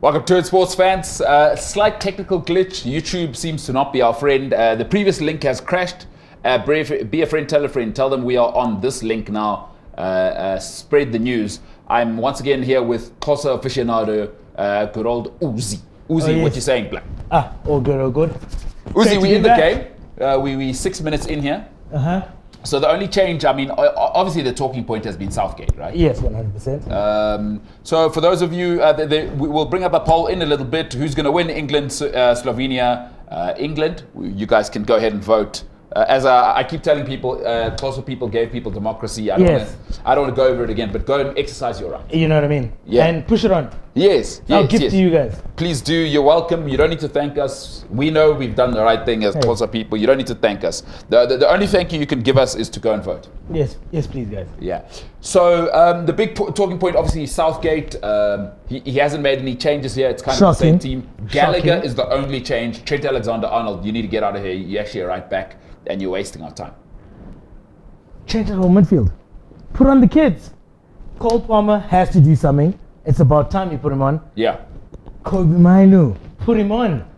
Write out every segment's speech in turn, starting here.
Welcome to it, sports fans. Slight technical glitch. YouTube seems to not be our friend. The previous link has crashed. Be a friend, tell a friend. Tell them we are on this link now. Spread the news. I'm once again here with Xhosa aficionado, good old Uzi. Uzi, what you saying, Black? All good, all good. Uzi, we in the game. We 6 minutes in here. So the only change, I mean, obviously the talking point has been Southgate, right? Yes, 100%. So for those of you, we'll bring up a poll in a little bit. Who's going to win, England, Slovenia, England? You guys can go ahead and vote. As I keep telling people, closer people gave people democracy. I don't want to go over it again, but go and exercise your right. You know what I mean? Yeah. And push it on. Yes. I'll give to you guys. Please do. You're welcome. You don't need to thank us. We know we've done the right thing as closer people. You don't need to thank us. The only thank you can give us is to go and vote. Yes, please, guys. Yeah. So the big talking point, obviously, Southgate. He hasn't made any changes here. It's kind of the same team. Gallagher is the only change. Trent Alexander-Arnold, you need to get out of here. You're actually a right back, and you're wasting our time. Change it whole midfield. Put on the kids. Cole Palmer has to do something. It's about time you put him on. Yeah. Kobe Mainu, put him on.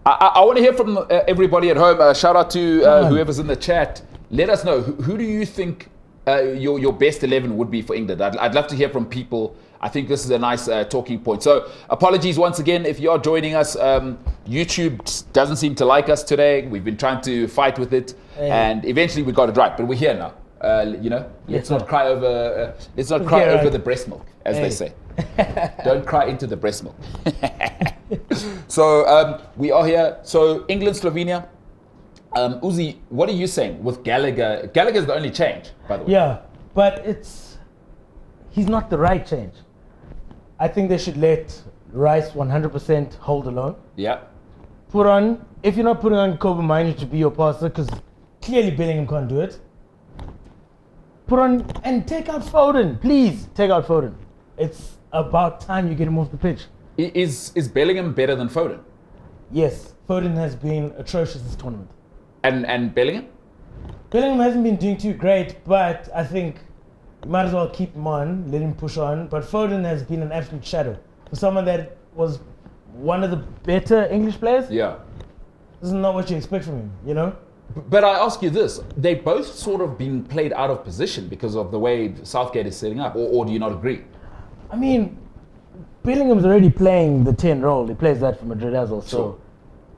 I want to hear from everybody at home. Shout out to whoever's in the chat. Let us know, who do you think your best 11 would be for England? I'd love to hear from people. I think this is a nice talking point. So apologies once again if you're joining us. YouTube doesn't seem to like us today. We've been trying to fight with it, and eventually we got it right. But we're here now. Let's not cry over. Let's not cry over the breast milk, as they say. Don't cry into the breast milk. So we are here. So England, Slovenia. Uzi, what are you saying with Gallagher? Gallagher's the only change, by the way. Yeah, but he's not the right change. I think they should let Rice 100% hold alone. Yeah. If you're not putting on Kobe Mainu to be your passer, because clearly Bellingham can't do it, put on and take out Foden. Please, take out Foden. It's about time you get him off the pitch. Is Bellingham better than Foden? Yes, Foden has been atrocious this tournament. And Bellingham? Bellingham hasn't been doing too great, but I think you might as well keep him on, let him push on. But Foden has been an absolute shadow. For someone that was one of the better English players, this is not what you expect from him, you know? But I ask you this, they both sort of been played out of position because of the way Southgate is setting up, or do you not agree? I mean, Bellingham's already playing the 10 role. He plays that for Madrid as well, so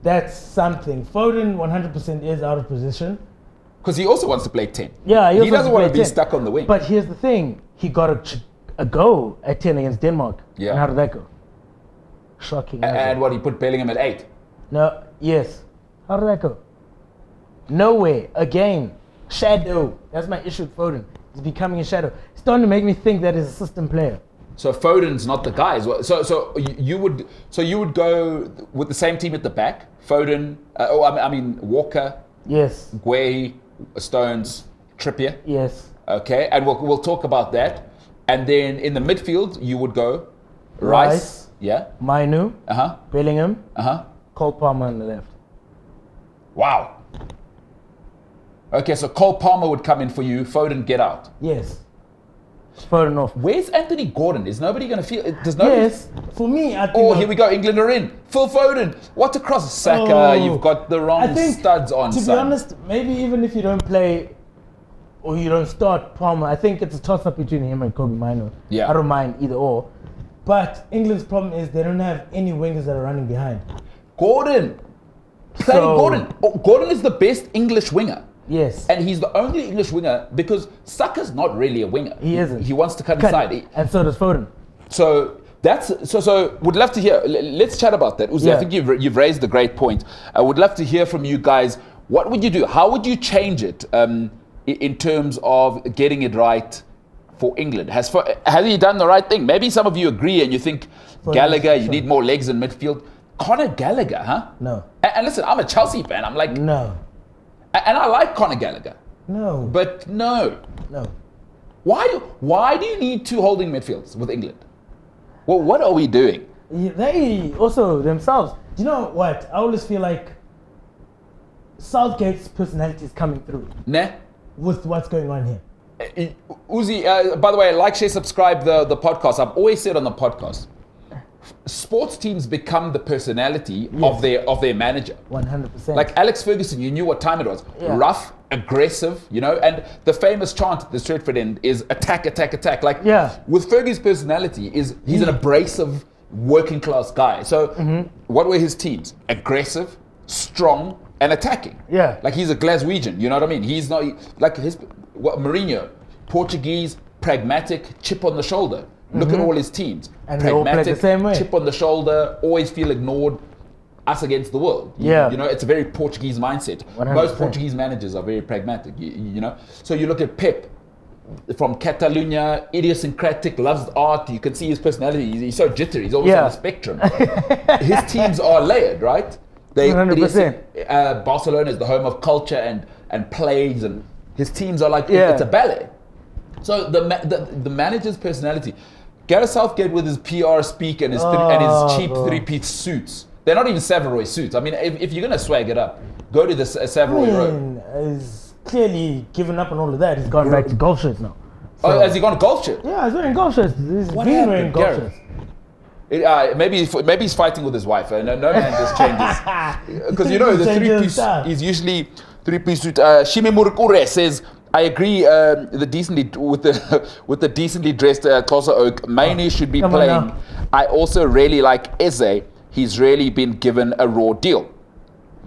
that's something. Foden 100% is out of position. Because he also wants to play 10. Yeah, he doesn't want to be stuck on the wing. But here's the thing, he got a goal at 10 against Denmark. Yeah. And how did that go? Shocking. And what, he put Bellingham at 8? No, yes. How did that go? Nowhere. Again. Shadow. That's my issue with Foden. He's becoming a shadow. It's starting to make me think that he's a system player. So Foden's not the guy as well. So you would go with the same team at the back? Foden, Walker. Yes. Guehi, Stones, Trippier. Yes. Okay, and we'll talk about that. And then in the midfield, you would go Rice. Yeah. Mainu. Bellingham. Cole Palmer on the left. Wow. Okay, so Cole Palmer would come in for you. Foden, get out. Yes. Foden off. Where's Anthony Gordon? Is nobody going to feel? Does nobody? Yes. For me, I think. Oh, here we go. England are in. Phil Foden. What a cross. Saka, you've got the wrong studs on. To be honest, maybe even if you don't play or you don't start Palmer, I think it's a toss-up between him and Kobe Mainu. Yeah. I don't mind either or. But England's problem is they don't have any wingers that are running behind. Gordon. Gordon. Oh, Gordon is the best English winger. Yes. And he's the only English winger because Saka's not really a winger. He isn't. He wants to cut inside. And so does Foden. So would love to hear. Let's chat about that. Uzi, I think you've raised a great point. I would love to hear from you guys. What would you do? How would you change it in terms of getting it right for England? Has he done the right thing? Maybe some of you agree and you think Gallagher, you need more legs in midfield. Conor Gallagher, huh? No. And listen, I'm a Chelsea fan. I'm like, no. And I like Conor Gallagher. No. But no. No. Why do you need two holding midfields with England? Well, what are we doing? They also themselves. Do you know what? I always feel like Southgate's personality is coming through. Nah. With what's going on here. Uzi, by the way, like, share, subscribe the podcast. I've always said on the podcast, sports teams become the personality of their manager. 100%. Like Alex Ferguson, you knew what time it was. Yeah. Rough, aggressive, and the famous chant at the Stretford end is attack, attack, attack. Like with Fergie's personality he's an abrasive working class guy. So what were his teams? Aggressive, strong, and attacking. Yeah. Like he's a Glaswegian, you know what I mean? He's not like Mourinho, Portuguese, pragmatic, chip on the shoulder. Look at all his teams. And they all play the same way. Chip on the shoulder, always feel ignored, us against the world. Yeah. It's a very Portuguese mindset. 100%. Most Portuguese managers are very pragmatic, you know. So you look at Pep from Catalonia, idiosyncratic, loves art. You can see his personality. He's so jittery. He's always on the spectrum. His teams are layered, right? 100%. Barcelona is the home of culture and plays, and his teams are like it's a ballet. So the manager's personality. Gareth Southgate with his PR speak and his cheap three-piece suits. They're not even Savoy suits. I mean, if you're going to swag it up, go to the Savoy Road. He's clearly given up on all of that. He's gone back to golf shirts now. So, has he gone to golf shirt? Yeah, he's wearing golf shirts. He's been wearing golf shirts. Maybe he's fighting with his wife. No man just changes. Because the three-piece is usually three-piece suit. Shime Murukure says, I agree. With the decently dressed Xhosa Oak, Maine should be playing. I also really like Eze. He's really been given a raw deal.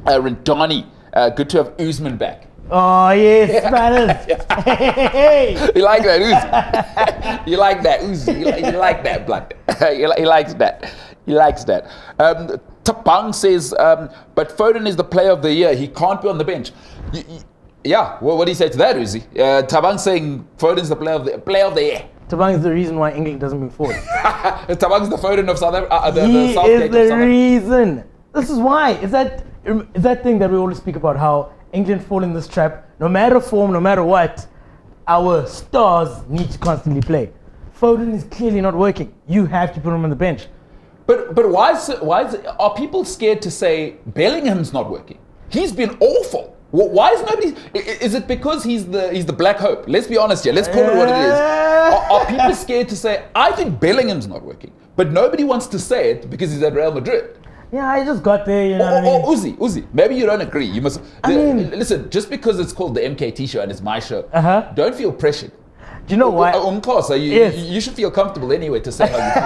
Rindani, good to have Usman back. Oh yes, Spanish. You like that, Uzi? You like that, Uzi? You like that, blood? He likes that. He likes that. Tapang says, but Foden is the player of the year. He can't be on the bench. Yeah, well, what do you say to that, Uzi? Tabang saying Foden's the player of the year. Tabang is the reason why England doesn't move forward. Tabang's the Foden of South Africa. He is the reason. This is why. It's that thing that we always speak about, how England fall in this trap. No matter form, no matter what, our stars need to constantly play. Foden is clearly not working. You have to put him on the bench. But why are people scared to say Bellingham's not working? He's been awful. Why is nobody? Is it because he's the black hope? Let's be honest here. Let's call it what it is. Are people scared to say, I think Bellingham's not working, but nobody wants to say it because he's at Real Madrid? Yeah, I just got there, you know what I mean? Uzi, maybe you don't agree. You must. Listen, just because it's called the MKT show and it's my show, don't feel pressured. Do you know why? You should feel comfortable anyway to say how you feel.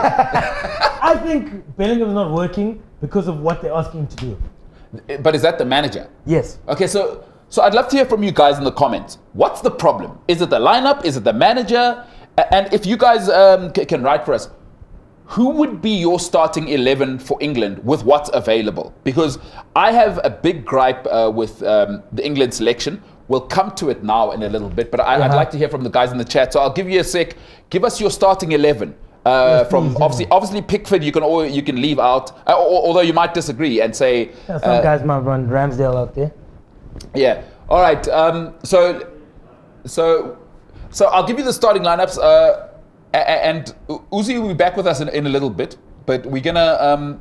I think Bellingham's not working because of what they're asking him to do. But is that the manager? Yes. Okay, so I'd love to hear from you guys in the comments. What's the problem? Is it the lineup? Is it the manager? And if you guys can write for us, who would be your starting 11 for England with what's available? Because I have a big gripe with the England selection. We'll come to it now in a little bit, but I'd like to hear from the guys in the chat. So I'll give you a sec. Give us your starting 11. From obviously Pickford, you can leave out, although you might disagree and say some guys might run Ramsdale out there. Yeah. All right. So I'll give you the starting lineups, and Uzi will be back with us in a little bit. But we're gonna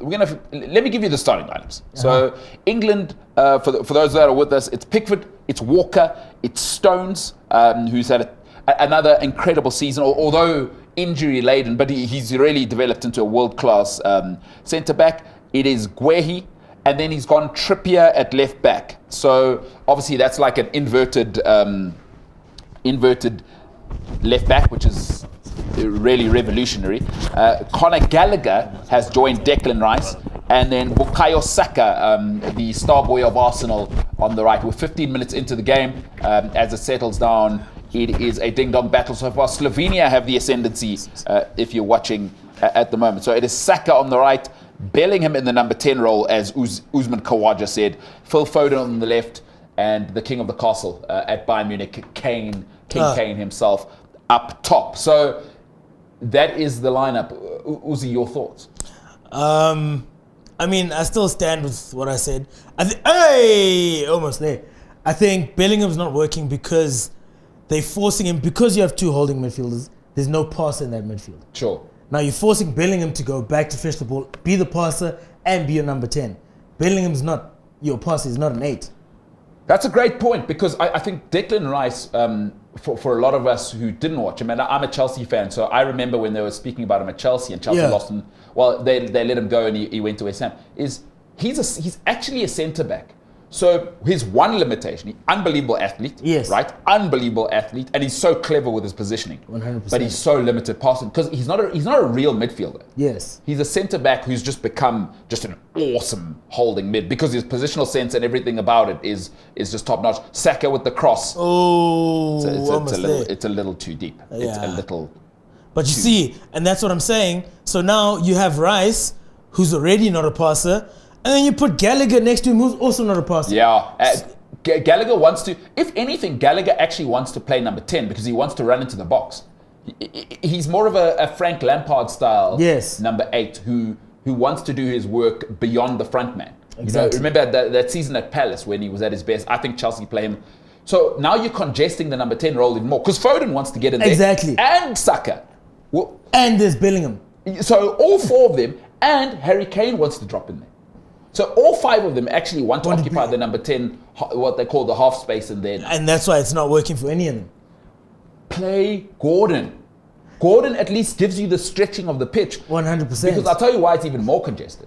let me give you the starting lineups. So England, for those that are with us, it's Pickford, it's Walker, it's Stones, who's had another incredible season, although injury laden, but he's really developed into a world-class centre back. It is Guehi, and then he's gone Trippier at left back. So obviously that's like an inverted left back, which is really revolutionary. Conor Gallagher has joined Declan Rice, and then Bukayo Saka, the star boy of Arsenal, on the right. We're 15 minutes into the game. As it settles down, it is a ding-dong battle so far. Slovenia have the ascendancy if you're watching at the moment. So it is Saka on the right, Bellingham in the number 10 role, as Usman Khawaja said, Phil Foden on the left, and the king of the castle at Bayern Munich, King Kane himself, up top. So that is the lineup. Uzi, your thoughts? I mean, I still stand with what I said. Almost there. I think Bellingham's not working because they're forcing him, because you have two holding midfielders, there's no passer in that midfield. Sure. Now you're forcing Bellingham to go back to fetch the ball, be the passer, and be your number 10. Bellingham's not your passer, he's not an 8. That's a great point, because I think Declan Rice for a lot of us who didn't watch him, and I'm a Chelsea fan, so I remember when they were speaking about him at Chelsea, and Chelsea lost him. Well, they let him go, and he went to West Ham. He's actually a centre back. So his one limitation, unbelievable athlete, right? Unbelievable athlete, and he's so clever with his positioning. 100%. But he's so limited passing because he's not a real midfielder. Yes. He's a centre back who's just become just an awesome holding mid because his positional sense and everything about it is just top notch. Saka with the cross. Oh, it's a little too deep. It's a little. But you see, and that's what I'm saying. So now you have Rice, who's already not a passer. And then you put Gallagher next to him, who's also not a passer. Yeah. Gallagher wants to, if anything, Gallagher actually wants to play number 10 because he wants to run into the box. He's more of a Frank Lampard style number 8 who wants to do his work beyond the front man. Exactly. Remember that season at Palace when he was at his best? I think Chelsea play him. So now you're congesting the number 10 role even more because Foden wants to get in there. Exactly. And Saka. Well, and there's Bellingham. So all 4 of them, and Harry Kane wants to drop in there. So all 5 of them actually want to occupy the number 10, what they call the half space in there. And that's why it's not working for any of them. Play Gordon. Gordon at least gives you the stretching of the pitch. 100%. Because I'll tell you why it's even more congested.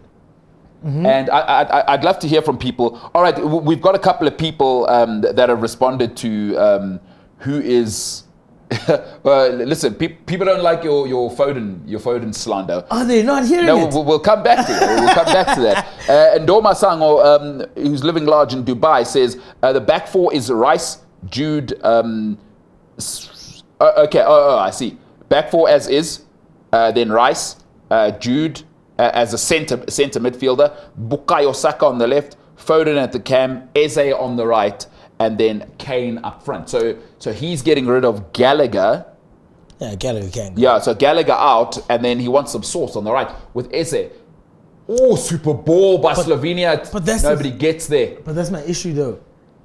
And I'd love to hear from people. All right, we've got a couple of people that have responded to who is... listen, people don't like your Foden slander. Are they not hearing it? No, we'll come back to it. We'll come back to that. And Ndoma Sango, who's living large in Dubai, says the back 4 is Rice, Jude. I see. Back 4 as is, then Rice, Jude as a centre midfielder, Bukayo Saka on the left, Foden at the cam, Eze on the right, and then Kane up front. So he's getting rid of Gallagher. Yeah, Gallagher can go. Yeah, so Gallagher out, and then he wants some sauce on the right with Eze. Oh, super ball by Slovenia. But nobody gets there. But that's my issue, though.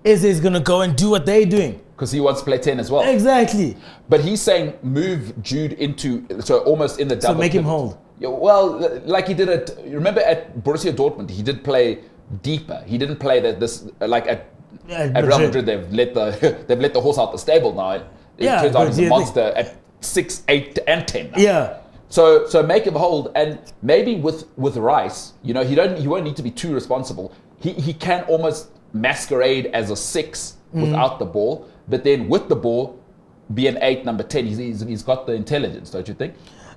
Eze is going to go and do what they're doing. Because he wants to play 10 as well. Exactly. But he's saying move Jude into, so almost in the double. So make him hold. Yeah, well, like he did remember at Borussia Dortmund, he did play deeper. He didn't play like at Real Madrid, they've let the horse out the stable now. It turns out he's a monster at 6, 8, and 10 now. Yeah. So make him hold, and maybe with Rice, he won't need to be too responsible. He can almost masquerade as a 6 without the ball, but then with the ball, be an 8, number 10. He's got the intelligence, don't you think?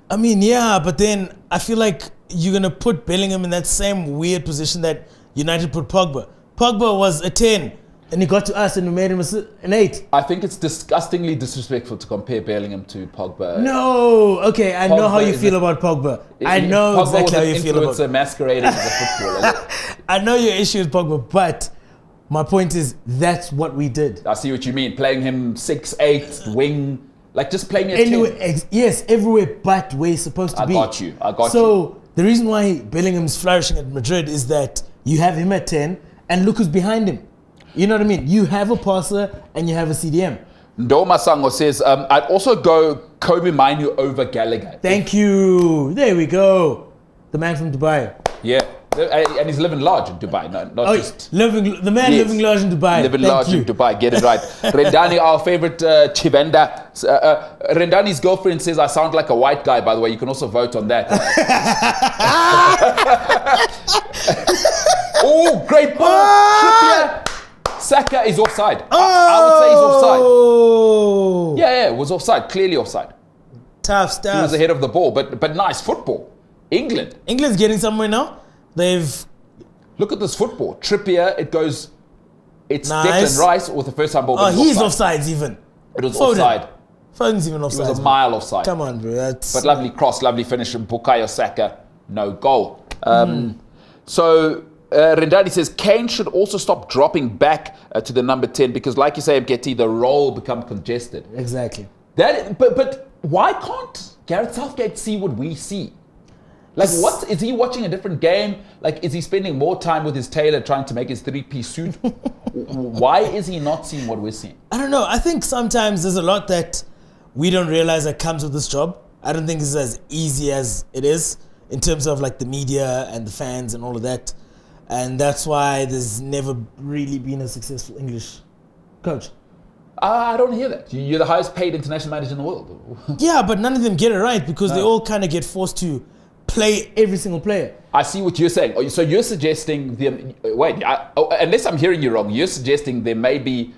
I mean, yeah, but then I feel like you're gonna put Bellingham in that same weird position that United put Pogba. Pogba was a 10. And he got to us and we made him an 8. I think it's disgustingly disrespectful to compare Bellingham to Pogba. No, okay, I know how you feel about Pogba. I know exactly how you feel about Pogba masquerading as a footballer. I know your issue with Pogba, but my point is that's what we did. I see what you mean. Playing him 6, 8, wing, like just playing me a 10. Yes, everywhere but where he's supposed to be. I got you. So the reason why Bellingham's flourishing at Madrid is that you have him at 10 and look who's behind him. You know what I mean? You have a passer and you have a CDM. Ndoma Sango says, I'd also go Kobe Mainu over Gallagher. Thank you. There we go. The man from Dubai. Yeah. And he's living large in Dubai, not just... living large in Dubai. Living large in Dubai, get it right. Rendani, our favorite Chivenda. Rendani's girlfriend says, I sound like a white guy, by the way. You can also vote on that. Oh, great ball. Saka is offside. I would say he's offside. Yeah, it was offside. Clearly offside. Tough stuff. He was ahead of the ball, but nice football. England's getting somewhere now. Look at this football. Trippier, it's nice. Declan Rice with the first time ball. Oh, he's offside even. It was offside. Foden's even offside. It was a mile offside. Come on, bro. But lovely cross, lovely finish from Bukayo Saka. No goal. So Rendani says Kane should also stop dropping back to the number 10 because, like you say, MKT, the role becomes congested. Exactly. But why can't Gareth Southgate see what we see? Like, what is he watching a different game? Like, is he spending more time with his tailor trying to make his 3-piece suit? Why is he not seeing what we're seeing? I don't know. I think sometimes there's a lot that we don't realize that comes with this job. I don't think it's as easy as it is in terms of like the media and the fans and all of that. And that's why there's never really been a successful English coach. I don't hear that. You're the highest paid international manager in the world. Yeah, but none of them get it right because they all kind of get forced to play every single player. I see what you're saying. So you're suggesting unless I'm hearing you wrong, you're suggesting there maybe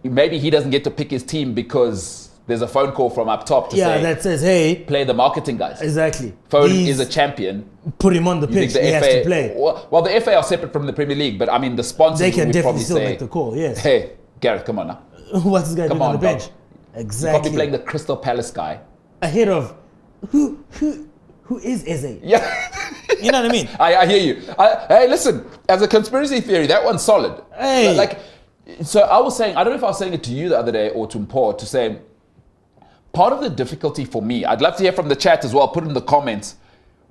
he doesn't get to pick his team because there's a phone call from up top to say that says, hey, play the marketing guys. Exactly. Foden is a champion. Put him on the pitch. He has to play. Well, the FA are separate from the Premier League, but I mean the sponsors they can would definitely probably still say, make the call. Yes. Hey, Gareth, come on now. What's this guy doing on the bench? Dog. Exactly. You're probably playing the Crystal Palace guy ahead of who is Eze? Yeah. You know what I mean? I hear you. Hey, listen, as a conspiracy theory, that one's solid. Hey. So I was saying, I don't know if I was saying it to you the other day or to Mpo, to say, part of the difficulty for me, I'd love to hear from the chat as well, put it in the comments.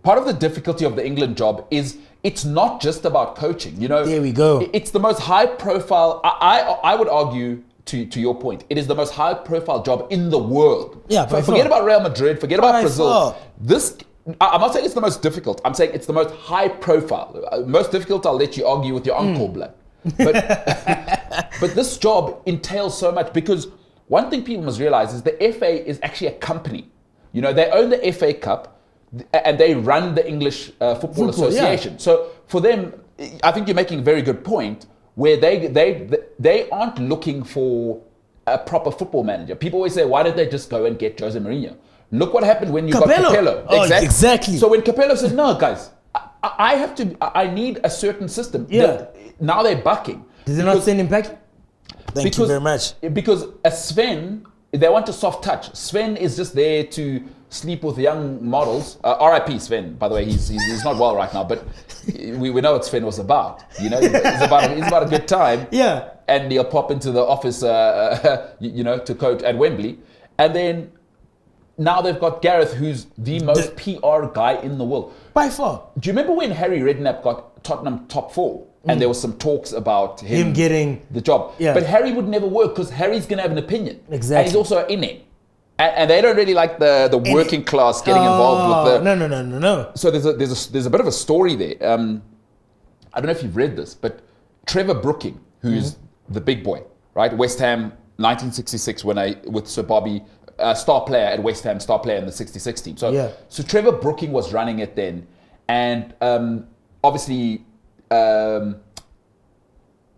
Part of the difficulty of the England job is it's not just about coaching. You know, there we go. It's the most high profile, I would argue, to your point, it is the most high profile job in the world. Yeah, forget about Real Madrid, forget about Brazil. Far. I'm not saying it's the most difficult. I'm saying it's the most high profile. Most difficult, I'll let you argue with your uncle, blood. But this job entails so much because one thing people must realize is the FA is actually a company. You know, they own the FA Cup and they run the English Football Association. Yeah. So for them, I think you're making a very good point where they aren't looking for a proper football manager. People always say, why did they just go and get Jose Mourinho? Look what happened when you got Capello. Oh, exactly. So when Capello said, no, guys, I need a certain system. Yeah. Now they're bucking. Did they not send him back? Thank you very much. Because Sven, they want a soft touch. Sven is just there to sleep with young models. R.I.P. Sven, by the way, he's not well right now, but we know what Sven was about. You know, it's about a good time. Yeah. And he'll pop into the office, to coach at Wembley, and then. Now they've got Gareth, who's the most PR guy in the world. By far. Do you remember when Harry Redknapp got Tottenham top 4? And there was some talks about him getting the job. Yeah. But Harry would never work because Harry's going to have an opinion. Exactly. And he's also in it. And they don't really like the working class getting involved with the... No. So there's a bit of a story there. I don't know if you've read this, but Trevor Brooking, who's the big boy, right? West Ham, 1966, with Sir Bobby... star player at West Ham, star player in the 66 team. So Trevor Brooking was running it then. And obviously, Harry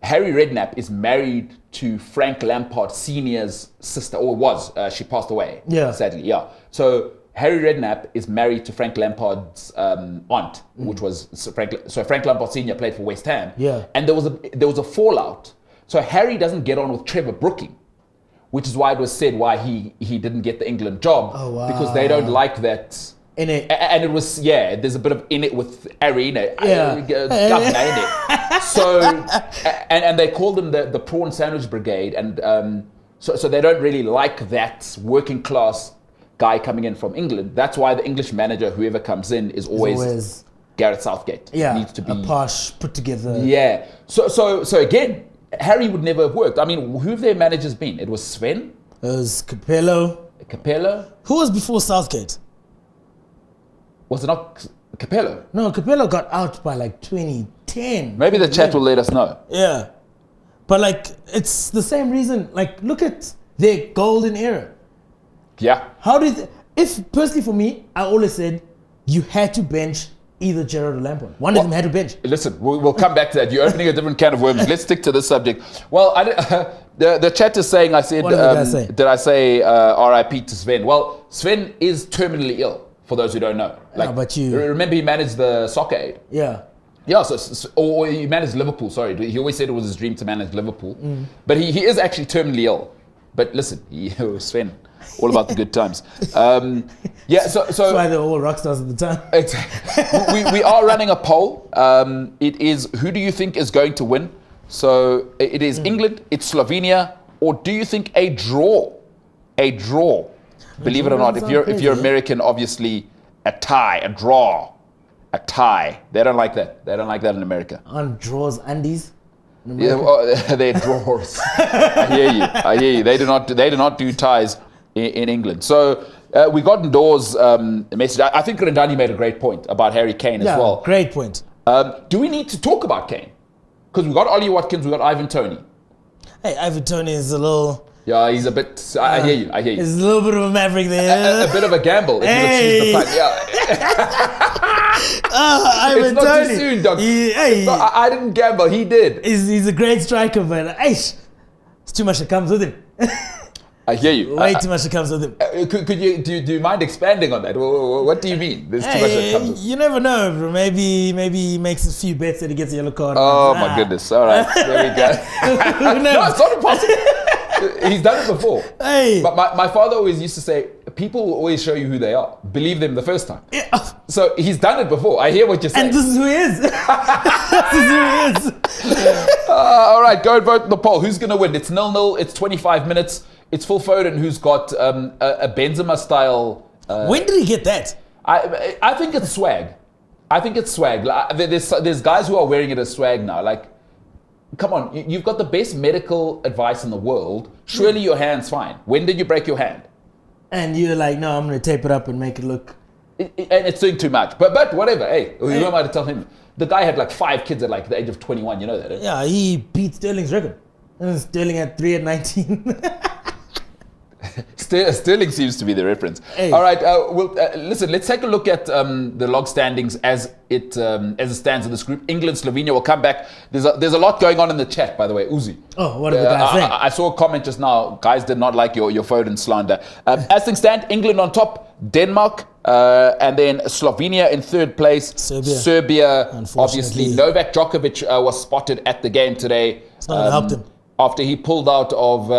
Redknapp is married to Frank Lampard Sr.'s sister, or was. She passed away, sadly. Yeah. So Harry Redknapp is married to Frank Lampard's aunt, which was Frank Lampard Sr. played for West Ham. Yeah. And there was a fallout. So Harry doesn't get on with Trevor Brooking, which is why it was said why he didn't get the England job. Oh, wow. Because they don't like that. In it. And it was, there's a bit of in it with Arena. Yeah. So, and they called them the Prawn Sandwich Brigade. And so they don't really like that working class guy coming in from England. That's why the English manager, whoever comes in, is always Gareth Southgate. Yeah, needs to be a posh, put together. Yeah. So again, Harry would never have worked. I mean, who have their managers been? It was Sven. It was Capello. Who was before Southgate? Was it not Capello? No, Capello got out by like 2010. Maybe the chat will let us know. Yeah. But it's the same reason. Look at their golden era. Yeah. If personally for me, I always said you had to bench either Gerrard or Lampard. One of them had to bench. Listen, we'll come back to that. You're opening a different can of worms. Let's stick to this subject. Well, the chat is saying, I said, did I say R.I.P. to Sven? Well, Sven is terminally ill, for those who don't know. But you... Remember he managed the soccer aid? Yeah. Yeah, or he managed Liverpool, sorry. He always said it was his dream to manage Liverpool. But he is actually terminally ill. But listen, Sven... all about the good times. So that's why they're all rock stars at the time. Exactly. we are running a poll. It is, who do you think is going to win? So it is England, it's Slovenia, or do you think a draw? A draw. Believe it or not, if you're American, obviously a tie, a draw, a tie. They don't like that. They don't like that in America. On draws, undies. Yeah, they're drawers. I hear you. They do not do ties in England. So we got Ndor's message. I think Rendani made a great point about Harry Kane as well. Great point. Do we need to talk about Kane? Because we got Ollie Watkins, we got Ivan Toney. Hey, Ivan Toney is a little Yeah, he's a bit. I hear you. I hear you. There's a little bit of a maverick there. A bit of a gamble. If Hey. you would choose the punt. Yeah. It's Not too soon, Doc. I didn't gamble. He did. He's a great striker, but it's too much that comes with him. I hear you. Way too much that comes with him. Could you do you mind expanding on that? What do you mean? There's too much that comes with. You never know, bro. Maybe he makes a few bets that he gets a yellow card. Oh my goodness! All right, there we go. Who knows? No, it's not impossible. He's done it before. Hey. But my father always used to say, people will always show you who they are. Believe them the first time. Yeah. So he's done it before. I hear what you're saying. And this is who he is. This is who he is. All right, go and vote in the poll. Who's going to win? It's 0-0. It's 25 minutes. It's Phil Foden who's got a Benzema style. When did he get that? I think it's swag. I think it's swag. Like, there's guys who are wearing it as swag now. Like, come on, you've got the best medical advice in the world. Surely your hand's fine. When did you break your hand? And you're like, no, I'm going to tape it up and make it look. And it's doing too much. But whatever. Hey, who am I to tell him? The guy had like 5 kids at like the age of 21. You know that? Eh? Yeah, he beat Sterling's record. And Sterling had 3 at 19. Sterling seems to be the reference. Hey. All right, listen. Let's take a look at the log standings as it stands in this group. England, Slovenia will come back. There's a lot going on in the chat, by the way. Uzi. Oh, what are the guys saying? I saw a comment just now. Guys did not like your Foden slander. As things stand, England on top, Denmark, and then Slovenia in third place. Serbia obviously. Novak Djokovic was spotted at the game today. It's not going to help him. After he pulled out of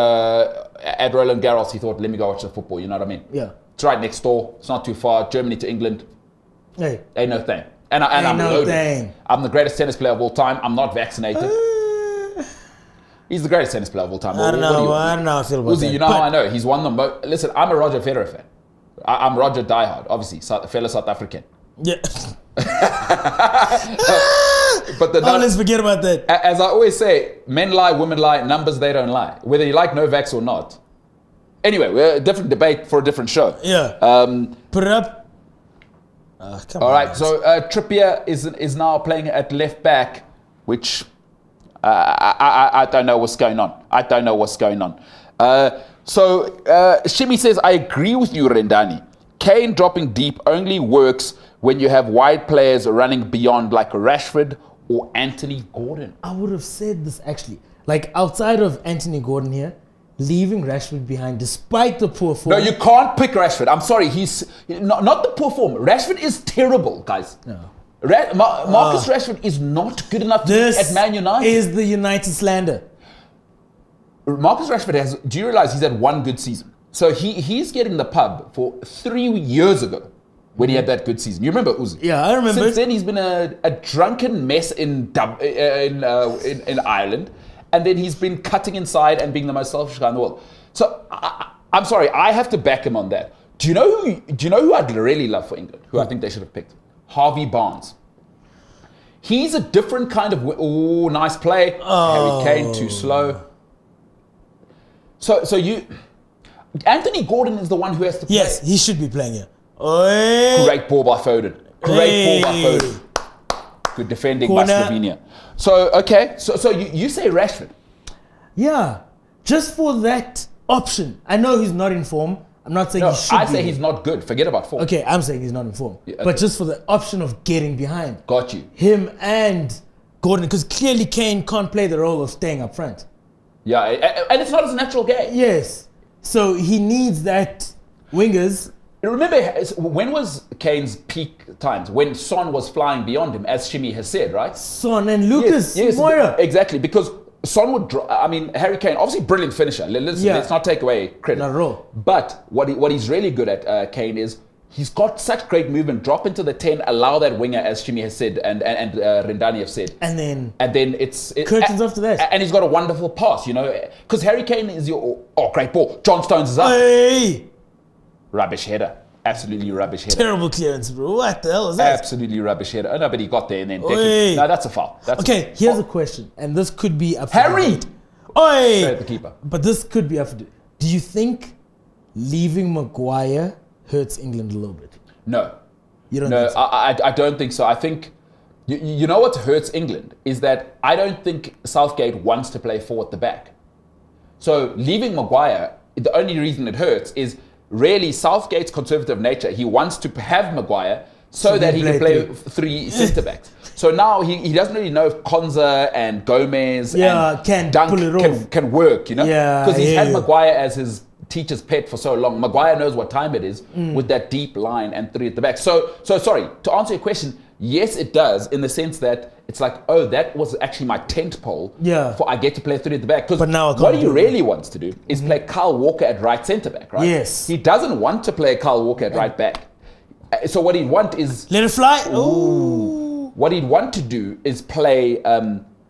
at Roland Garros, he thought, let me go watch the football. You know what I mean? Yeah. It's right next door. It's not too far. Germany to England. Hey. Ain't no thing. And I'm no loaded. thing. I'm the greatest tennis player of all time. I'm not vaccinated. He's the greatest tennis player of all time. I don't know how I feel about Uzi, that. you know how I know? He's won the most. Listen, I'm a Roger Federer fan. I'm Roger diehard, obviously, fellow South African. Yeah. But let's forget about that. As I always say, men lie, women lie, numbers, they don't lie. Whether you like Novaks or not. Anyway, we're a different debate for a different show. Yeah. Put it up. Come all on, right, guys. so Trippier is now playing at left back, which I don't know what's going on. Shimi says, I agree with you, Rendani. Kane dropping deep only works when you have wide players running beyond like Rashford or Anthony Gordon. I would have said this actually. Like outside of Anthony Gordon here, leaving Rashford behind despite the poor form. No, you can't pick Rashford. I'm sorry. He's not the poor form. Rashford is terrible, guys. No. Marcus Rashford is not good enough to be at Man United. This is the United slander. Marcus Rashford do you realize he's had one good season? So he's getting the pub for 3 years ago when he had that good season. You remember Uzi? Yeah, I remember. Since then, he's been a drunken mess in Ireland. And then he's been cutting inside and being the most selfish guy in the world. So I'm sorry, I have to back him on that. Do you know who I'd really love for England? Who I think they should have picked? Harvey Barnes. He's a different kind of nice play. Harry Kane too slow. So Anthony Gordon is the one who has to play. Yes, he should be playing here. Oi. Great ball by Foden. Great ball by Foden. Good defending by Slovenia. So, okay. So you say Rashford. Yeah. Just for that option. I know he's not in form. I'm not saying he should be. I say he's not good. Forget about form. Okay, I'm saying he's not in form. Yeah, okay. But just for the option of getting behind. Got you. Him and Gordon. Because clearly Kane can't play the role of staying up front. Yeah, and it's not his natural game. Yes. So he needs that wingers. Remember, when was Kane's peak times? When Son was flying beyond him, as Shimi has said, right? Son and Lucas Moura. Exactly, because Son would Harry Kane, obviously brilliant finisher. Let's not take away credit. Not at all. But what he's really good at, Kane, is he's got such great movement. Drop into the 10, allow that winger, as Shimi has said, and Rendani have said. And then it's curtains after that. And he's got a wonderful pass, because Harry Kane is your great ball. John Stones is up. Hey! Rubbish header. Absolutely rubbish header. Terrible clearance, bro. What the hell is that? Absolutely rubbish header. Oh, no, but he got there and then... No, that's a foul. Here's a question. And this could be up for Harry! debate. Oi! Straight at the keeper. But this could be up for debate. Do you think leaving Maguire hurts England a little bit? No. You don't think so? I don't think so. I think... You know what hurts England? Is that I don't think Southgate wants to play 4 at the back. So leaving Maguire, the only reason it hurts is really Southgate's conservative nature. He wants to have Maguire so that he can play three centre backs. So now he doesn't really know if Konza and Gomez and can Dunk pull it off. can work, you know? Yeah, because he's had you. Maguire as his teacher's pet for so long. Maguire knows what time it is with that deep line and three at the back. So sorry, to answer your question, yes, it does, in the sense that it's like, oh, that was actually my tent pole. Yeah. For I get to play three at the back. But now I can't what he do it. really wants to do is play Kyle Walker at right centre back, right? Yes. He doesn't want to play Kyle Walker at right back. So what he'd want is Let it fly. Ooh. what he'd want to do is play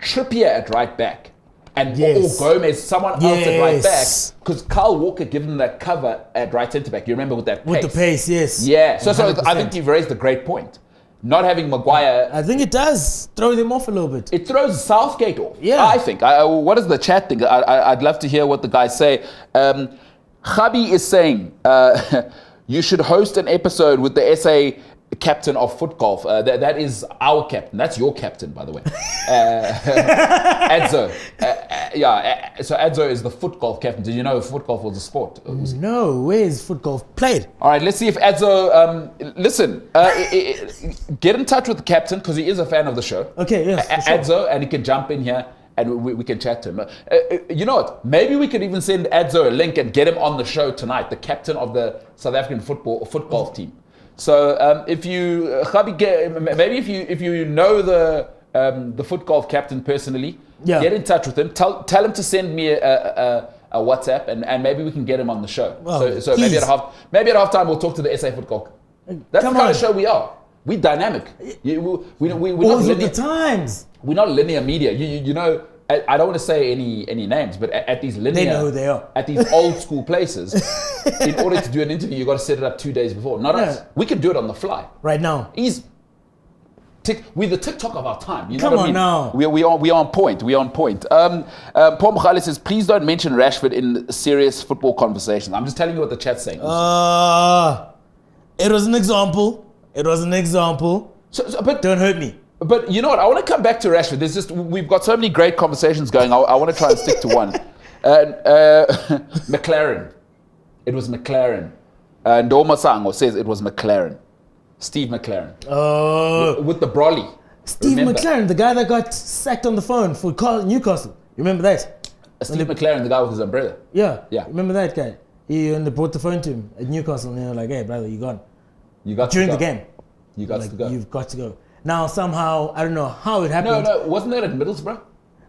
Trippier at right back. And Yes. or Gomez, someone else at right back, Yes. because Kyle Walker given that cover at right centre back. You remember with that pace? With the pace, yes. Yeah. So I 100%. think you've raised a great point. Not having Maguire, I think it does throw them off a little bit. it throws Southgate off. Yeah. I think. What does the chat think? I'd love to hear what the guys say. Khabi is saying you should host an episode with the SA captain of foot golf. That is our captain. That's your captain, by the way. Adzo. So Adzo is the foot golf captain. Did you know foot golf was a sport? No, where is foot golf played? All right, let's see if Adzo. Listen, get in touch with the captain because he is a fan of the show. Okay, yes, for sure. Adzo, and he can jump in here and we can chat to him. You know what? Maybe we could even send Adzo a link and get him on the show tonight, the captain of the South African foot golf team. So if you, maybe if you know the foot golf captain personally, get in touch with him. Tell him to send me a WhatsApp, and maybe we can get him on the show. Well, so maybe at halftime we'll talk to the SA foot golf. That's Come the kind on. of show we are. We're dynamic. We're not Always with linear. the times. We're not linear media. You know. I don't want to say any names, but at these linear, They know who they are. at these old school places, in order to do an interview, you got to set it up 2 days before. Not us. We can do it on the fly. Right now. We're the TikTok of our time. You know Come what I on mean? now. We are on point. We're on point. Paul Michali says, please don't mention Rashford in serious football conversations. I'm just telling you what the chat's saying. It was an example. But Don't hurt me. But you know what? I want to come back to Rashford. We've got so many great conversations going. I want to try and stick to one. McLaren. It was McLaren. Ndoma Sango says it was McLaren. Steve McLaren. Oh. With the brolly. Steve Remember? McLaren, the guy that got sacked on the phone for Newcastle. You remember that? Steve McLaren, the guy with his umbrella. Yeah. Yeah. Remember that guy? And they brought the phone to him at Newcastle, and they were like, "Hey, brother, you gone." You got During to the go. game. You got Like, to go. you've got to go. Now, somehow, I don't know how it happened. No, wasn't that at Middlesbrough?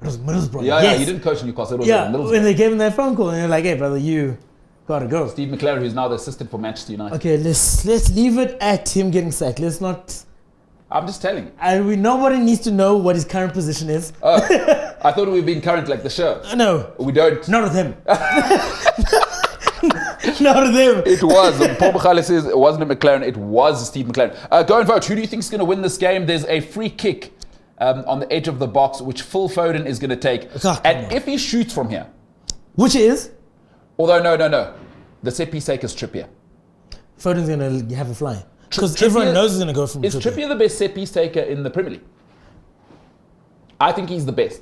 It was Middlesbrough. Yeah, yes. you didn't coach Newcastle. It was Yeah, at Middlesbrough. when they gave him that phone call, and they're like, "Hey, brother, you gotta go." Steve McLaren, who's now the assistant for Manchester United. Okay, let's leave it at him getting sacked. Let's not. I'm just telling you. Nobody needs to know what his current position is. I thought we'd been current like the show. No, We don't. not with him. Not with him. It was. Paul Michali says it wasn't a McLaren, it was Steve McLaren. Go and vote. Who do you think is going to win this game? There's a free kick on the edge of the box, which Phil Foden is going to take. Oh, And if he shoots from here, Which is although no. The set piece taker is Trippier. Foden's gonna have a fly because Trippier- everyone knows he's gonna go from Is Trippier the best set piece taker in the Premier League? I think he's the best.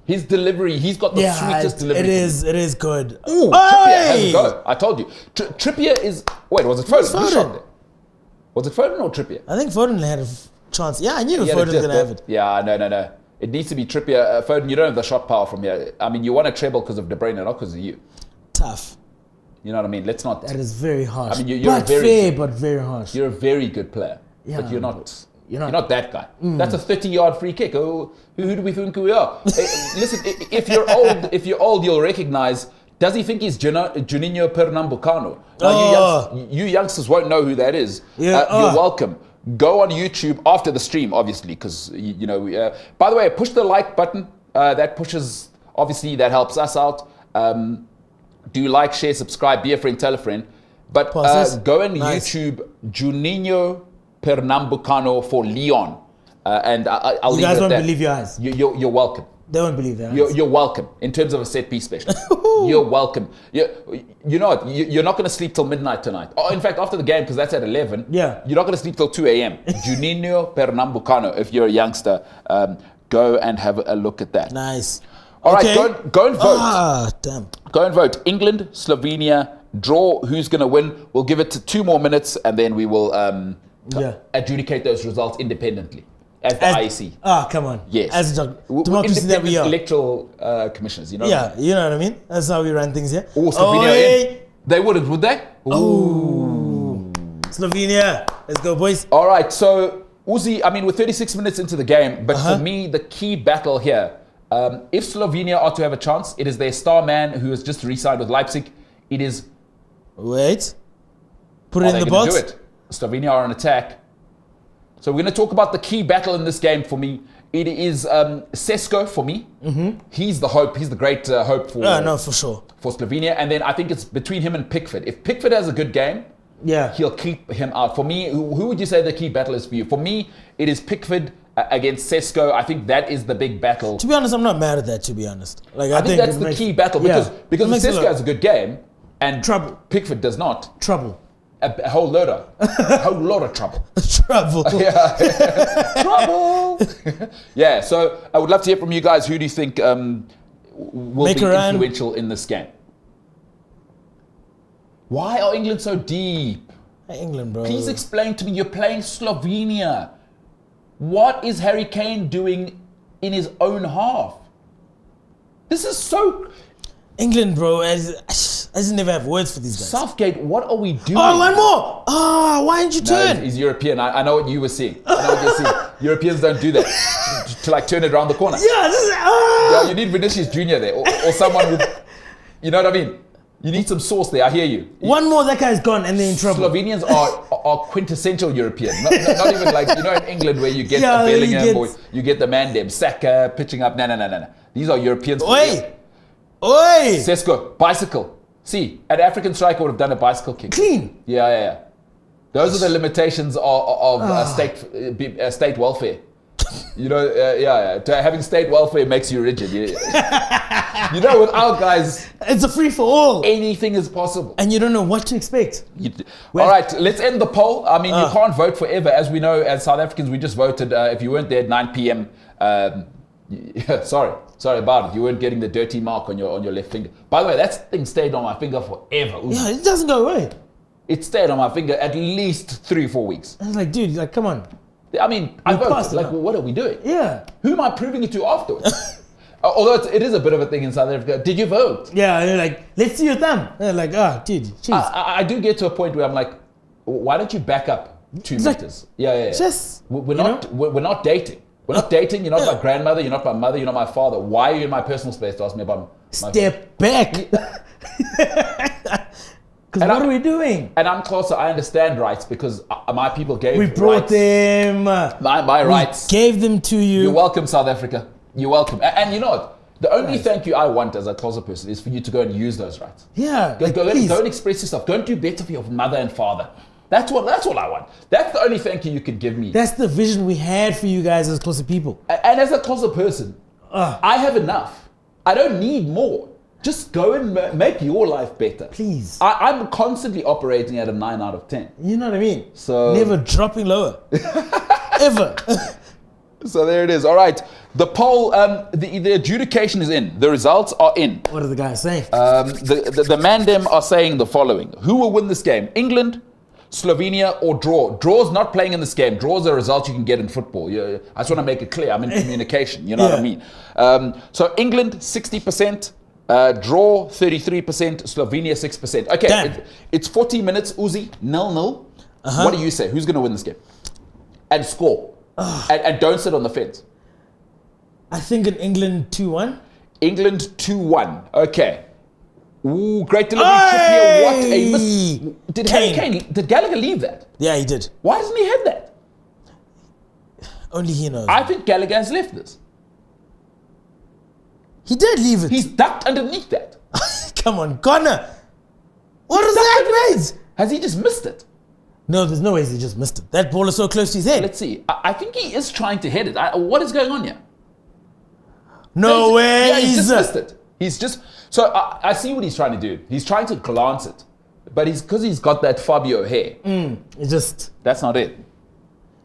His delivery, he's got the sweetest delivery. It is good. Ooh, Trippier has a go. I told you. Trippier is. Wait, was it Foden? Who Foden. shot there? Was it Foden or Trippier? I think Foden had a chance. Yeah, I knew He had a Foden was dip, gonna have it. Yeah, no. It needs to be Trippier. Foden, you don't have the shot power from here. I mean, you want a treble because of De Bruyne, not because of you. Tough. You know what I mean? Let's not. That is very harsh. I mean, you're but a very fair, but very harsh. You're a very good player, Yeah, but you're not. you're You're not. not that guy. That's a 30-yard free kick. Oh, who do we think we are? Listen, if you're old, you'll recognize. Does he think he's Juninho Pernambucano? Now, you youngsters won't know who that is. Yeah, You're welcome. Go on YouTube after the stream, obviously, because you know. By the way, push the like button. That pushes. Obviously, that helps us out. Do like, share, subscribe, be a friend, tell a friend. But go and YouTube Juninho Pernambucano for Leon. And I'll leave You guys it at won't that. believe your eyes. You're welcome. They won't believe that. You're welcome in terms of a set piece specialist. You're welcome. You know what? You're not going to sleep till midnight tonight. Oh, in fact, after the game, because that's at 11. Yeah. You're not going to sleep till 2 a.m. Juninho Pernambucano. If you're a youngster, go and have a look at that. Nice. All right, Okay. go and vote. Ah, damn. Go and vote. England, Slovenia, draw. Who's going to win? We'll give it to 2 more minutes, and then we will adjudicate those results independently as the IEC. Ah, come on. Yes. As a We're democracy that we are. electoral commissioners, you know? Yeah, you know what I mean? That's how we run things here. Oh, Slovenia in. They wouldn't, would they? Oh. Slovenia. Let's go, boys. All right, so Uzi, I mean, we're 36 minutes into the game, but for me, the key battle here, if Slovenia are to have a chance, it is their star man who has just re-signed with Leipzig. It is... Wait. Put it Are in they the going box. to do it? Slovenia are on attack. So we're going to talk about the key battle in this game for me. It is Sesko for me. Mm-hmm. He's the hope. He's the great hope for No, for sure. for Slovenia. And then I think it's between him and Pickford. If Pickford has a good game, he'll keep him out. For me, who would you say the key battle is for you? For me, it is Pickford against Sesko. I think that is the big battle. To be honest, I'm not mad at that, to be honest. Like I think that's the key battle because if Sesko has a good game and Pickford does not, trouble. A whole lot of trouble. Trouble. Trouble. Yeah, so I would love to hear from you guys. Who do you think will be influential in this game? Why are England so deep? England, bro. Please explain to me. You're playing Slovenia. What is Harry Kane doing in his own half? This is so... England, bro. I just never have words for these guys. Southgate, what are we doing? Oh, one more. Ah, why didn't you turn? He's European. I know what you were seeing. I know what you're seeing. Europeans don't do that. to like turn it around the corner. Yeah, this is... Yeah, you need Vinicius Jr. there. Or someone who... You know what I mean? You need some sauce there. I hear you. One more, that guy's gone and they're in trouble. Slovenians are quintessential European. Not even like, you know, in England where you get a Bellingham or you get the Mandem, Saka pitching up. No. These are Europeans. Oi! Sesko, bicycle. See, an African striker would have done a bicycle kick. Clean. Yeah. Those are the limitations of state welfare. You know, having state welfare makes you rigid. You know, with our guys, it's a free for all. Anything is possible, and you don't know what to expect. All right, let's end the poll. I mean, you can't vote forever, as we know. As South Africans, we just voted. If you weren't there at 9 p.m., sorry about it. You weren't getting the dirty mark on your left finger. By the way, that thing stayed on my finger forever. Yeah, it doesn't go away. It stayed on my finger at least 3-4 weeks. I was like, dude, like, come on. I mean, I voted. Like, well, what are we doing? Yeah. Who am I proving it to afterwards? Although it is a bit of a thing in South Africa. Did you vote? Yeah, and you're like, let's see your thumb. And they're like, dude, jeez. I do get to a point where I'm like, why don't you back up 2 meters? Yeah. Just, we're not dating. We're not dating. You're not my grandmother. You're not my mother. You're not my father. Why are you in my personal space to ask me about my Step back. Because what are we doing? And I'm closer. I understand rights because my people gave We brought rights. them. My rights. Gave them to you. You're welcome, South Africa. You're welcome. And you know what? The only thank you I want as a closet person is for you to go and use those rights. Yeah. Go and express yourself. Go and do better for your mother and father. That's all I want. That's the only thank you could give me. That's the vision we had for you guys as closet people. And as a closet person, I have enough. I don't need more. Just go and make your life better. Please. I'm constantly operating at a 9 out of 10. You know what I mean? So never dropping lower. Ever. So there it is. All right. The poll, the adjudication is in. The results are in. What are the guys saying? The Mandem are saying the following. Who will win this game? England, Slovenia, or draw? Draw's not playing in this game. Draw's a result you can get in football. I just want to make it clear. I'm in communication. You know what I mean? So England, 60%. Draw 33%, Slovenia 6%. Okay, it's 40 minutes, Uzi, 0-0. What do you say? Who's going to win this game? And score. And don't sit on the fence. I think in England 2-1. England 2-1. Okay. Ooh, great delivery. Trippier, what a miss. Did Gallagher leave that? Yeah, he did. Why doesn't he hit that? Only he knows. I think Gallagher has left this. He did leave it. He's ducked underneath that. Come on, Connor. What does that mean? Has he just missed it? No, there's no way he just missed it. That ball is so close to his head. Let's see. I think he is trying to hit it. What is going on here? No way. Yeah, he's just missed it. He's just... So I see what he's trying to do. He's trying to glance it. But because he's got that Fabio hair. It's just... That's not it.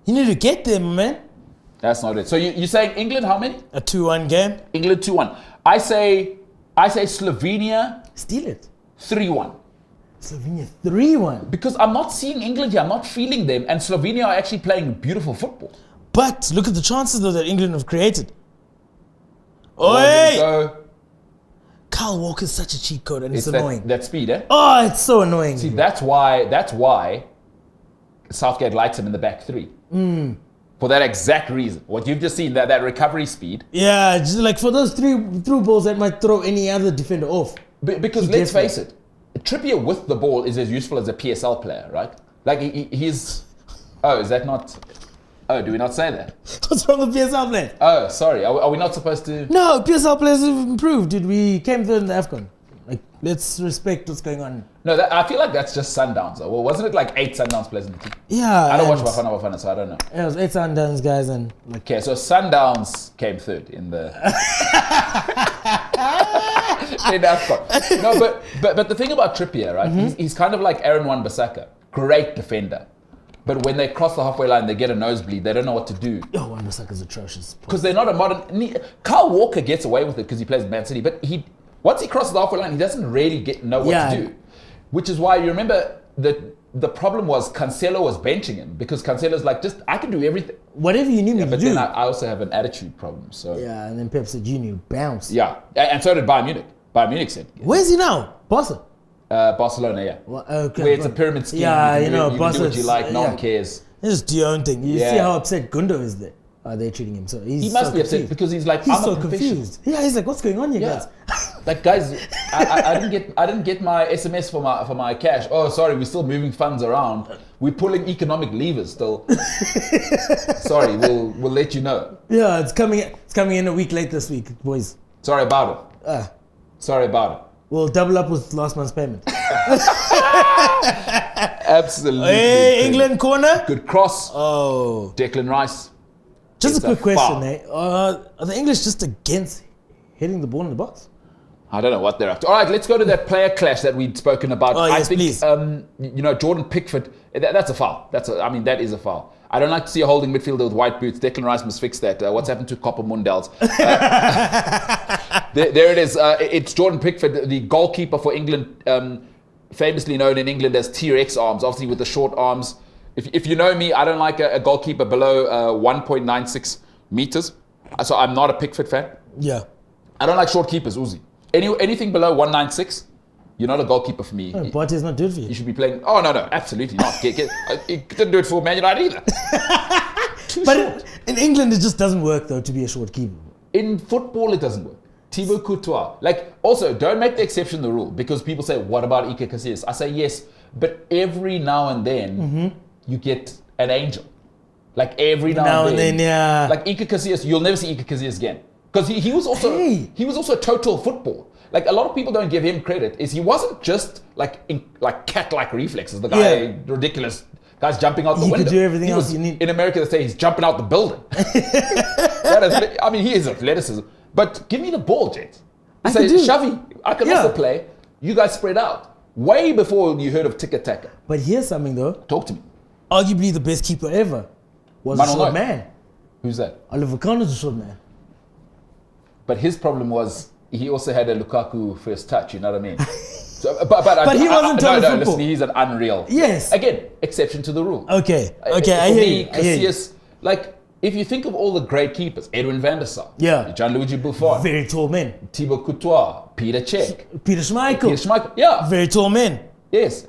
You need to get there, man. That's not it. So you're saying England how many? A 2-1 game. England 2-1. I say Slovenia Steal it. 3-1. Slovenia 3-1. Because I'm not seeing England here. I'm not feeling them. And Slovenia are actually playing beautiful football. But look at the chances though that England have created. There we Oi! go. Kyle Walker's such a cheat code and it's annoying. That speed, eh? Oh, it's so annoying. See, that's why Southgate likes him in the back three. For that exact reason. What you've just seen, that recovery speed. Yeah, just like for those through balls that might throw any other defender off. Because let's face it, Trippier with the ball is as useful as a PSL player, right? Like he's... Oh, is that not... Oh, do we not say that? What's wrong with PSL players? Oh, sorry. Are we not supposed to... No, PSL players have improved, dude. We came third in the AFCON. Like, let's respect what's going on. No, I feel like that's just Sundowns. Well, wasn't it like 8 Sundowns players in the team? Yeah. I don't watch Bafana, so I don't know. Yeah, it was 8 Sundowns guys and... like. Okay, so Sundowns came third in the... in AFCON. No, but the thing about Trippier, right? He's kind of like Aaron Wan-Bissaka. Great defender. But when they cross the halfway line, they get a nosebleed. They don't know what to do. Yo, Wan-Bissaka's atrocious. Because they're not a modern... Kyle Walker gets away with it because he plays Man City. But once he crosses the halfway line, he doesn't really know what to do. Which is why you remember the problem was Cancelo was benching him. Because Cancelo's like, I can do everything. Whatever you need me to do. But then I also have an attitude problem. So yeah, and then Pep said, you need to bounce. Yeah, and so did Bayern Munich. Bayern Munich said. Where's he now? Barca? Barcelona, yeah. Well, okay, where it's a pyramid scheme. Yeah, you can do Barca. what you like. No one cares. Just do your own thing. You see how upset Gundo is there. They're treating him so he must be upset because he's like, I'm so a confused. Yeah, he's like, what's going on here, guys? Like, guys, I didn't get my SMS for my cash. Oh, sorry, we're still moving funds around. We're pulling economic levers still. Sorry, we'll let you know. Yeah, it's coming in a week late this week, boys. Sorry about it. Sorry about it. We'll double up with last month's payment. Absolutely. Hey, England corner. Good cross. Oh. Declan Rice. Just a quick question, eh? Are the English just against hitting the ball in the box? I don't know what they're up to. All right, let's go to that player clash that we'd spoken about. Oh, yes, I think, please. Jordan Pickford, that is a foul. I don't like to see a holding midfielder with white boots. Declan Rice must fix that. What's happened to Copper Mundels? There it is. It's Jordan Pickford, the goalkeeper for England, famously known in England as T-Rex arms, obviously with the short arms. If you know me, I don't like a goalkeeper below 1.96 meters. So I'm not a Pickford fan. Yeah. I don't like short keepers, Uzi. Anything below 196, you're not a goalkeeper for me. But it's not good for you. You should be playing... Oh, no, absolutely not. He didn't do it for Man United either. But in England, it just doesn't work, though, to be a short keeper. In football, it doesn't work. Thibaut Courtois. Also, don't make the exception the rule, because people say, what about Iker Casillas? I say, yes, but every now and then, you get an angel. Every now and then. Yeah. Like Iker Casillas, you'll never see Iker Casillas again. Because he was also total football. A lot of people don't give him credit. Is he wasn't just cat-like reflexes. The guy ridiculous. Guys jumping out the window. He could do everything else you need. In America, they say he's jumping out the building. He is athleticism. But give me the ball, Jet. I say, Shavi, I can also play. You guys spread out. Way before you heard of tiki-taka. But here's something though. Talk to me. Arguably the best keeper ever was a short man. Who's that? Oliver Kahn's a short man. But his problem was he also had a Lukaku first touch, you know what I mean? So, but he wasn't total football. Listen, he's an unreal. Yes. Again, exception to the rule. Okay, I hear you. Casillas, if you think of all the great keepers, Edwin van der Sar, Gianluigi Buffon, very tall men. Thibaut Courtois, Peter Cech, Peter Schmeichel, yeah, very tall men. Yes,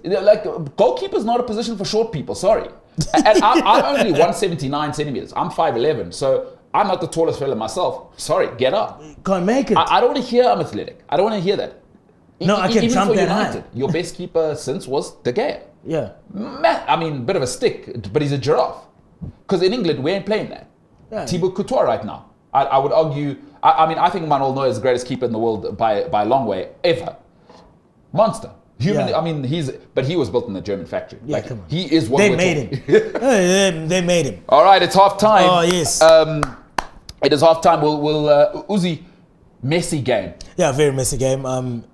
goalkeeper's not a position for short people. Sorry, and I'm only 179 centimeters. I'm 5'11", so I'm not the tallest fella myself. Sorry, get up. Can't make it. I don't want to hear I'm athletic. I don't want to hear that. No, I can jump that high. Your best keeper since was De Gea. Yeah. Bit of a stick, but he's a giraffe. Because in England, we ain't playing that. Yeah. Thibaut Courtois right now. I would argue, I think Manuel Neuer is the greatest keeper in the world by a long way, ever. Monster. But he was built in the German factory. Yeah, come on. He is what they made him. They made him. All right, it's half time. Oh, yes. It is half time. We'll Uzi, messy game. Yeah, very messy game.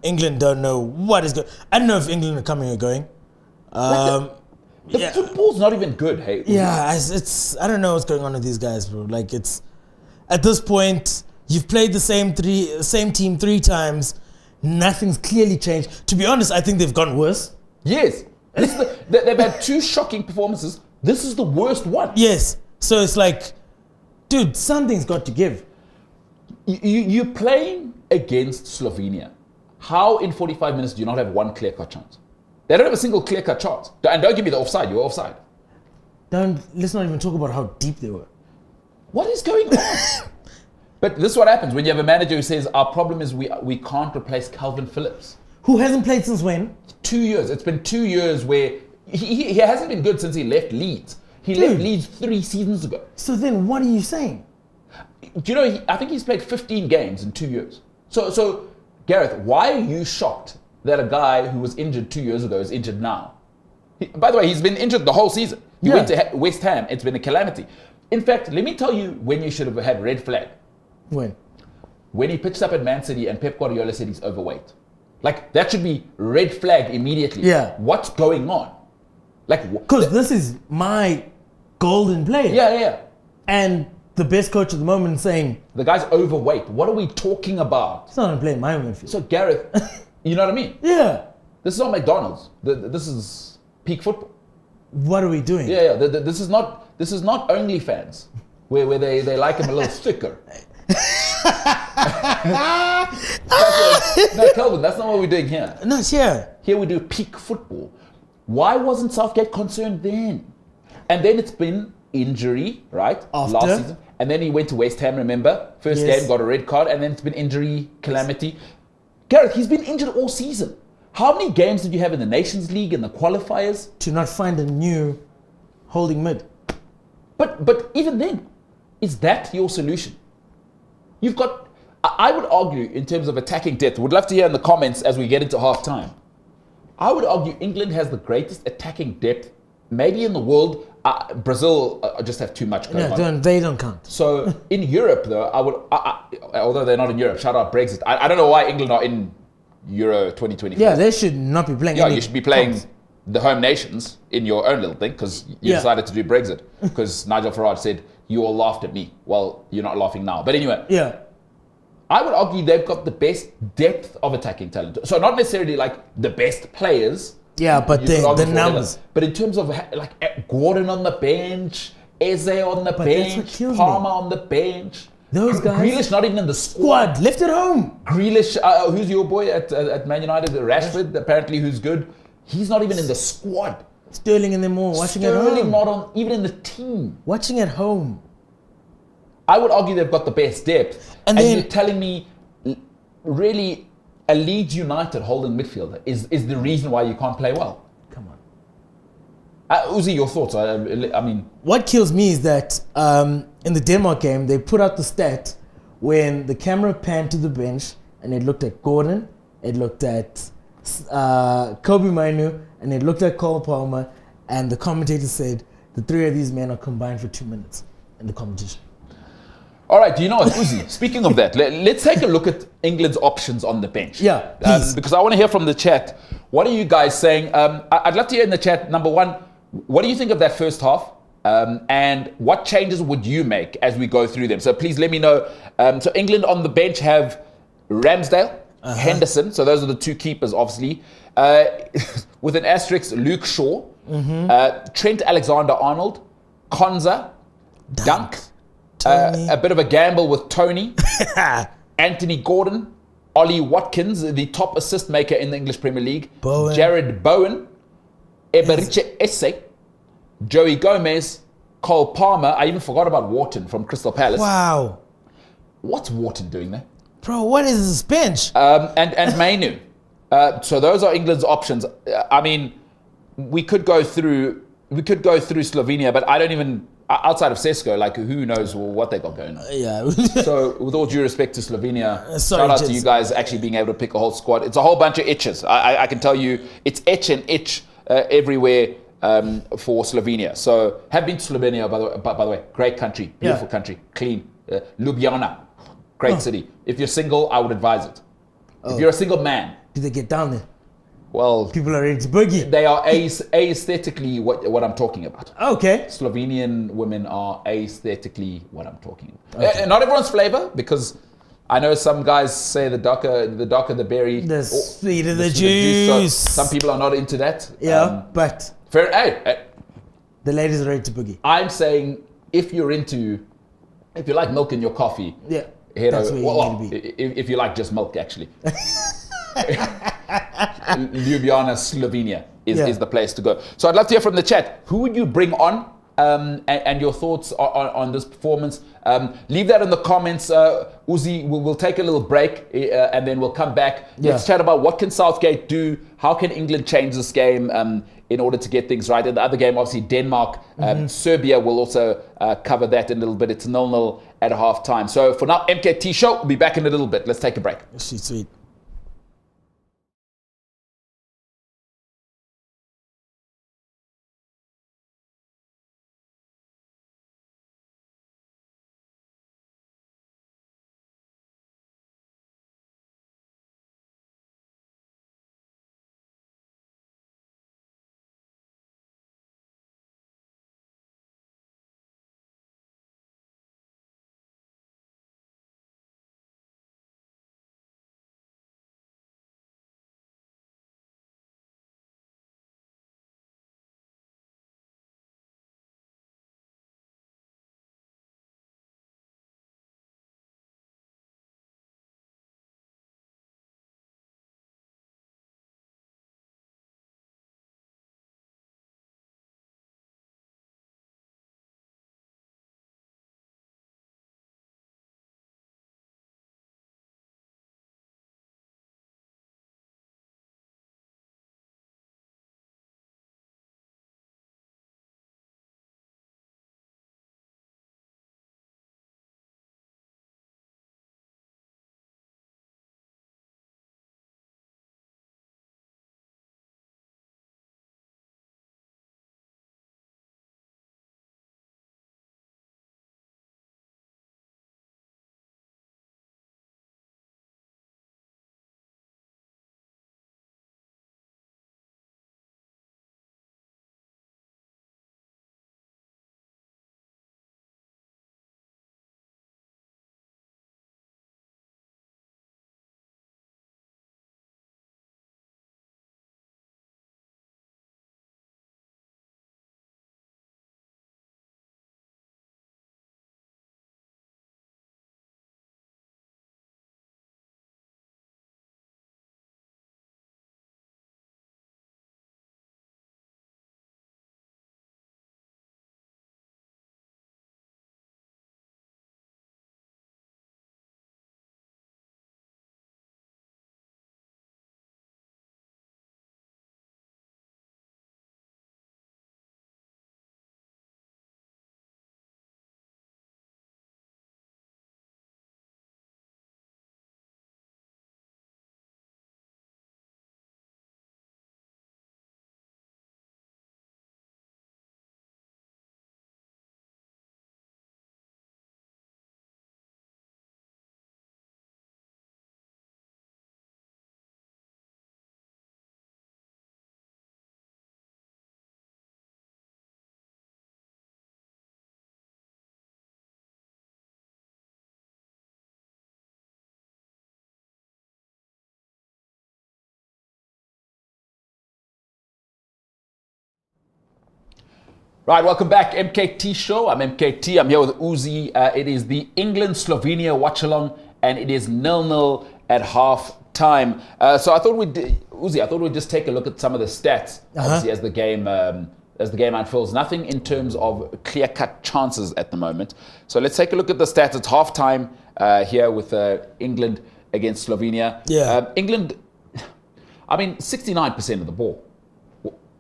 England don't know what is going. I don't know if England are coming or going. The football's not even good, hey? Yeah, it's I don't know what's going on with these guys, bro. It's at this point, You've played the same team 3 times. Nothing's clearly changed. To be honest, I think they've gone worse. Yes. They've had 2 shocking performances. This is the worst one. Yes. So it's like, dude, something's got to give. You're playing against Slovenia. How in 45 minutes do you not have one clear-cut chance? They don't have a single clear-cut chance. And don't give me the offside. You're offside. Let's not even talk about how deep they were. What is going on? But this is what happens when you have a manager who says, our problem is we can't replace Calvin Phillips. Who hasn't played since when? 2 years. It's been 2 years where he hasn't been good since he left Leeds. He left Leeds 3 seasons ago. So then what are you saying? Do you know, I think he's played 15 games in 2 years. So Gareth, why are you shocked that a guy who was injured 2 years ago is injured now? By the way, he's been injured the whole season. He went to West Ham. It's been a calamity. In fact, let me tell you when you should have had red flag. When he pitched up at Man City and Pep Guardiola said he's overweight. Like, that should be red flag immediately. Yeah. What's going on? Like, because this is my golden player. Yeah. And the best coach at the moment saying the guy's overweight. What are we talking about? It's not going to play in my midfield. So Gareth, you know what I mean? Yeah. This is not McDonald's. This is peak football. What are we doing? Yeah. This is not OnlyFans, where they like him a little thicker. No, Kelvin, that's not what we're doing here. No, it's here. Here we do peak football. Why wasn't Southgate concerned then? And then it's been injury, right? After. Last season. And then he went to West Ham, remember? First game, got a red card, and then it's been injury calamity. Gareth, he's been injured all season. How many games did you have in the Nations League and the qualifiers? To not find a new holding mid. But even then, is that your solution? You've got, I would argue, in terms of attacking depth, would love to hear in the comments as we get into half time. I would argue England has the greatest attacking depth, maybe in the world. Brazil just have too much going on. They don't count. So in Europe, though, although they're not in Europe, shout out Brexit. I don't know why England are in Euro 2024. Yeah, they should not be playing. Yeah, you should be playing the home nations in your own little thing because you decided to do Brexit because Nigel Farage said, you all laughed at me. Well, you're not laughing now. But anyway. Yeah. I would argue they've got the best depth of attacking talent. So not necessarily like the best players. Yeah, but the numbers. But in terms of like Gordon on the bench, Eze on the bench, Palmer on the bench. Those guys. Grealish not even in the squad. Left at home. Grealish, who's your boy at Man United? Rashford, apparently, who's good. He's not even in the squad. Sterling and them all watching at home. Sterling not even in the team. Watching at home. I would argue they've got the best depth. And then, you're telling me, really, a Leeds United holding midfielder is the reason why you can't play well? Come on. Uzi, your thoughts? I mean... What kills me is that in the Denmark game, they put out the stat when the camera panned to the bench and it looked at Gordon, it looked at Kobe Mainu, and it looked at Cole Palmer, and the commentator said the 3 of these men are combined for 2 minutes in the competition. All right, do you know what, Uzi? Speaking of that, let's take a look at England's options on the bench. Yeah, please. Because I want to hear from the chat. What are you guys saying? I'd love to hear in the chat, number one, what do you think of that first half? And what changes would you make as we go through them? So please let me know. So England on the bench have Ramsdale, Henderson. So those are the 2 keepers, obviously. With an asterisk, Luke Shaw, Trent Alexander-Arnold, Konza, Dunk. A bit of a gamble with Tony, Anthony Gordon, Ollie Watkins, the top assist maker in the English Premier League, Jared Bowen, Eberiche Esse, Joey Gomez, Cole Palmer. I even forgot about Wharton from Crystal Palace. Wow. What's Wharton doing there? Bro, what is this bench? And Mainu. So those are England's options. I mean, we could go through Slovenia, but I don't even... Outside of Sesko, like who knows what they got going on. Yeah. So with all due respect to Slovenia, shout out to you guys actually being able to pick a whole squad. It's a whole bunch of itches. I can tell you it's etch and itch everywhere for Slovenia. So have been to Slovenia, by the way. Great country, beautiful country, clean. Ljubljana, great city. If you're single, I would advise it. If you're a single man. Did they get down there? Well, people are ready to boogie. They are aesthetically what I'm talking about. Okay. Slovenian women are aesthetically what I'm talking about. Okay. Not everyone's flavor, because I know some guys say the darker the berry, The sweeter the sweeter the juice. So some people are not into that. Yeah, but Fair. Hey, the ladies are ready to boogie. I'm saying if you like milk in your coffee, Yeah, head that's over. where you need to be. If you like just milk, actually. Ljubljana, Slovenia is the place to go. So I'd love to hear from the chat. Who would you bring on? And your thoughts on this performance. Leave that in the comments. Uzi, we'll take a little break and then we'll come back. Let's chat about what can Southgate do? How can England change this game in order to get things right? In the other game, obviously, Denmark, Serbia will also cover that in a little bit. It's 0-0 at half time. So for now, MKT Show. We'll be back in a little bit. Let's take a break. Sweet. Right, welcome back, MKT Show. I'm MKT. I'm here with Uzi. It is the England-Slovenia watch-along, and it is 0-0 at half time. So I thought we'd just take a look at some of the stats, obviously, as the game unfolds. Nothing in terms of clear-cut chances at the moment. So let's take a look at the stats. It's half time here with England against Slovenia. England, 69% of the ball.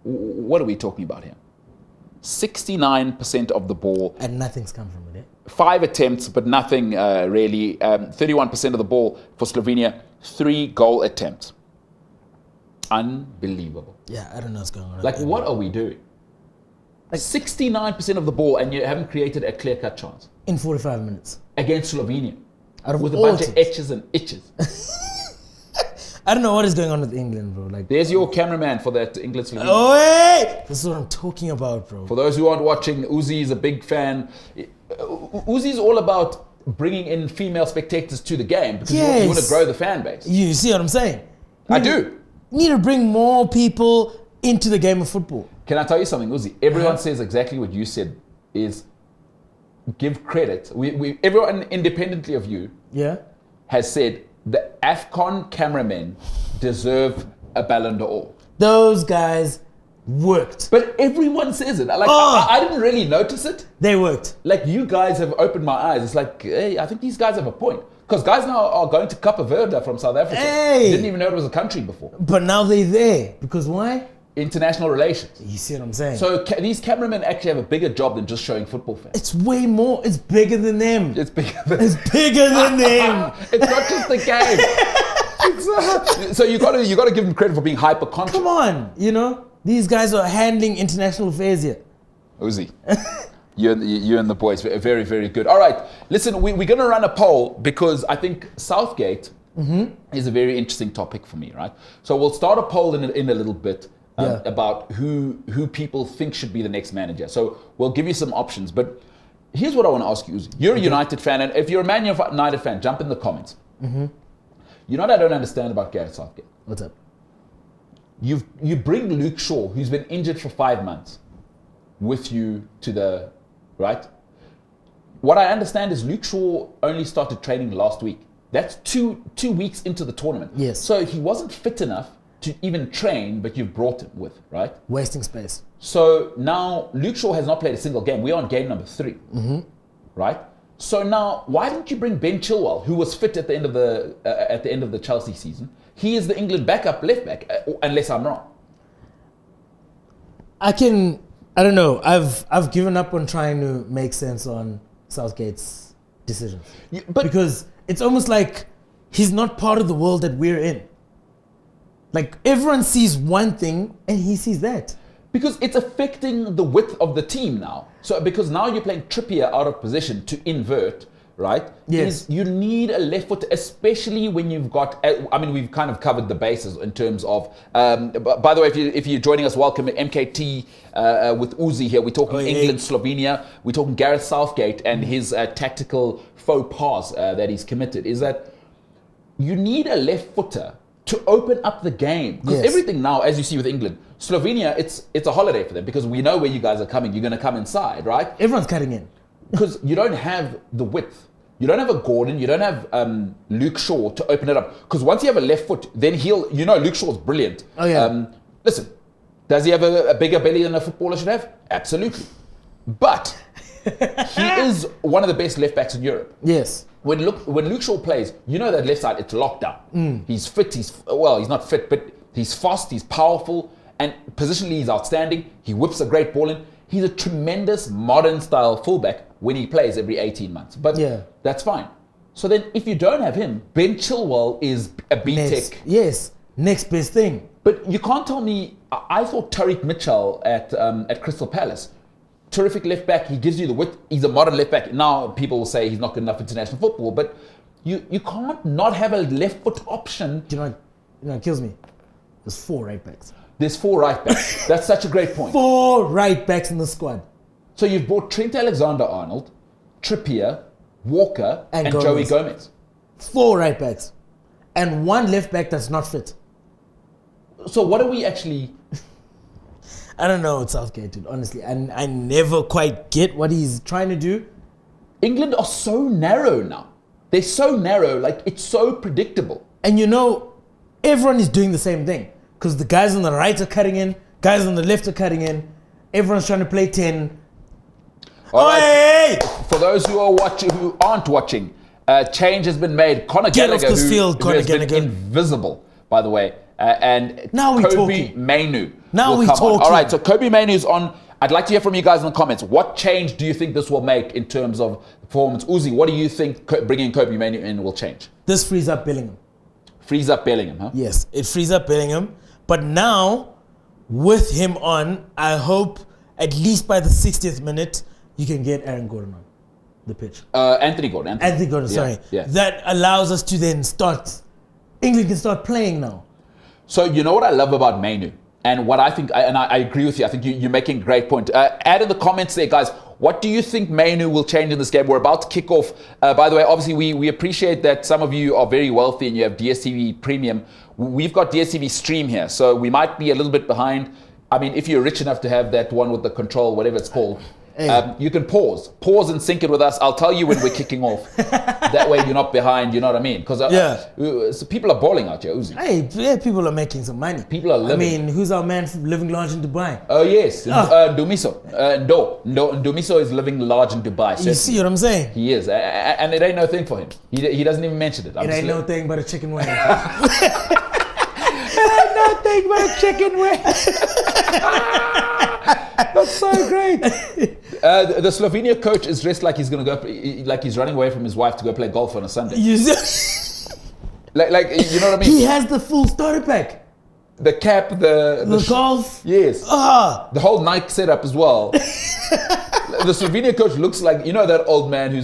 What are we talking about here? 69% of the ball. And nothing's come from it, 5 attempts, but nothing really. 31% of the ball for Slovenia. 3 goal attempts. Unbelievable. Yeah, I don't know what's going on. Like, what are we doing? Like 69% of the ball, and you haven't created a clear-cut chance. In 45 minutes. Against Slovenia. With a bunch of etches and itches. I don't know what is going on with England, bro. Like, there's your cameraman for that England-Slovenia. Oh, hey! This is what I'm talking about, bro. For those who aren't watching, Uzi is a big fan. Uzi is all about bringing in female spectators to the game because you want to grow the fan base. You see what I'm saying? I do. Need to bring more people into the game of football. Can I tell you something, Uzi? Everyone says exactly what you said, is give credit. Everyone independently of you has said the AFCON cameramen deserve a Ballon d'Or. Those guys worked. But everyone says it. Like I didn't really notice it. They worked. Like you guys have opened my eyes. It's like, hey, I think these guys have a point. Because guys now are going to Cape Verde from South Africa. Hey. Didn't even know it was a country before. But now they're there. Because why? International relations. You see what I'm saying? So these cameramen actually have a bigger job than just showing football fans. It's way more. It's bigger than them. It's bigger than them. It's not just the game. So you got to give them credit for being hyper conscious. Come on, these guys are handling international affairs here. Uzi, you and the boys, very, very good. All right, listen, we're going to run a poll because I think Southgate is a very interesting topic for me, right? So we'll start a poll in a little bit about who people think should be the next manager. So we'll give you some options, but here's what I want to ask you, Uzi. You're a United fan, and if you're a Man United fan, jump in the comments. You know what I don't understand about Gareth Southgate? What's up? You bring Luke Shaw, who's been injured for 5 months, with you to the right. What I understand is Luke Shaw only started training last week. That's two weeks into the tournament. Yes. So he wasn't fit enough to even train, but you've brought him with, right? Wasting space. So now Luke Shaw has not played a single game. We're on game number 3, right? So now, why didn't you bring Ben Chilwell, who was fit at the end of the Chelsea season? He is the England backup left back, unless I'm wrong. I don't know. I've given up on trying to make sense on Southgate's decisions. Because it's almost like he's not part of the world that we're in. Like everyone sees one thing and he sees that. Because it's affecting the width of the team now. So because now you're playing Trippier out of position to invert, right? Yes. You need a left foot, especially when you've got, I mean, we've kind of covered the bases in terms of, by the way, if you're joining us, welcome MKT with Uzi here. We're talking England, Slovenia. We're talking Gareth Southgate and his tactical faux pas that he's committed. Is that you need a left footer to open up the game. Because everything now, as you see with England, Slovenia, it's a holiday for them because we know where you guys are coming. You're going to come inside, right? Everyone's cutting in. Because you don't have the width. You don't have a Gordon. You don't have Luke Shaw to open it up. Because once you have a left foot, then Luke Shaw's brilliant. Oh, yeah. Listen, does he have a bigger belly than a footballer should have? Absolutely. But he is one of the best left backs in Europe. Yes. When Luke Shaw plays, you know that left side, it's locked down. He's fit. He's not fit, but he's fast. He's powerful. And positionally, he's outstanding. He whips a great ball in. He's a tremendous modern style fullback when he plays every 18 months. But that's fine. So then if you don't have him, Ben Chilwell is a B-Tech. Yes, next best thing. But you can't tell me, I thought Tariq Mitchell at Crystal Palace, terrific left back, he gives you the width, he's a modern left back. Now people will say he's not good enough for international football, but you can't not have a left foot option. Do you know what kills me? There's 4 right backs. There's 4 right backs. That's such a great point. 4 right backs in the squad. So you've brought Trent Alexander-Arnold, Trippier, Walker, and Joey Gomez. 4 right backs. And 1 left back that's not fit. So what are we actually... I don't know what Southgate did, honestly. And I never quite get what he's trying to do. England are so narrow now. They're so narrow, like it's so predictable. And everyone is doing the same thing. Because the guys on the right are cutting in, guys on the left are cutting in. Everyone's trying to play 10. All right. For those who aren't watching, change has been made. Conor Gallagher, who has been invisible, by the way, and now Kobe Mainoo. Now we're talking. All right, so Kobe Mainoo's on. I'd like to hear from you guys in the comments. What change do you think this will make in terms of performance? Uzi, what do you think bringing Kobe Mainoo in will change? This frees up Bellingham. Frees up Bellingham, huh? Yes, it frees up Bellingham. But now, with him on, I hope at least by the 60th minute, you can get Aaron Gordon on the pitch. Anthony Gordon, sorry. Yeah. That allows us to then England can start playing now. So you know what I love about Mainoo? And what I think, and I agree with you, I think you're making a great point. Add in the comments there, guys, what do you think Manu will change in this game? We're about to kick off. By the way, obviously, we appreciate that some of you are very wealthy and you have DSTV Premium. We've got DSTV Stream here, so we might be a little bit behind. I mean, if you're rich enough to have that one with the control, whatever it's called, you can pause and sync it with us. I'll tell you when we're kicking off. That way you're not behind, you know what I mean? Because so people are balling out here, Uzi. Hey, yeah, people are making some money. People are living. I mean, who's our man living large in Dubai? Oh, yes. Ndumiso. Ndumiso is living large in Dubai. You see what I'm saying? He is. And it ain't no thing for him. He doesn't even mention it. It ain't no thing but a chicken wing. Nothing but a chicken wing. That's so great. The Slovenia coach is dressed like he's gonna go, like he's running away from his wife to go play golf on a Sunday. like you know what I mean? He has the full starter pack. The cap, the golf. Yes. The whole Nike setup as well. The Slovenia coach looks like, you know, that old man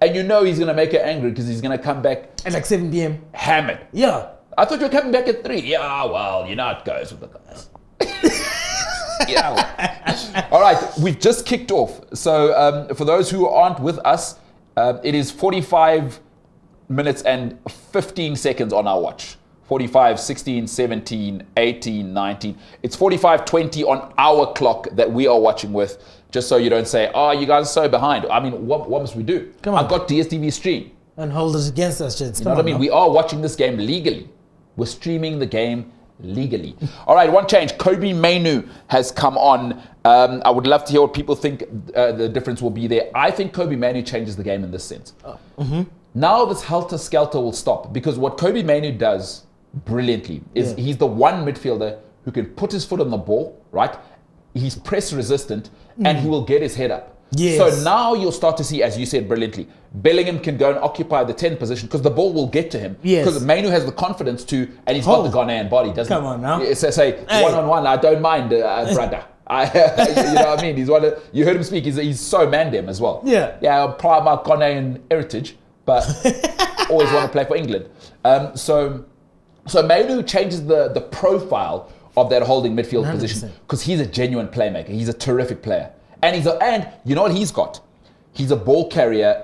and you know he's gonna make her angry because he's gonna come back at like 7 p.m. hammered. Yeah. I thought you were coming back at 3. Yeah, well, you know it goes with the guys. Yeah. All right, we've just kicked off. So for those who aren't with us, it is 45 minutes and 15 seconds on our watch. 45, 16, 17, 18, 19. It's 45:20 on our clock that we are watching with, just so you don't say, oh, you guys are so behind. I mean, what must we do? Come on. I've got DSTV Stream. And hold us against us, gents. You know what I mean? We are watching this game legally. We're streaming the game legally. All right, one change. Kobe Manu has come on. I would love to hear what people think the difference will be there. I think Kobe Manu changes the game in this sense. Now this helter-skelter will stop, because what Kobe Manu does brilliantly is he's the one midfielder who can put his foot on the ball, right? He's press resistant and he will get his head up. Yes. So now you'll start to see, as you said brilliantly, Bellingham can go and occupy the 10 position because the ball will get to him. Yes. Because Manu has the confidence to, and he's got the Ghanaian body, doesn't he? Come on now. So say, one-on-one, I don't mind, brother. You know what I mean? You heard him speak, he's so man-dem as well. Yeah. Yeah, proud of my Ghanaian heritage, but always want to play for England. So Manu changes the profile of that holding midfield 100%. Position, because he's a genuine playmaker. He's a terrific player. And you know what he's got? He's a ball carrier.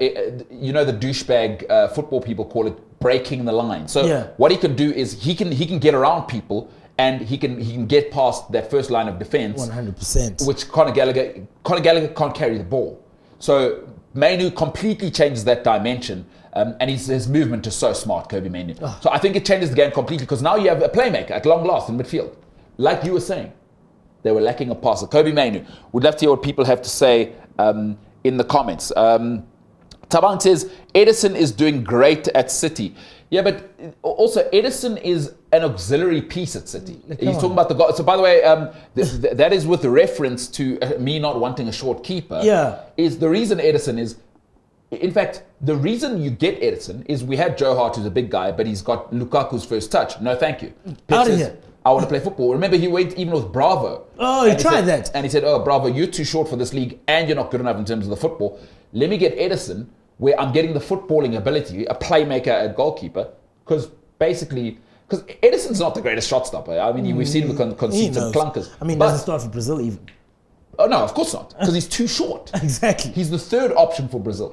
You know the douchebag football people call it breaking the line. So what he can do is he can get around people and he can get past that first line of defense. 100%. Which Conor Gallagher can't carry the ball. So Manu completely changes that dimension. And his movement is so smart, Kobe Manu. So I think it changes the game completely, because now you have a playmaker at long last in midfield. Like you were saying, they were lacking a passer. Kobe Manu. Would love to hear what people have to say in the comments. Tabang says, Edison is doing great at City. Yeah, but also Edison is an auxiliary piece at City. He's talking about the goal. So by the way, that is with reference to me not wanting a short keeper. Yeah. Is the reason Edison is... In fact, the reason you get Edison is we had Joe Hart, who's a big guy, but he's got Lukaku's first touch. No, thank you. Out of here. I want to play football. Remember, he went even with Bravo. Oh, he tried that. And he said, oh, Bravo, you're too short for this league and you're not good enough in terms of the football. Let me get Edison, where I'm getting the footballing ability, a playmaker, a goalkeeper, because Edison's not the greatest shot stopper. I mean, we've seen him with conceits and clunkers. I mean, doesn't start for Brazil even. Oh, no, of course not, because he's too short. Exactly. He's the third option for Brazil.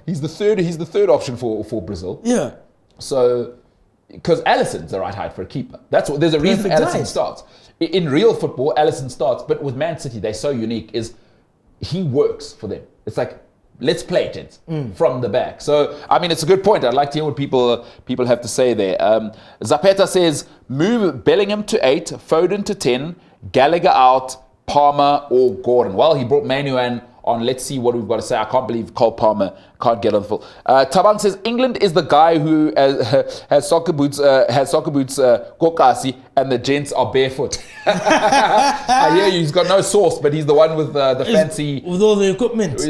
He's the third option for Brazil. Yeah. So, because Alisson's the right height for a keeper. There's a reason Alisson starts. In real football, Alisson starts, but with Man City, they're so unique, is he works for them. It's like, let's play it from the back. So, I mean, it's a good point. I'd like to hear what people have to say there. Zapeta says, move Bellingham to 8, Foden to 10, Gallagher out, Palmer or Gordon. Well, he brought Manu on. Let's see what we've got to say. I can't believe Cole Palmer can't get on the full. Taban says England is the guy who has soccer boots, kokasi, and the gents are barefoot. I hear you. He's got no sauce, but he's the one with the fancy, with all the equipment,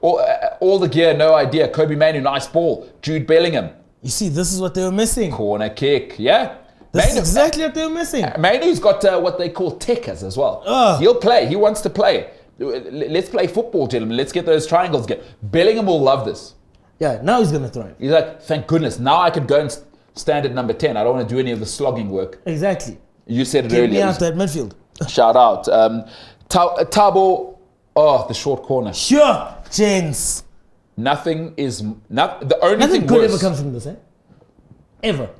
all the gear. No idea. Kobe Manu, nice ball. Jude Bellingham. You see, this is what they were missing. Corner kick. Yeah. This is exactly what they were missing. Manu's got what they call techers as well. He'll play. He wants to play. Let's play football, gentlemen. Let's get those triangles. Bellingham will love this. Yeah, now he's going to throw it. He's like, thank goodness. Now I could go and stand at number 10. I don't want to do any of the slogging work. Exactly. You said it Get earlier. me out that midfield. Shout out. Tabo, the short corner. Sure, gents. Nothing is... the only Nothing thing good worse... ever comes from this, eh? Ever.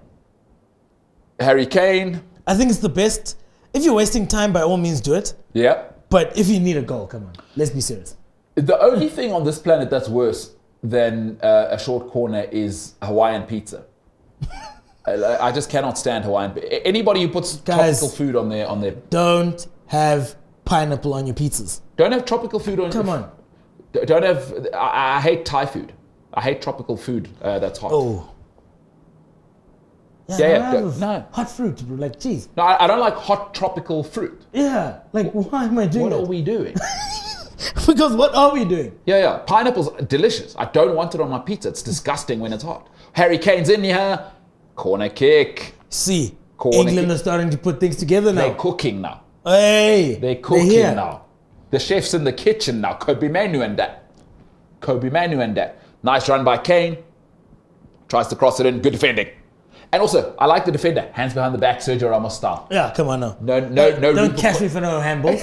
Harry Kane. I think it's the best. If you're wasting time, by all means do it. Yeah. But if you need a goal, come on. Let's be serious. The only thing on this planet that's worse than a short corner is Hawaiian pizza. I just cannot stand Hawaiian. Anybody who puts tropical food on their don't have pineapple on your pizzas. Don't have tropical food on. Come on. Don't have. I hate Thai food. I hate tropical food that's hot. Oh. No. Hot fruit, bro. Like, geez. No, I don't like hot tropical fruit. Yeah. Like, why am I doing that? What are we doing? Because what are we doing? Yeah. Pineapple's delicious. I don't want it on my pizza. It's disgusting when it's hot. Harry Kane's in here. Corner kick. See, Corner England kick. are starting to put things together now. They're cooking now. Hey. They're cooking now. The chef's in the kitchen now. Kobe Manu and that. Nice run by Kane. Tries to cross it in. Good defending. And also, I like the defender. Hands behind the back, Sergio Ramos style. Yeah, come on now. No. Don't catch me for no handballs.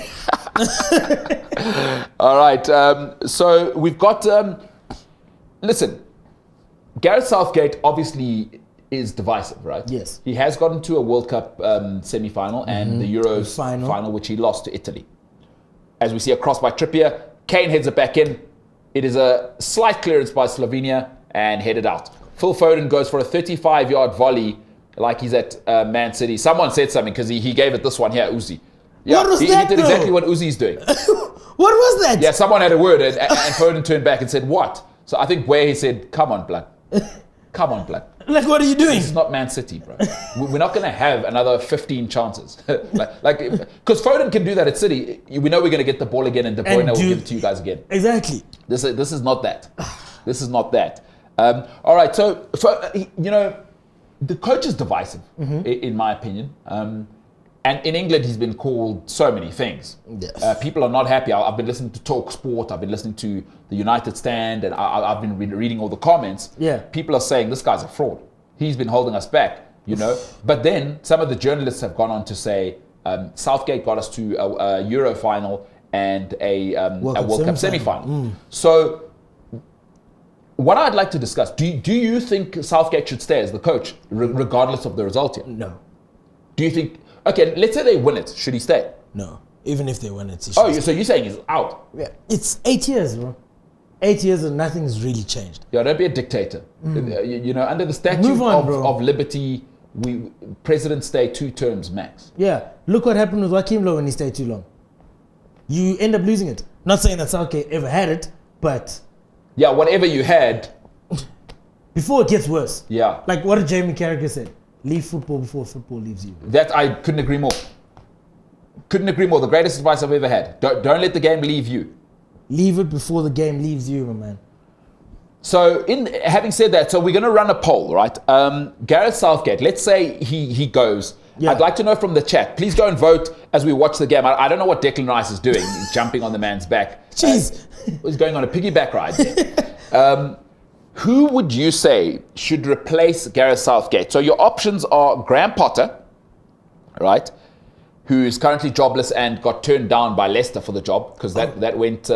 All right. So we've got. Listen, Gareth Southgate obviously is divisive, right? Yes. He has gotten to a World Cup semi-final and the Euros final, which he lost to Italy. As we see a cross by Trippier, Kane heads it back in. It is a slight clearance by Slovenia and headed out. Phil Foden goes for a 35-yard volley like he's at Man City. Someone said something because he gave it this one here, Uzi. Yeah, what was he that, did though? exactly what Uzi's doing. What was that? Yeah, someone had a word and Foden turned back and said, what? So I think where he said, come on, blood. Come on, blood. Like, what are you doing? This is not Man City, bro. We're not going to have another 15 chances. Because Foden can do that at City. We know we're going to get the ball again and De Bruyne will give it to you guys again. Exactly. This is not that. This is not that. All right, so, the coach is divisive, in my opinion. And in England, he's been called so many things. Yes. People are not happy. I've been listening to Talk Sport. I've been listening to the United Stand, and I've been reading all the comments. Yeah. People are saying this guy's a fraud. He's been holding us back, But then some of the journalists have gone on to say Southgate got us to a Euro final and a World Cup semi-final. So what I'd like to discuss, do you think Southgate should stay as the coach, regardless of the result here? No. Do you think... Okay, let's say they win it. Should he stay? No. Even if they win it. So you're saying he's out? Yeah. It's 8 years, bro. 8 years and nothing's really changed. Yeah, don't be a dictator. Under the statute of liberty, presidents stay 2 terms max. Yeah. Look what happened with Joachim Low when he stayed too long. You end up losing it. Not saying that Southgate ever had it, but... Yeah, whatever you had... Before it gets worse. Yeah. Like what did Jamie Carragher said? Leave football before football leaves you. That I couldn't agree more. The greatest advice I've ever had. Don't let the game leave you. Leave it before the game leaves you, my man. So, having said that, so we're going to run a poll, right? Gareth Southgate, let's say he goes. Yeah. I'd like to know from the chat. Please go and vote as we watch the game. I don't know what Declan Rice is doing. He's jumping on the man's back. Jeez. He's going on a piggyback ride there. Who would you say should replace Gareth Southgate? So your options are Graham Potter, right? Who is currently jobless and got turned down by Leicester for the job because that went.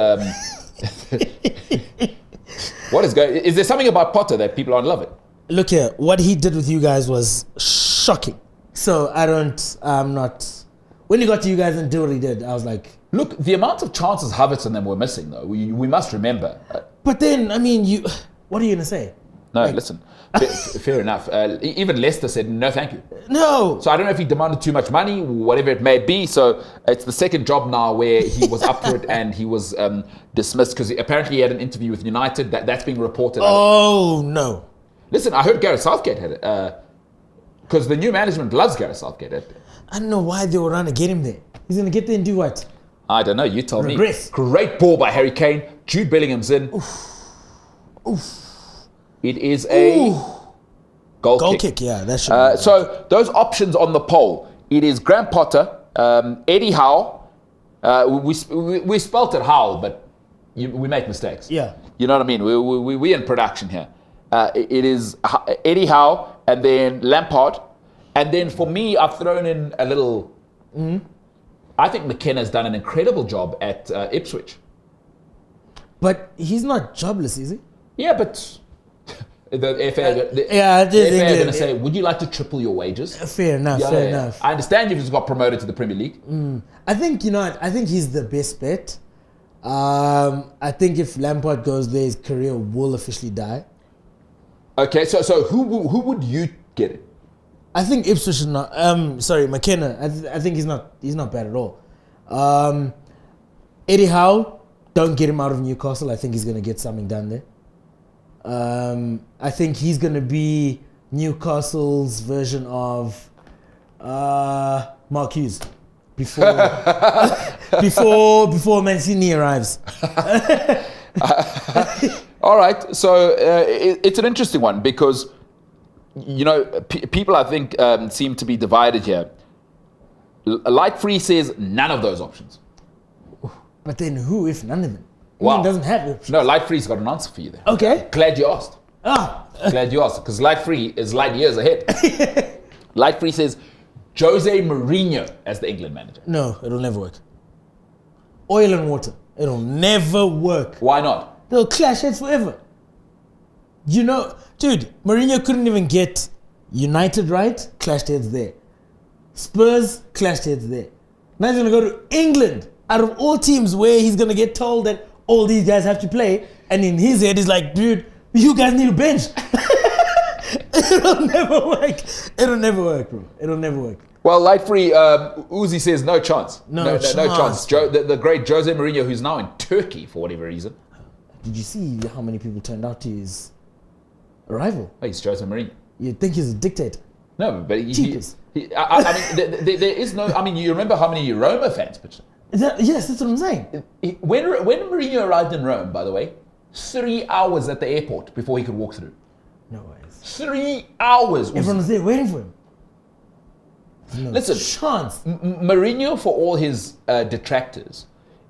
What is going? Is there something about Potter that people aren't loving? Look here, what he did with you guys was shocking. So I'm not. When he got to you guys and did what he did, I was like, look, the amount of chances Havertz and them were missing, though, we must remember. But then, I mean, what are you gonna say? No, listen. Fair enough. Even Leicester said no, thank you. No. So I don't know if he demanded too much money, whatever it may be. So it's the second job now where he was up for it and he was dismissed because apparently he had an interview with United. That's being reported. Oh no. Listen, I heard Gareth Southgate had it because the new management loves Gareth Southgate. I don't know why they were trying to get him there. He's gonna get there and do what? I don't know. You tell me. Regress. Great ball by Harry Kane. Jude Bellingham's in. Oof. It is a goal kick. Yeah, that should. So those options on the poll. It is Graham Potter, Eddie Howe. We spelt it Howe, but we make mistakes. Yeah. You know what I mean? We in production here. It is Eddie Howe, and then Lampard, and then for me, I've thrown in a little. I think McKenna's done an incredible job at Ipswich. But he's not jobless, is he? Yeah, but the FA, the I did FA think are going to that- say, would you like to triple your wages? Fair enough, fair enough. I understand you've just got promoted to the Premier League. I think, you know what, I think he's the best bet. I think if Lampard goes there, his career will officially die. Okay, so who would you get it? I think Ipswich is not. Sorry, McKenna. I think he's not bad at all. Eddie Howe, don't get him out of Newcastle. I think he's going to get something done there. I think he's going to be Newcastle's version of Mark Hughes before before Mancini arrives. All right, so it's an interesting one because, you know, people I think seem to be divided here. Light Free says none of those options. But then who if none of them? Wow. England doesn't have it. No, Light Free's got an answer for you there. Okay. Glad you asked. Ah. Because Light Free is light years ahead. Light Free says Jose Mourinho as the England manager. No, it'll never work. Oil and water. It'll never work. Why not? They'll clash heads forever. You know, dude, Mourinho couldn't even get United right. Clashed heads there. Spurs clashed heads there. Now he's going to go to England. Out of all teams where he's going to get told that all these guys have to play. And in his head, he's like, dude, you guys need a bench. It'll never work. It'll never work, bro. It'll never work. Well, Light Free, Uzi says no chance. No chance. The great Jose Mourinho, who's now in Turkey for whatever reason. Did you see how many people turned out to his arrival? Oh, he's Jose Mourinho. You'd think he's a dictator. No, but I Cheapers. mean, there is no. I mean, you remember how many Roma fans pitched him? Yes, that's what I'm saying. When Mourinho arrived in Rome, by the way, 3 hours at the airport before he could walk through. No ways. 3 hours. Everyone was there waiting for him. No Listen, chance. Mourinho, for all his detractors,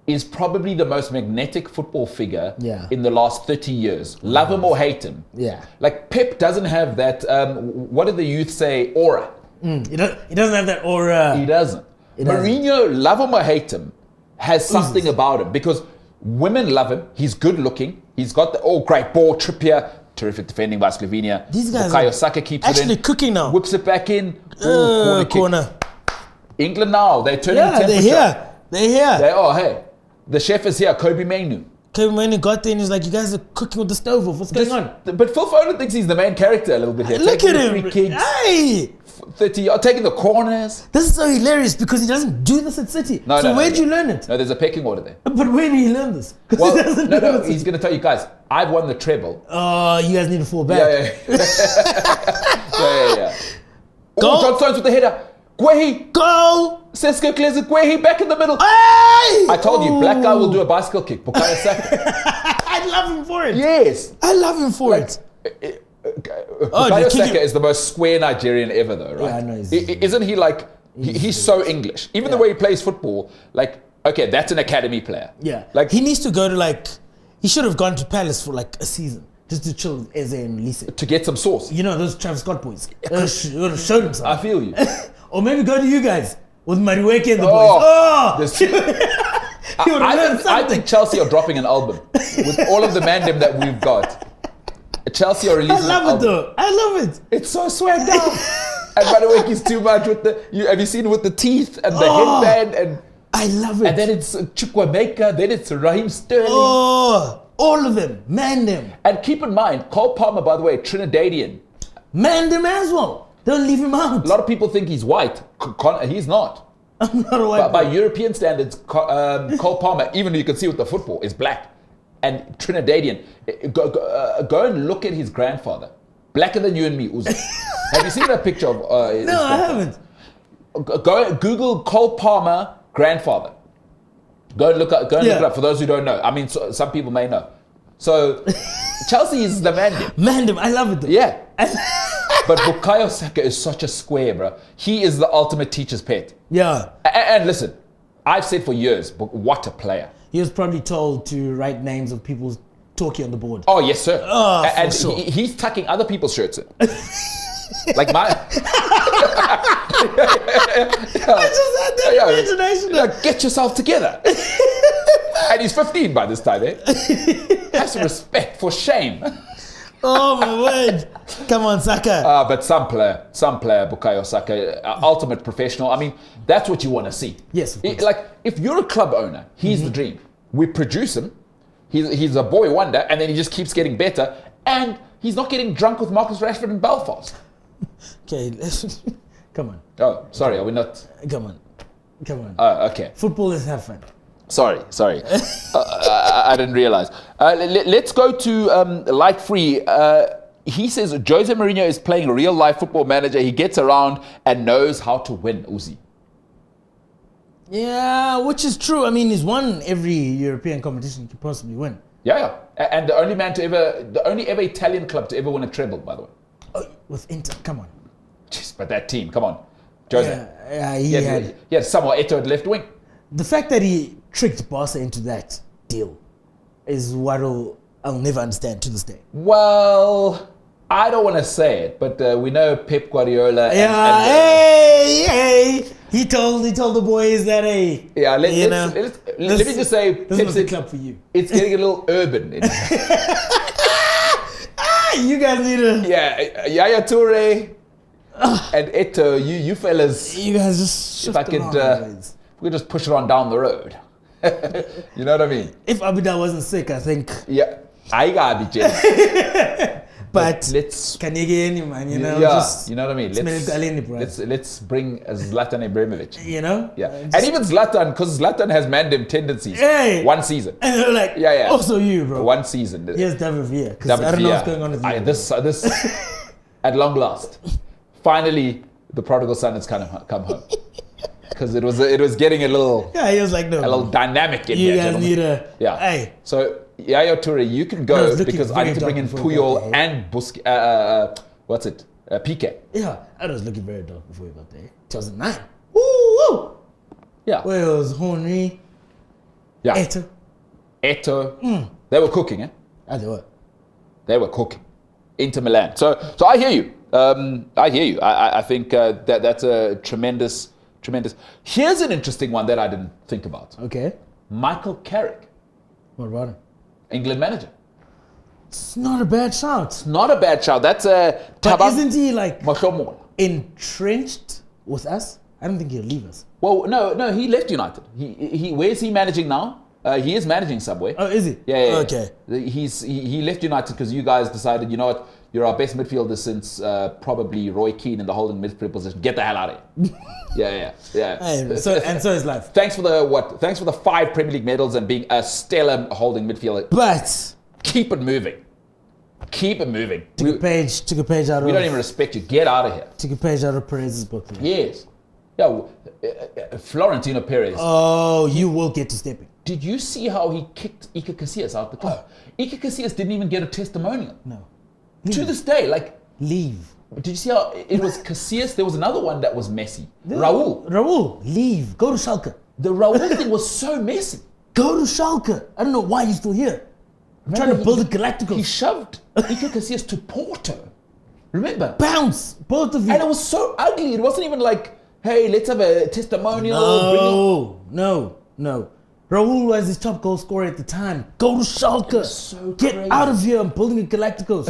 is probably the most magnetic football figure in the last 30 years. Love him or hate him. Yeah. Like Pep doesn't have that, what do the youth say, aura. He doesn't have that aura. He doesn't. Mourinho, love him or hate him, has something about him because women love him. He's good looking. He's got the great ball, Trippier, terrific defending by Slovenia. These guys Bukayo are Saka keeps it in. actually cooking now. Whips it back in. Corner kick. Corner. England now, they're turning the Yeah, temperature. they're here. They are, hey. The chef is here, Kobe Mainu. Kevin Maynard got there and he's like, you guys are cooking with the stove off. What's going on? But Phil Foden thinks he's the main character a little bit here. Look Taking at the him. free kicks, Hey! 30, taking the corners. This is so hilarious because he doesn't do this at City. So where'd you learn it? No, there's a pecking order there. But where did he learn this? 'Cause Well, he doesn't do no, it at he's City. going to tell you guys, I've won the treble. Oh, you guys need to fall back. Yeah. Go. Oh, John Stones with the header. Guehi. Go! Sesko Kleza, Guehi back in the middle. Hey! I told you, black guy will do a bicycle kick. Bukayo Saka. I love him for it. Yes. I love him for it. Bukayo Saka is the most square Nigerian ever, though, right? Yeah, I know. Isn't he like, he's so English. Even the way he plays football, like, okay, that's an academy player. Yeah. Like, He needs to go to he should have gone to Palace for a season. Just to chill with Eze and Lise. to get some sauce. You know, those Travis Scott boys. Would have showed him I something. feel you. Or maybe go to you guys with Mariweke and the boys. Oh, there's two- He would have learned I something. think Chelsea are dropping an album with all of the mandem that we've got. Chelsea are I releasing an love it album. though. I love it. It's so swagged out. And by the way, he's too much with have you seen with the teeth and the headband and I love it. and then it's Chukwuemeka, then it's Raheem Sterling. Oh, all of them. Man them. And keep in mind, Cole Palmer, by the way, Trinidadian. Man them as well. Don't leave him out. A lot of people think he's white. He's not. I'm not a white By boy. European standards, Cole Palmer, even though you can see with the football, is black and Trinidadian. Go and look at his grandfather. Blacker than you and me, Uzi. Have you seen that picture of his No, I grandfather? haven't. Go Google Cole Palmer grandfather. Go and look it up for those who don't know. I mean, some people may know. So Chelsea is the man. Man them. I love it though. Yeah. But Bukayo Saka is such a square, bro. He is the ultimate teacher's pet. Yeah. And listen, I've said for years, but what a player. He was probably told to write names of people's talkie on the board. Oh, yes, sir. Oh, for and sure. he's tucking other people's shirts in. Like my. I just had that imagination. Like, get yourself together. And he's 15 by this time, eh? Have some respect, for shame. Oh my word! Come on, Saka. But some player, Bukayo Saka, ultimate professional. I mean, that's what you want to see. Yes, of course. Like, if you're a club owner, he's the dream. We produce him. He's a boy wonder, and then he just keeps getting better. And he's not getting drunk with Marcus Rashford in Belfast. Okay, come on. Oh, sorry, are we not? Come on. Oh, okay. Footballers have fun. Sorry. I didn't realize. Let's go to Light Free. He says Jose Mourinho is playing a real life football manager. He gets around and knows how to win, Uzi. Yeah, which is true. I mean, he's won every European competition he could possibly win. Yeah. And the only ever Italian club to ever win a treble, by the way. Oh, with Inter, come on. Jeez, but that team, come on. Jose. Yeah, he had Samuel Eto'o at left wing. The fact that he tricked Barca into that deal is what I'll never understand to this day. Well, I don't want to say it, but we know Pep Guardiola. Hey! He told the boys that let me just say, this is the club for you. It's getting a little urban. You guys need to. Yeah, Yaya Toure and Eto'o, you fellas. You guys just. If I could, we just push it on down the road. You know what I mean? If Abida wasn't sick, I think. Yeah, I gotta be jealous. But let's. Can you get any man? You know. Yeah, just you know what I mean. Let's bring Zlatan Ibrahimovic. You know. Yeah, and even Zlatan, because Zlatan has man-them tendencies. Hey. One season. And they're like, yeah. Also you, bro. One season. Yes, David Villa. Because I don't know what's going on with you. This at long last, finally, the prodigal son has kind of come home. Because it was getting a little. Yeah, he was like, no. A little dynamic in here. You guys gentlemen. need a. Yeah. Hey. So Yaya Toure, you can go because I need to bring in Puyol and what's it? Piqué. Yeah, I was looking very dark before we got there. 2009. Woo! Yeah. Wales, Henry. Yeah. Eto'o. They were cooking, eh? They were. They were cooking. Inter Milan. So I hear you. I think that's a tremendous. Here's an interesting one that I didn't think about. Okay. Michael Carrick. What about him? England manager. It's not a bad shout. Not a bad shout. That's a. But isn't he like Mashomola entrenched with us? I don't think he'll leave us. Well, no, he left United. He where's he managing now? He is managing Subway. Oh, is he? Yeah. Okay. He left United because you guys decided, you know what, you're our best midfielder since probably Roy Keane in the holding midfield position. Get the hell out of here. Yeah. Hey, so is life. Thanks for the 5 Premier League medals and being a stellar holding midfielder. But keep it moving. Took a page out of. We don't even respect you. Get out of here. Took a page out of Perez's book. Yes. Yeah. Florentino Perez. Oh, you will get to stepping. Did you see how he kicked Iker Casillas out the club? Iker Casillas didn't even get a testimonial. No. To this day, leave. Did you see how it was Casillas? There was another one that was messy. Raul, leave. Go to Schalke. The Raul thing was so messy. Go to Schalke. I don't know why you're still here. I'm trying to build a Galacticos. He shoved Iker Casillas to Porto. Remember? Bounce, both of you. And it was so ugly. It wasn't even like, hey, let's have a testimonial. No. Raul was his top goal scorer at the time. Go to Schalke. Get out of here. I'm building a Galacticos.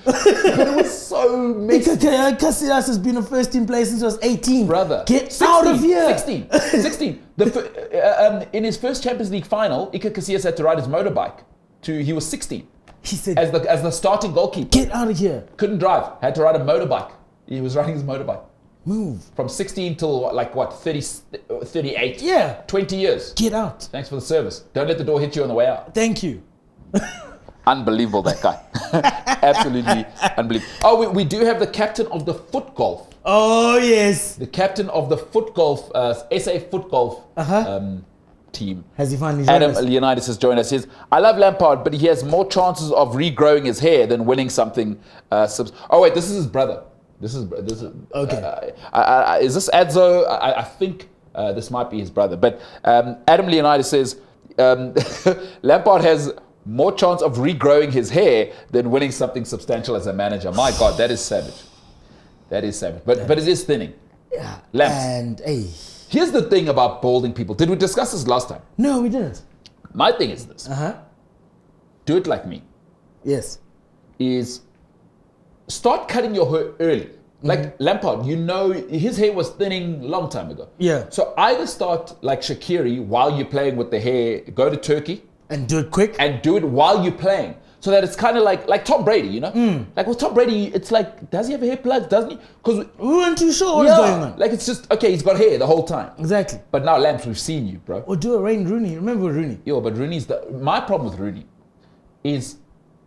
But it was so messy. Casillas has been a first team player since he was 18. Brother. Get 16, out of here. 16. In his first Champions League final, Iker Casillas had to ride his motorbike. He was 16. He said, as the starting goalkeeper. Get out of here. Couldn't drive. Had to ride a motorbike. He was riding his motorbike. Move. From 16 till 38? Yeah. 20 years. Get out. Thanks for the service. Don't let the door hit you on the way out. Thank you. Unbelievable, that guy. Absolutely unbelievable. Oh, we do have the captain of the foot golf. Oh, yes. The captain of the foot golf, SA foot golf team. Has he finally joined us? Adam Leonidas has joined us. He says, I love Lampard, but he has more chances of regrowing his hair than winning something. Oh, wait, this is his brother. This is okay. Is this Adzo? I think this might be his brother. But Adam Leonidas says Lampard has more chance of regrowing his hair than winning something substantial as a manager. My God, that is savage. That is savage. But it is thinning. Yeah. Lamps. And hey. Here's the thing about balding people. Did we discuss this last time? No, we didn't. My thing is this. Do it like me. Yes. Is start cutting your hair early. Like Lampard, you know, his hair was thinning long time ago. Yeah. So either start like Shaqiri while you're playing with the hair, go to Turkey. And do it quick. And do it while you're playing. So that it's kind of like Tom Brady, you know? Like with Tom Brady, it's like, does he have hair plugs? Doesn't he? Because we weren't too sure what's going on. Like it's just, okay, he's got hair the whole time. Exactly. But now, Lamps, we've seen you, bro. Or do a Wayne Rooney. Remember Rooney? Yo, but my problem with Rooney is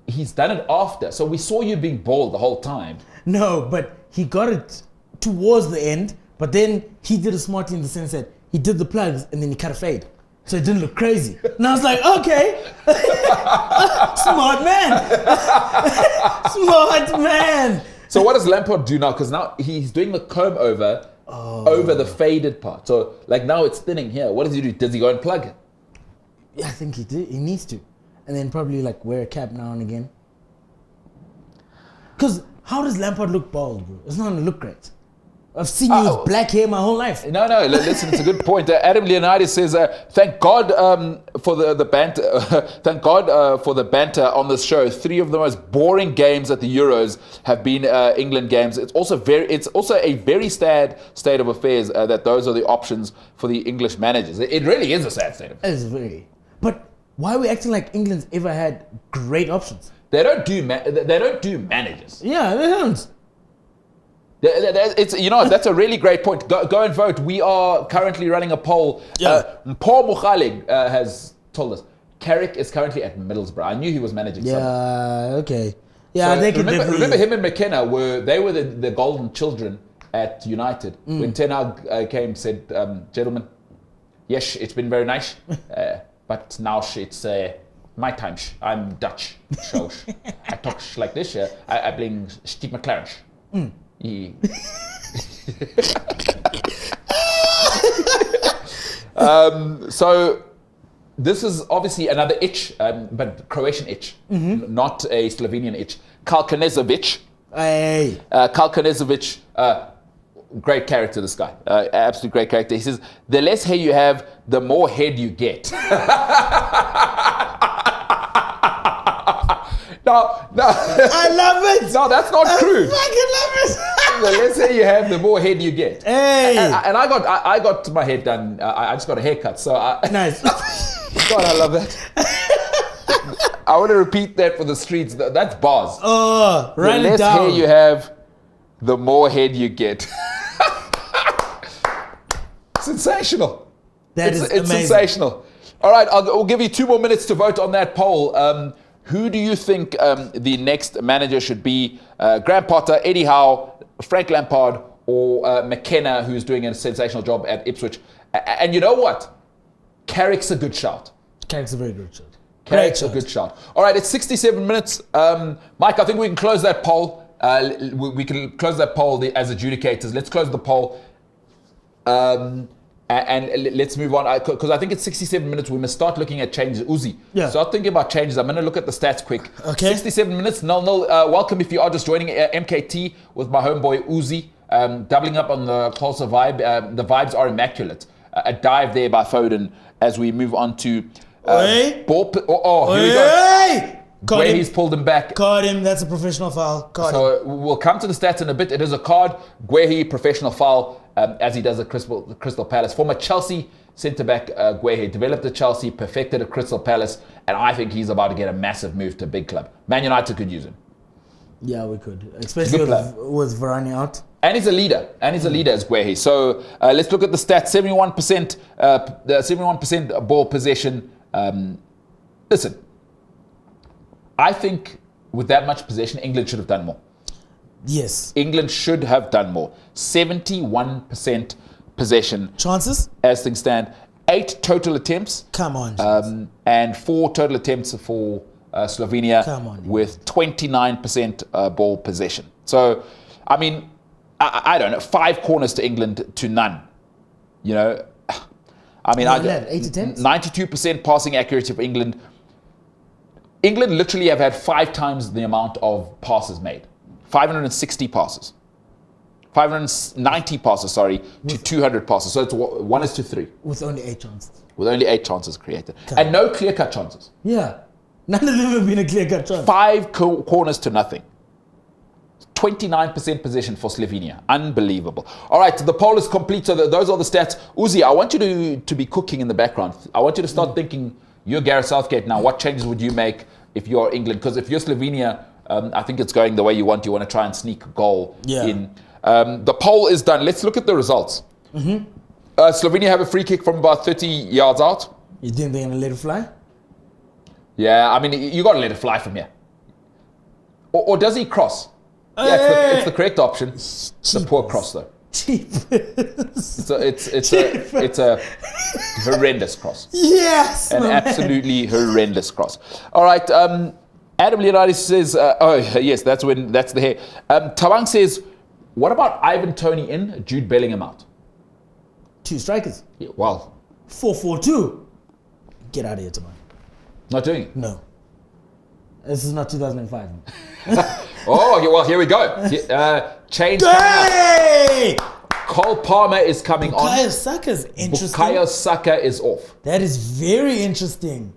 he's done it after. So we saw you being bald the whole time. No, but he got it towards the end, but then he did a smarty in the sense that he did the plugs and then he cut a fade. So it didn't look crazy. And I was like, okay, smart man. Smart man. So what does Lampard do now? Because now he's doing the comb over the faded part. So like now it's thinning here. What does he do? Does he go and plug it? Yeah, I think he needs to. And then probably like wear a cap now and again. Because how does Lampard look bald, bro? It's not gonna look great. I've seen you with black hair my whole life. No, listen, it's a good point. Adam Leonidas says, thank God for the banter. Thank God for the banter on this show. 3 of the most boring games at the Euros have been England games. It's also a very sad state of affairs that those are the options for the English managers. It really is a sad state of affairs. It's very. But why are we acting like England's ever had great options? They don't do managers. Yeah, they don't. It's, you know, that's a really great point. Go and vote. We are currently running a poll. Paul Mukhalig has told us Carrick is currently at Middlesbrough. I knew he was managing something. Yeah, okay. Yeah, So they could remember him and McKenna were the golden children at United. When Ten Hag came, said, gentlemen, yes, it's been very nice, but now it's my time. I'm Dutch. So I talk like this. I bring Steve McLaren. Yeah. So this is obviously another itch, but Croatian itch, not a Slovenian itch. Kalkanezovic. Hey. Kalkanezovic, great character, this guy. Absolute great character. He says, the less hair you have, the more head you get. No. I love it. No, that's not crude. I fucking love it. The less hair you have, the more head you get. Hey. And I got my hair done. I just got a haircut. So Nice. God, I love that. I want to repeat that for the streets. That's bars. Oh, write The it less down. hair you have, the more head you get. Sensational. It's it's amazing. sensational. All right, I'll give you 2 more minutes to vote on that poll. Who do you think the next manager should be? Graham Potter, Eddie Howe, Frank Lampard, or McKenna, who's doing a sensational job at Ipswich? And you know what? Carrick's a good shout. Carrick's a very good shot. Carrick's a good shout. All right, it's 67 minutes. Mike, I think we can close that poll. We can close that poll as adjudicators. Let's close the poll. And let's move on, because I think it's 67 minutes. We must start looking at changes. Uzi, start thinking about changes. I'm going to look at the stats quick. Okay. 67 minutes, 0-0. Welcome if you are just joining MKT with my homeboy Uzi. Doubling up on the closer vibe. The vibes are immaculate. A dive there by Foden as we move on to ball. Here we go. Caught Where him. he's pulled him back. Caught him. That's a professional foul. Caught him. So we'll come to the stats in a bit. It is a card. Guehi, professional foul, as he does at Crystal Palace. Former Chelsea centre-back Guehi developed at Chelsea, perfected at Crystal Palace, and I think he's about to get a massive move to a big club. Man United could use him. Yeah, we could. Especially with Varane out. And he's a leader. As Guehi. So let's look at the stats. 71% ball possession. Listen, I think with that much possession, England should have done more. Yes. England should have done more. 71% possession. Chances? As things stand. 8 total attempts. Come on. And 4 total attempts for Slovenia. Come on. With 29% ball possession. So, I mean, I don't know. 5 corners to England to none. You know, I mean, 8 attempts? 92% passing accuracy for England. England literally have had 5 times the amount of passes made. 560 passes. 590 passes, to 200 passes. So it's 1:3. With only 8 chances. With only 8 chances created. And no clear-cut chances. Yeah. None of them have been a clear-cut chance. 5 corners to nothing. 29% possession for Slovenia. Unbelievable. All right, the poll is complete. So those are the stats. Uzi, I want you to be cooking in the background. I want you to start thinking, you're Gareth Southgate now. What changes would you make if you're England? Because if you're Slovenia, I think it's going the way you want. You want to try and sneak a goal in. The poll is done. Let's look at the results. Slovenia have a free kick from about 30 yards out. You think they're going to let it fly? Yeah, I mean, you got to let it fly from here. Or does he cross? Yeah, it's the correct option. It's a poor cross, though. It's a horrendous cross. Yes, an absolutely horrendous cross. All right, Adam Leonidas says, yes, that's the hair. Tawang says, what about Ivan Toney in, Jude Bellingham out? 2 strikers. Yeah, well, 4-4-2. Get out of here, tomorrow. Not doing it. No. This is not 2005. Oh, well, here we go. Change. Hey! Cole Palmer is coming on. Bukayo Saka's interesting. Bukayo Saka is off. That is very interesting.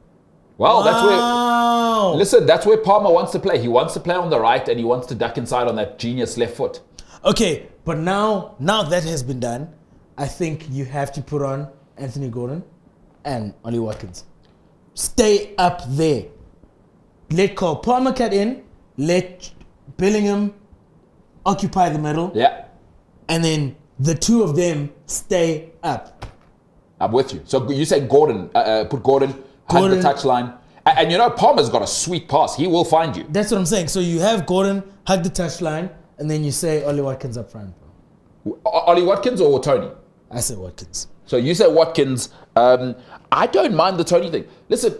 Well, that's where Palmer wants to play. He wants to play on the right and he wants to duck inside on that genius left foot. Okay, but now that has been done, I think you have to put on Anthony Gordon and Ollie Watkins. Stay up there. Let Cole Palmer cut in. Let Bellingham occupy the middle. Yeah. And then the 2 of them stay up. I'm with you. So you say Gordon, put Gordon, hug the touchline. And you know, Palmer's got a sweet pass. He will find you. That's what I'm saying. So you have Gordon, hug the touchline, and then you say Ollie Watkins up front. Ollie Watkins or Tony? I say Watkins. So you say Watkins. I don't mind the Tony thing. Listen,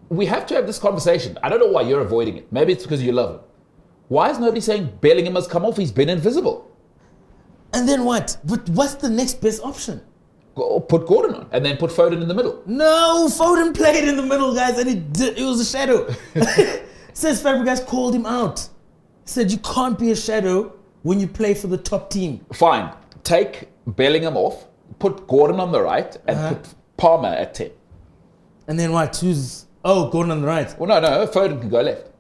we have to have this conversation. I don't know why you're avoiding it. Maybe it's because you love him. Why is nobody saying Bellingham has come off? He's been invisible. And then what? But what's the next best option? Put Gordon on and then put Foden in the middle. No, Foden played in the middle, guys, and it was a shadow. Says Fabregas called him out. He said you can't be a shadow when you play for the top team. Fine. Take Bellingham off, put Gordon on the right, and put Palmer at 10. And then what? Gordon on the right. Well, no, Foden can go left.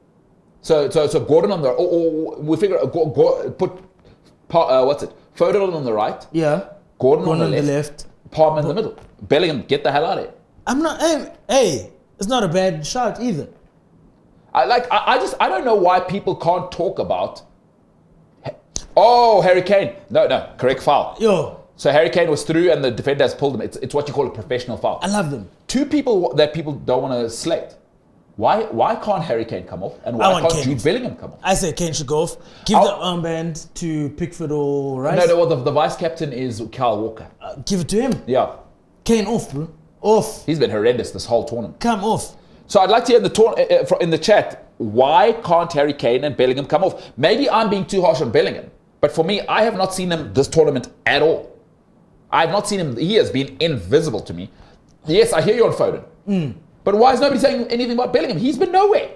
So Gordon on the or we figure put Foden on the right. Yeah. Gordon on the left. Palmer in the middle. Bellingham, get the hell out of here. I'm not. Hey, it's not a bad shot either. I don't know why people can't talk about. Oh, Harry Kane. No, correct foul. Yo. So Harry Kane was through and the defender has pulled him. It's what you call a professional foul. I love them. 2 people that people don't want to slate. Why can't Harry Kane come off? And why can't Jude Bellingham come off? I say Kane should go off. Give the armband to Pickford or Rice. No, well, the vice captain is Kyle Walker. Give it to him. Yeah. Kane off, bro. Off. He's been horrendous this whole tournament. Come off. So I'd like to hear in the chat, why can't Harry Kane and Bellingham come off? Maybe I'm being too harsh on Bellingham. But for me, I have not seen him this tournament at all. I have not seen him. He has been invisible to me. Yes, I hear you on Foden. But why is nobody saying anything about Bellingham? He's been nowhere.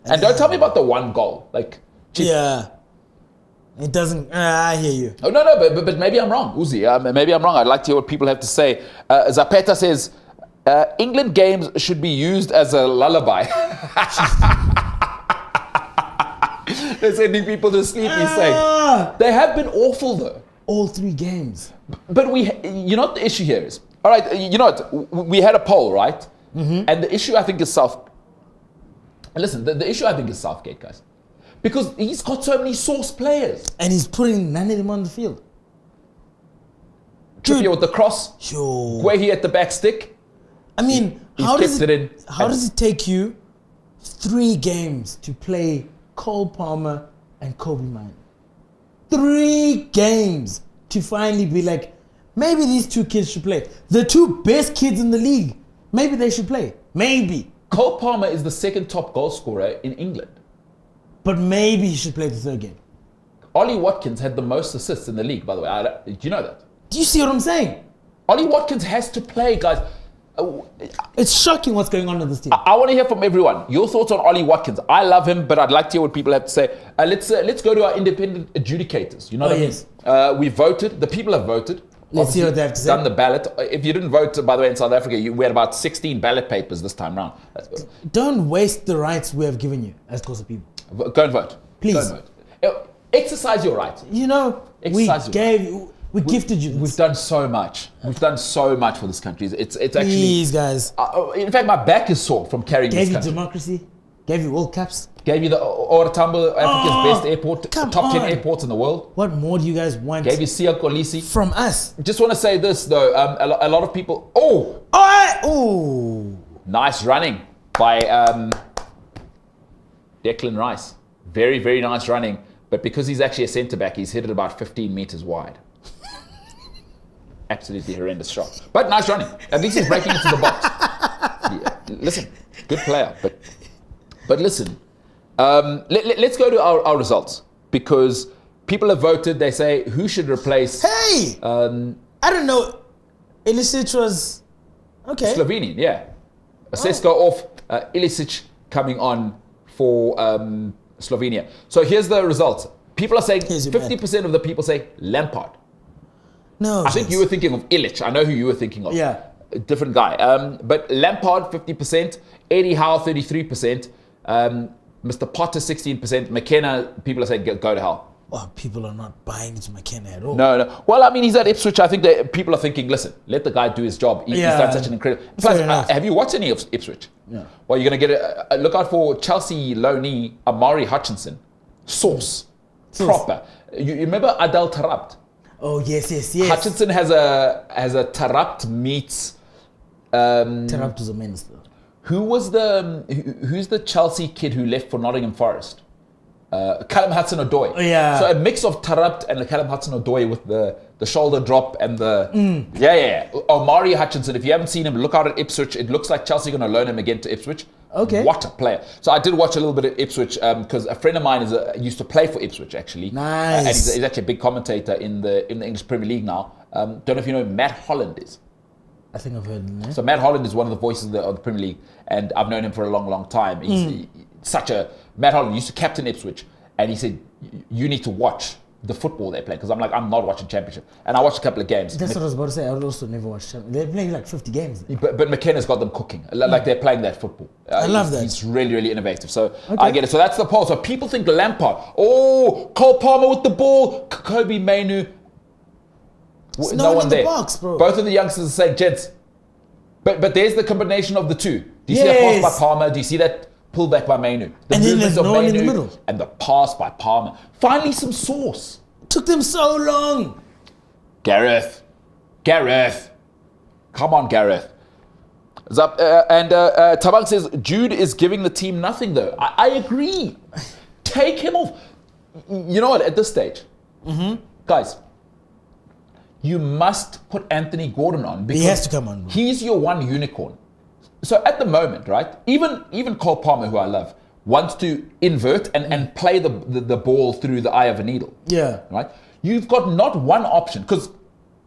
And don't tell me about the 1 goal. Yeah. It doesn't. I hear you. Oh, no, but maybe I'm wrong, Uzi. Maybe I'm wrong. I'd like to hear what people have to say. Zapeta says, England games should be used as a lullaby. They're sending people to sleep, he's saying. They have been awful, though. All 3 games. But you know what the issue here is? All right, you know what? We had a poll, right? And the issue, I think, is Listen, the issue, I think, is Southgate, guys. Because he's got so many source players. And he's putting none of them on the field. Trippier with the cross. Yo. Guehi at the back stick. I mean, how does it take you 3 games to play Cole Palmer and Kobe Mine? 3 games to finally be like, maybe these 2 kids should play. The 2 best kids in the league. Maybe they should play. Maybe. Cole Palmer is the 2nd top goal scorer in England. But maybe he should play the 3rd game. Ollie Watkins had the most assists in the league, by the way. Do you know that? Do you see what I'm saying? Ollie Watkins has to play, guys. It's shocking what's going on in this team. I want to hear from everyone. Your thoughts on Ollie Watkins. I love him, but I'd like to hear what people have to say. Let's go to our independent adjudicators. You know what I mean? Yes. We voted. The people have voted. Let's see what they have to say. Done the ballot. If you didn't vote, by the way, in South Africa, we had about 16 ballot papers this time round. Don't waste the rights we have given you as Xhosa people. Go and vote. Please. Go and vote. Exercise your right. You know, we gifted you this. We've done so much. We've done so much for this country. It's actually... Please, guys. In fact, my back is sore from carrying this country. Gave you democracy. Gave you World Cups. Gave you the OR Tambo, Africa's best airport, top 10 airports in the world. What more do you guys want? Gave you Siya Kolisi. From us. Just want to say this, though. A lot of people... Oh! Nice running by Declan Rice. Very, very nice running. But because he's actually a centre-back, he's hit it about 15 metres wide. Absolutely horrendous shot. But nice running. At least he's breaking into the box. Yeah. Listen, good player. But listen, let's go to our results. Because people have voted, they say, who should replace... Hey! I don't know. Ilicic was... Okay. Slovenian, yeah. Sesko off, Ilicic coming on for Slovenia. So here's the results. People are saying, 50% of the people say Lampard. No. I think you were thinking of Illich. I know who you were thinking of. Yeah. A different guy. But Lampard, 50%. Eddie Howe, 33%. Mr. Potter, 16%. McKenna, people are saying, go to hell. Oh, people are not buying into McKenna at all. No. Well, I mean, he's at Ipswich. I think that people are thinking, listen, let the guy do his job. He's done such an incredible... Plus, have you watched any of Ipswich? Yeah. Well, you're going to get a look out for Chelsea loanee Amari Hutchinson. Sauce. Proper. You remember Adel Tarabt? Oh, yes. Hutchinson has a Tarabt meets... Tarabt was a menace, though. Who's the Chelsea kid who left for Nottingham Forest? Callum Hudson-Odoi. Oh, yeah. So a mix of Tarabt and Callum Hudson-Odoi with the shoulder drop and the... Yeah. Omari Hutchinson, if you haven't seen him, look out at Ipswich. It looks like Chelsea are going to loan him again to Ipswich. Okay. What a player. So I did watch a little bit at Ipswich because a friend of mine used to play for Ipswich, actually. Nice. And he's actually a big commentator in the English Premier League now. Don't know if you know who Matt Holland is. I think I've heard him. Yeah? So Matt Holland is one of the voices of the Premier League, and I've known him for a long, long time. Matt Holland used to captain Ipswich, and he said, you need to watch the football they play, because I'm not watching Championship. And I watched a couple of games. That's what I was about to say. I would also never watch Championship. They're playing like 50 games. But McKenna's got them cooking. Like they're playing that football. I love that. He's really, really innovative. So I get it. So that's the poll. So people think Lampard. Oh, Cole Palmer with the ball. Kobe Mainu. No one in the box, bro. Both of the youngsters are saying, gents. But there's the combination of the two. Do you see that pass by Palmer? Do you see that pullback by Mainu? And then there's no one in the middle. And the pass by Palmer. Finally some sauce. Took them so long. Gareth. Come on, Gareth. Tabang says, Jude is giving the team nothing, though. I agree. Take him off. You know what? At this stage, guys, you must put Anthony Gordon on. Because he has to come on. Bro. He's your one unicorn. So at the moment, right, even Cole Palmer, who I love, wants to invert and play the ball through the eye of a needle. Yeah. Right? You've got not one option. Because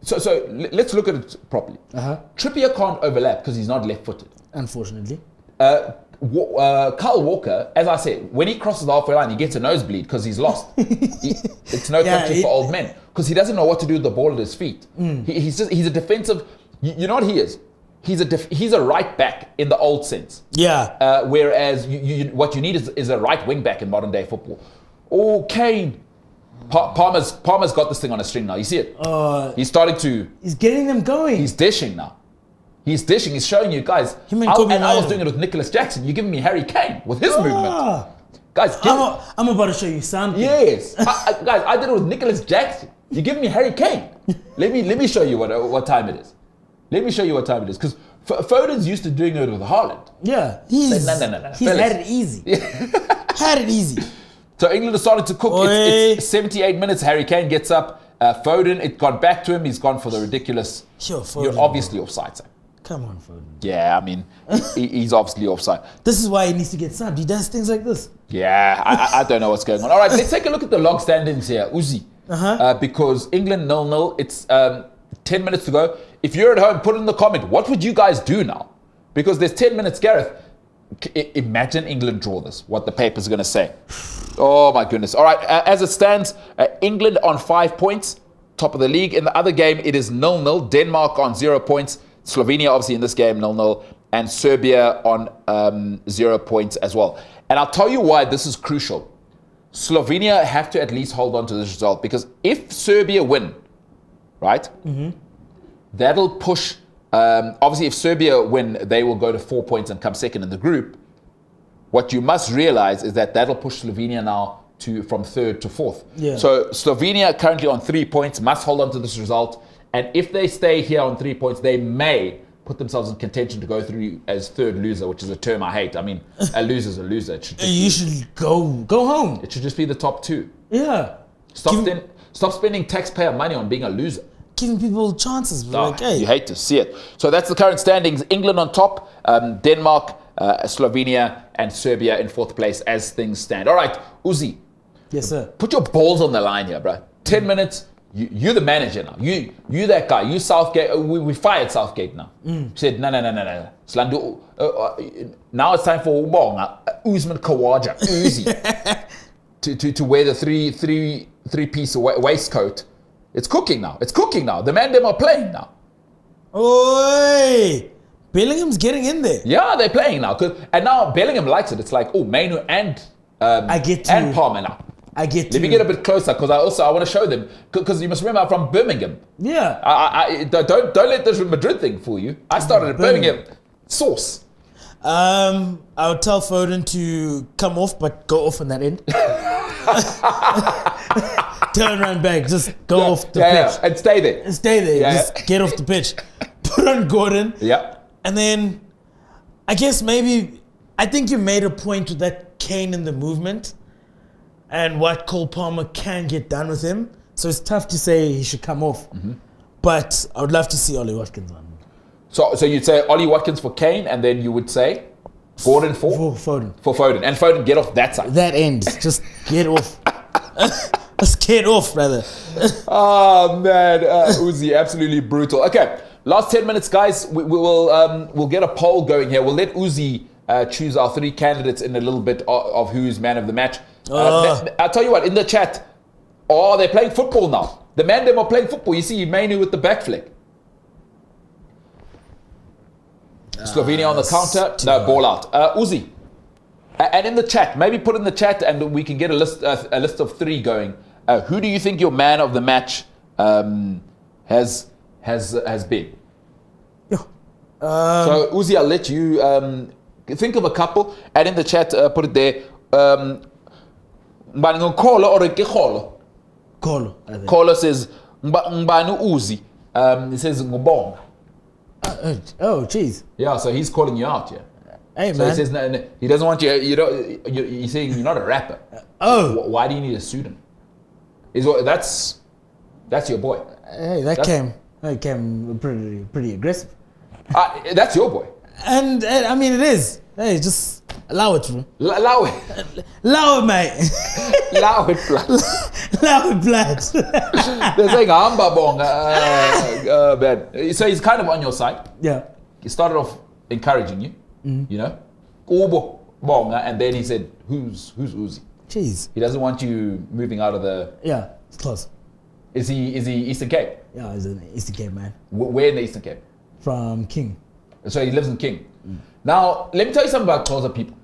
so let's look at it properly. Trippier can't overlap because he's not left-footed. Unfortunately. Kyle Walker, as I said, when he crosses the halfway line, he gets a nosebleed because he's lost. It's no country for old men because he doesn't know what to do with the ball at his feet. He's a defensive. You know what he is? He's a right back in the old sense. Yeah. Whereas what you need is a right wing back in modern day football. Oh, Kane. Palmer's got this thing on a string now. You see it? He's starting to. He's getting them going. He's dishing now. He's dishing. He's showing you guys. And I was doing it with Nicholas Jackson. You're giving me Harry Kane with his movement. Guys, I'm about to show you something. Yes. Guys, I did it with Nicholas Jackson. You're giving me Harry Kane. Let me show you what time it is. Let me show you what time it is. Because Foden's used to doing it with Haaland. Yeah. He's no. He's had it easy. Had it easy. So England has started to cook. It's 78 minutes. Harry Kane gets up. Foden, it got back to him. He's gone for the ridiculous. Sure, Foden, you're obviously offside, sir. Come on, Foden. Yeah, I mean, he's obviously offside. This is why he needs to get subbed. He does things like this. Yeah, I don't know what's going on. All right, let's take a look at the log standings here. Uzi. Because England 0-0. It's 10 minutes to go. if you're at home, put in the comment, what would you guys do now? Because there's 10 minutes, Gareth. Imagine England draw this, what the paper's going to say. Oh, my goodness. All right, as it stands, England on 5 points, top of the league. In the other game, it is 0-0. Denmark on 0 points. Slovenia, obviously, in this game, 0-0. And Serbia on 0 points as well. And I'll tell you why this is crucial. Slovenia have to at least hold on to this result, because if Serbia win, right, that'll push... obviously, if Serbia win, they will go to 4 points and come second in the group. What you must realize is that that'll push Slovenia now from third to fourth. Yeah. So Slovenia currently on 3 points, must hold on to this result. And if they stay here on 3 points, they may put themselves in contention to go through as third loser, which is a term I hate. I mean, a loser's a loser. You should go home. It should just be the top two. Yeah. Stop spending taxpayer money on being a loser. Giving people chances. You hate to see it. So that's the current standings. England on top, Denmark, Slovenia, and Serbia in fourth place as things stand. All right, Uzi. Yes, sir. Put your balls on the line here, bro. 10 minutes. You're the manager now. You that guy. You Southgate. We fired Southgate now. Said no. Slandu. Now it's time for Usman Khawaja, Uzi, to wear the three-piece waistcoat. It's cooking now. The man them are playing now. Oi! Bellingham's getting in there. Yeah, they're playing now. And now Bellingham likes it. It's like, Mainu and Palmer now. Let me get a bit closer, because I want to show them. Because you must remember, I'm from Birmingham. Yeah. I don't let this Madrid thing fool you. I started at Birmingham. Sauce. I would tell Foden to come off, but go off on that end. Turn around back, just go off the pitch. And stay there. Just get off the pitch. Put on Gordon. Yeah. And then, I think you made a point with that Kane in the movement and what Cole Palmer can get done with him. So it's tough to say he should come off. But I would love to see Ollie Watkins on. So you'd say Ollie Watkins for Kane, and then you would say Gordon for Foden. For Foden. And Foden, get off that side. That end. Just get off. Let's get off, brother. Oh, man. Uzi, absolutely brutal. Okay, last 10 minutes, guys. We'll get a poll going here. We'll let Uzi choose our three candidates in a little bit of who's man of the match. I'll tell you what, in the chat, they're playing football now. The man them are playing football. You see Mainu with the back flick. Slovenia on the counter. No, ball out. Uzi. And in the chat, maybe put in the chat and we can get a list of three going. Who do you think your man of the match has been? So Uzi, I'll let you think of a couple, and in the chat put it there. Kolo says Mbanu Uzi. He says Ngubong. Oh, jeez. Yeah, so he's calling you out, yeah. Hey, so man. he says no, he doesn't want you. You're saying you're not a rapper. Why do you need a pseudonym? That's your boy. Hey, that came pretty aggressive. That's your boy. And I mean, it is. Hey, just allow it, bro. Allow it. Allow it, mate. Allow it, blood. Allow it, blood. They're saying Ambabong. Man. So he's kind of on your side. Yeah. He started off encouraging you, you know, Obo Bonga, and then he said, "Who's Uzi?" Jeez. He doesn't want you moving out of the. Yeah, it's close. Is he Eastern Cape? Yeah, he's an Eastern Cape man. Where in the Eastern Cape? From King. So he lives in King. Now, let me tell you something about Xhosa people.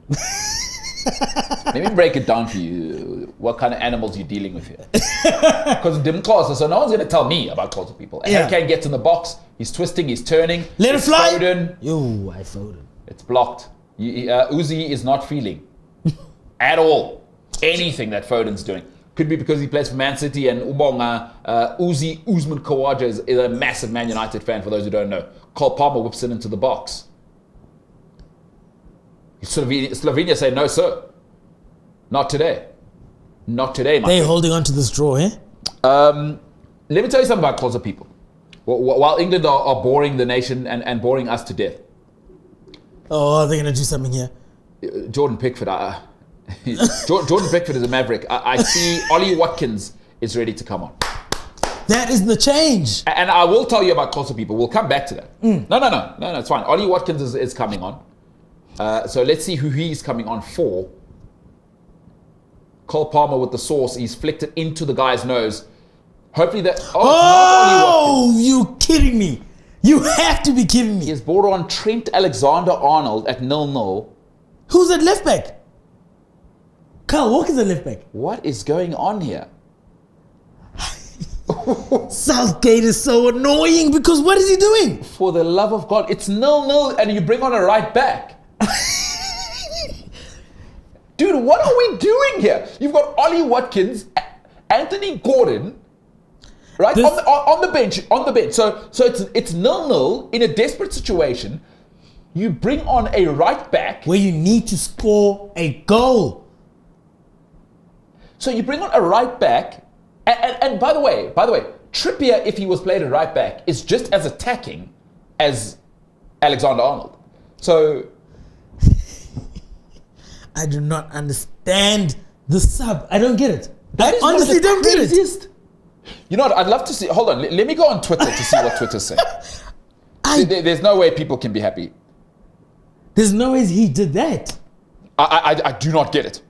Let me break it down for you, what kind of animals you're dealing with here. Because Dim Xhosa, so no one's going to tell me about Xhosa people. And Harry Kane gets in the box, he's twisting, he's turning. Let it fly! Foden. Yo, I Foden. It's blocked. Uzi is not feeling at all anything that Foden's doing. Could be because he plays for Man City, and Ubonga, Usman Khawaja is a massive Man United fan, for those who don't know. Cole Palmer whips it into the box. Slovenia say, no, sir. Not today. Not today, my They're friend. holding on to this draw, eh? Let me tell you something about Xhosa people. While England are boring the nation and boring us to death. Oh, they're going to do something here. Jordan Pickford. Jordan Pickford is a maverick. I see Ollie Watkins is ready to come on. That is the change. And I will tell you about closer people. We'll come back to that. No, it's fine. Ollie Watkins is coming on. So let's see who he's coming on for. Cole Palmer with the sauce. He's flicked it into the guy's nose. Hopefully that... Oh, you kidding me. You have to be kidding me. He has brought on Trent Alexander-Arnold at 0-0. Who's at left back? Kyle Walker's at left back. What is going on here? Southgate is so annoying because what is he doing? For the love of God, it's 0-0 and you bring on a right back. Dude, what are we doing here? You've got Ollie Watkins, Anthony Gordon, right, on the bench. So it's 0-0 in a desperate situation. You bring on a right back where you need to score a goal. So you bring on a right back, and by the way, Trippier, if he was played at right back, is just as attacking as Alexander-Arnold. So I do not understand the sub. I don't get it. I honestly don't get it. You know what? I'd love to see. Hold on. Let me go on Twitter to see what Twitter's saying. There's no way people can be happy. There's no way he did that. I do not get it.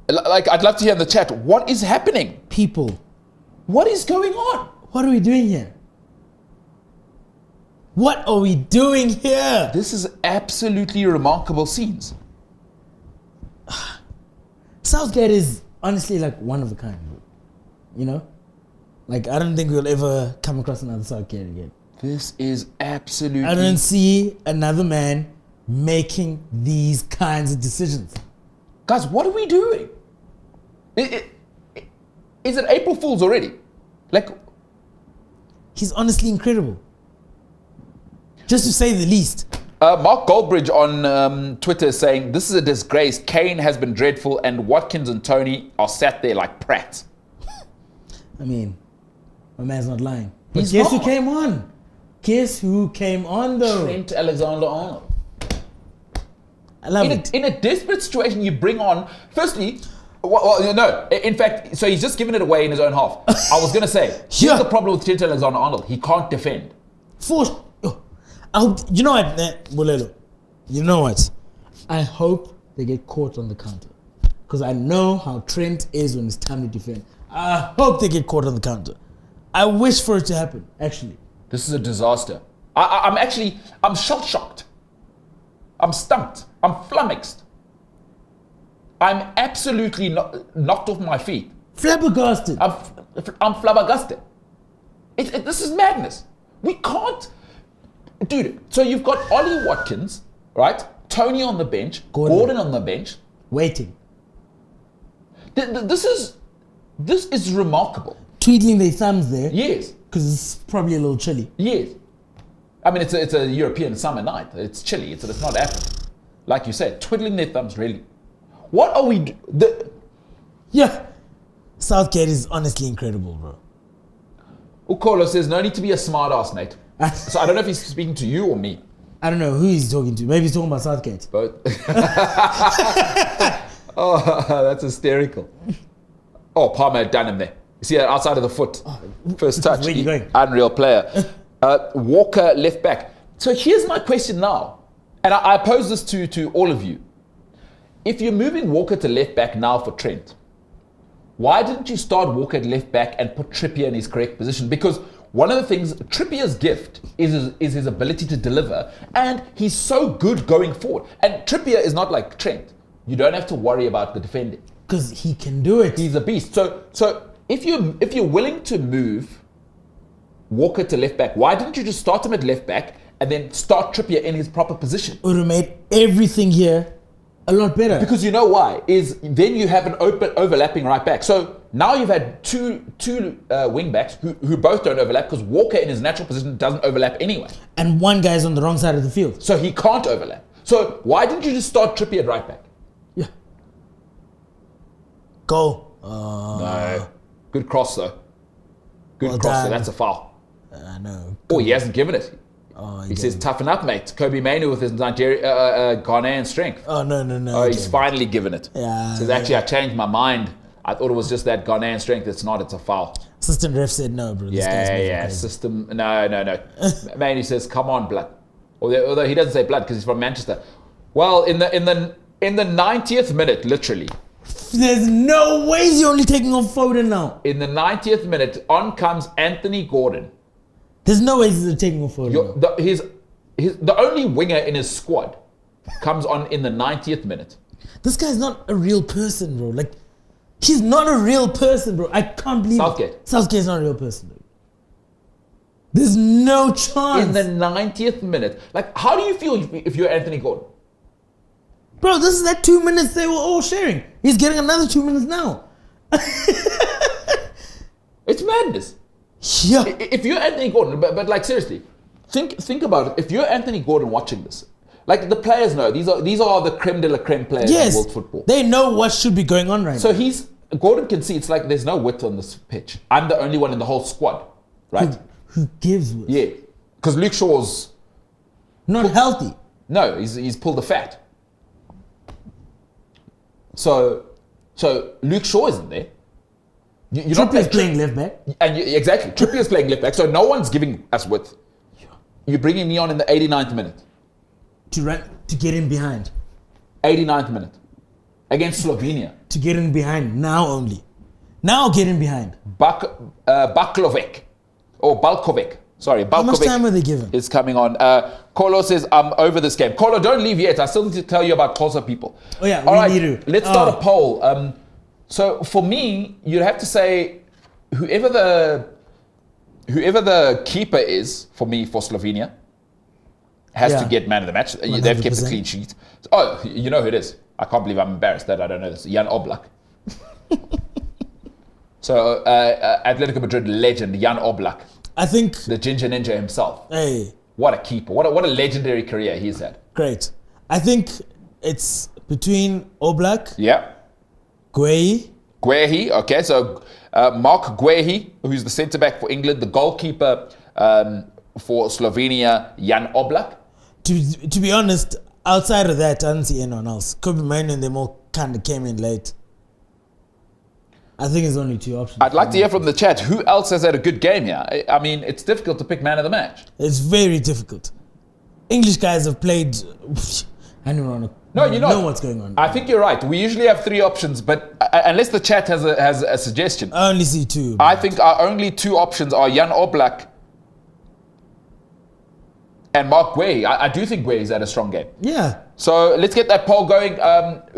Like, I'd love to hear in the chat, what is happening? People. What is going on? What are we doing here? What are we doing here? This is absolutely remarkable scenes. Southgate is honestly like one of a kind. You know? Like, I don't think we'll ever come across another Southgate again. This is absolutely... I don't see another man making these kinds of decisions. Guys, what are we doing? Is it April Fool's already? Like... He's honestly incredible. Just to say the least. Mark Goldbridge on Twitter is saying, this is a disgrace. Kane has been dreadful and Watkins and Tony are sat there like prats. I mean, my man's not lying. But guess who came on? Guess who came on though? Trent Alexander-Arnold. I love it. In a desperate situation, you bring on, firstly, no, in fact, so he's just given it away in his own half. I was going to say, here's the problem with Trent Alexander-Arnold. He can't defend. You know what, Bolelo? You know what? I hope they get caught on the counter. Because I know how Trent is when it's time to defend. I hope they get caught on the counter. I wish for it to happen, actually. This is a disaster. I'm shell-shocked. I'm stumped. I'm flummoxed. I'm absolutely knocked off my feet. Flabbergasted. I'm flabbergasted. This is madness. We can't... Dude, so you've got Ollie Watkins, right? Tony on the bench. Gordon on the bench. Waiting. This is remarkable. Twiddling their thumbs there. Yes. Because it's probably a little chilly. Yes. I mean, it's a European summer night. It's chilly. It's not Africa. Like you said, twiddling their thumbs, really. What are we... Yeah. Southgate is honestly incredible, bro. Ukolo says, no need to be a smart ass, Nate. So I don't know if he's speaking to you or me. I don't know who he's talking to. Maybe he's talking about Southgate. Both. Oh, that's hysterical. Oh, Palmer had done him there. You see that outside of the foot. First touch. Where are you going? Unreal player. Walker left back. So here's my question now. And I pose this to all of you. If you're moving Walker to left back now for Trent, why didn't you start Walker at left back and put Trippier in his correct position? Because one of the things, Trippier's gift is his ability to deliver, and he's so good going forward. And Trippier is not like Trent. You don't have to worry about the defending. Because he can do it. He's a beast. So if you're willing to move Walker to left back, why didn't you just start him at left back and then start Trippier in his proper position? It would have made everything here a lot better. Because you know why? Is then you have an open overlapping right back. So now you've had two wing backs who both don't overlap because Walker in his natural position doesn't overlap anyway. And one guy's on the wrong side of the field. So he can't overlap. So why didn't you just start Trippier at right back? Yeah. Go. No. Good cross though. Good cross done. though. That's a foul. I know. Oh, he hasn't given it. Oh, he says, toughen up, mate. Kobe Mainoo with his Ghanaian strength. Oh, no. Oh, he's finally given it. Yeah. Says, actually, I changed my mind. I thought it was just that Ghanaian strength. It's not. It's a foul. Assistant ref said no, bro. This guy's moving crazy. System. No. Man, he says, "Come on, blood." Although he doesn't say blood because he's from Manchester. Well, in the 90th minute, literally. There's no way you're only taking off Foden now. In the 90th minute, on comes Anthony Gordon. There's no way he's taking off Foden. The only winger in his squad comes on in the 90th minute. This guy's not a real person, bro. Like, he's not a real person, bro. I can't believe it. Southgate's not a real person, bro. There's no chance. In the 90th minute. Like, how do you feel if you're Anthony Gordon? Bro, this is that 2 minutes they were all sharing. He's getting another 2 minutes now. It's madness. Yeah. If you're Anthony Gordon, but like seriously, think about it. If you're Anthony Gordon watching this, like the players know, these are the creme de la creme players in world football. They know what should be going on right now. So Gordon can see it's like there's no width on this pitch. I'm the only one in the whole squad, right? Who gives width? Yeah, because Luke Shaw's not healthy. No, he's pulled the fat. So Luke Shaw isn't there. You're Trippier's playing left back. And exactly, Trippier's playing left back. So no one's giving us width. You're bringing me on in the 89th minute. To get in behind. 89th minute. Against Slovenia. To get in behind, now only. Now get in behind. Baklovek. Or Balkovek. Sorry, Balkovek. How much time are they given? Is coming on. Kolo says, I'm over this game. Kolo, don't leave yet. I still need to tell you about Kosa people. Oh yeah, All right, need to. Let's start a poll. So for me, you'd have to say whoever the keeper is for me for Slovenia has to get man of the match. 100%. They've kept a clean sheet. Oh, you know who it is. I can't believe I'm embarrassed that I don't know this. Jan Oblak. So Atletico Madrid legend Jan Oblak. I think the Ginger Ninja himself. Hey, what a keeper! What a legendary career he's had. Great. I think it's between Oblak. Yeah. Guehi, okay, so Mark Guehi, who's the centre back for England, the goalkeeper for Slovenia, Jan Oblak. To be honest, outside of that, I didn't see anyone else. Kobe Mainoo and them all kind of came in late. I think there's only two options. I'd like to hear from the chat. Who else has had a good game here? I mean, it's difficult to pick man of the match. It's very difficult. English guys have played. I don't know what's going on. I think you're right. We usually have three options, but unless the chat has a suggestion. I only see two. I think our only two options are Jan Oblak and Mark Guehi. I do think Guehi's had a strong game. Yeah. So let's get that poll going.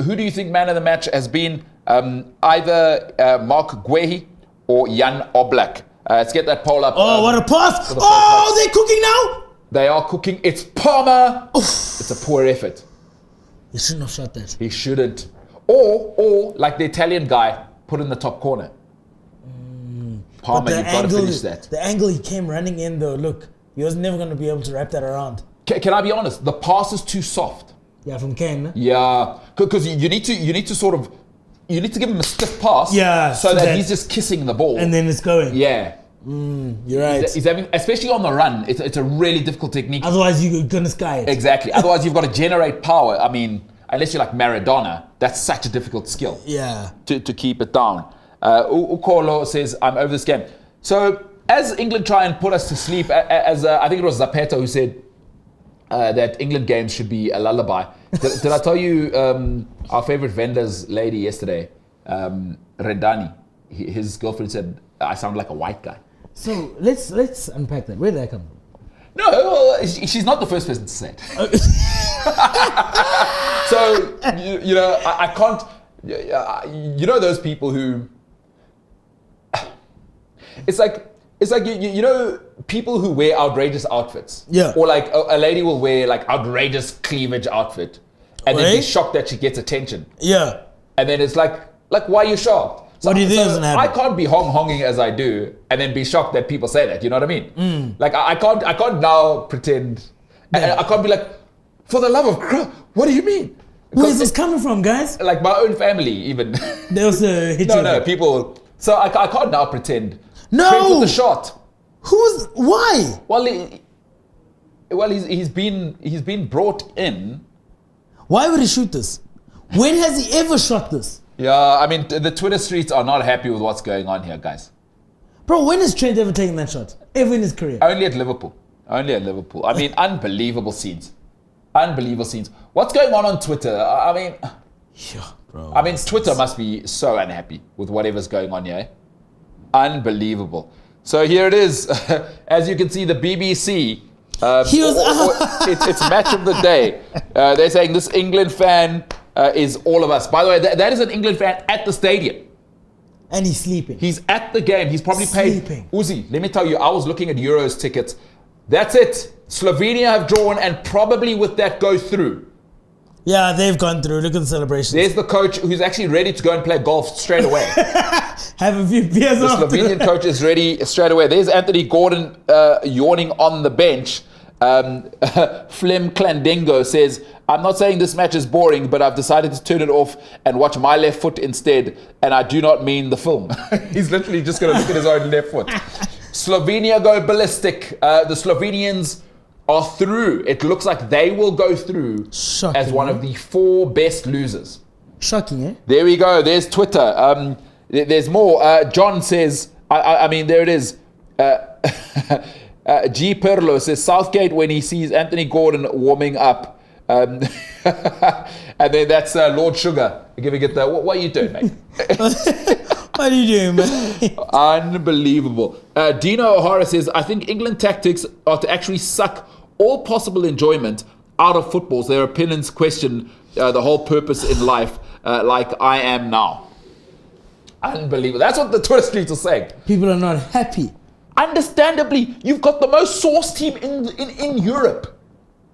Who do you think man of the match has been? Either Mark Guehi or Jan Oblak. Let's get that poll up. Oh, what a pass! Oh, they're cooking now! They are cooking. It's Palmer. Oof. It's a poor effort. He shouldn't have shot that. He shouldn't. Or like the Italian guy, put in the top corner. Palmer, you've got to finish that. The angle he came running in though, look, he was never going to be able to wrap that around. Can I be honest? The pass is too soft. Yeah, from Kane. Yeah, because you need to sort of, you need to give him a stiff pass. Yeah, so that he's just kissing the ball. And then it's going. Yeah. You're right. He's having, especially on the run, it's a really difficult technique. Otherwise, you're going to sky it. Exactly. Otherwise, you've got to generate power. I mean, unless you're like Maradona, that's such a difficult skill. Yeah. To keep it down. Ukolo says, I'm over this game. So, as England try and put us to sleep, as I think it was Zapata who said that England games should be a lullaby. Did I tell you our favorite vendor's lady yesterday, Redani, his girlfriend said, I sound like a white guy. So let's unpack that. Where did that come from? No, well, she's not the first person to say it. So, you know, I can't, you know those people who, it's like you know, people who wear outrageous outfits. Yeah. Or like a lady will wear like outrageous cleavage outfit and then be shocked that she gets attention. Yeah. And then it's like why are you shocked? So, what do you think doesn't happen? I can't be honging as I do and then be shocked that people say that. You know what I mean? Like I can't now pretend. Yeah. I can't be like, for the love of Christ, what do you mean? Where's this coming from, guys? Like my own family, even. They also hit you. No, people. So I can't now pretend. No. Trent with the shot. Why? Well, he's been brought in. Why would he shoot this? When has he ever shot this? Yeah, I mean, the Twitter streets are not happy with what's going on here, guys. Bro, when has Trent ever taken that shot? Ever in his career? Only at Liverpool. Only at Liverpool. I mean, unbelievable scenes. Unbelievable scenes. What's going on Twitter? I mean, Yeah, bro. I mean, Twitter must be so unhappy with whatever's going on here. Unbelievable. So here it is. As you can see, the BBC. It's match of the day. They're saying this England fan is all of us. By the way, that is an England fan at the stadium. And he's sleeping. He's at the game. He's probably Sleeping. paid. Uzi, let me tell you, I was looking at Euros tickets. That's it. Slovenia have drawn and probably with that go through. Yeah, they've gone through. Look at the celebrations. There's the coach who's actually ready to go and play golf straight away. Have a few beers The after. Slovenian coach is ready straight away. There's Anthony Gordon yawning on the bench. Flem Clandengo says, I'm not saying this match is boring, but I've decided to turn it off and watch my left foot instead. And I do not mean the film. He's literally just going to look at his own left foot. Slovenia go ballistic. The Slovenians are through. It looks like they will go through Shocking, as one of the 4 best losers. Shocking, eh? There we go. There's Twitter. There's more. John says, I mean, there it is. G. Perlo says, Southgate when he sees Anthony Gordon warming up. And then that's Lord Sugar giving it the, what are you doing, mate? What are you doing, man? Unbelievable. Dino O'Hara says, I think England tactics are to actually suck all possible enjoyment out of footballs. Their opinions question the whole purpose in life, like I am now. Unbelievable. That's what the Twitter streets are saying. People are not happy. Understandably, you've got the most source team in Europe.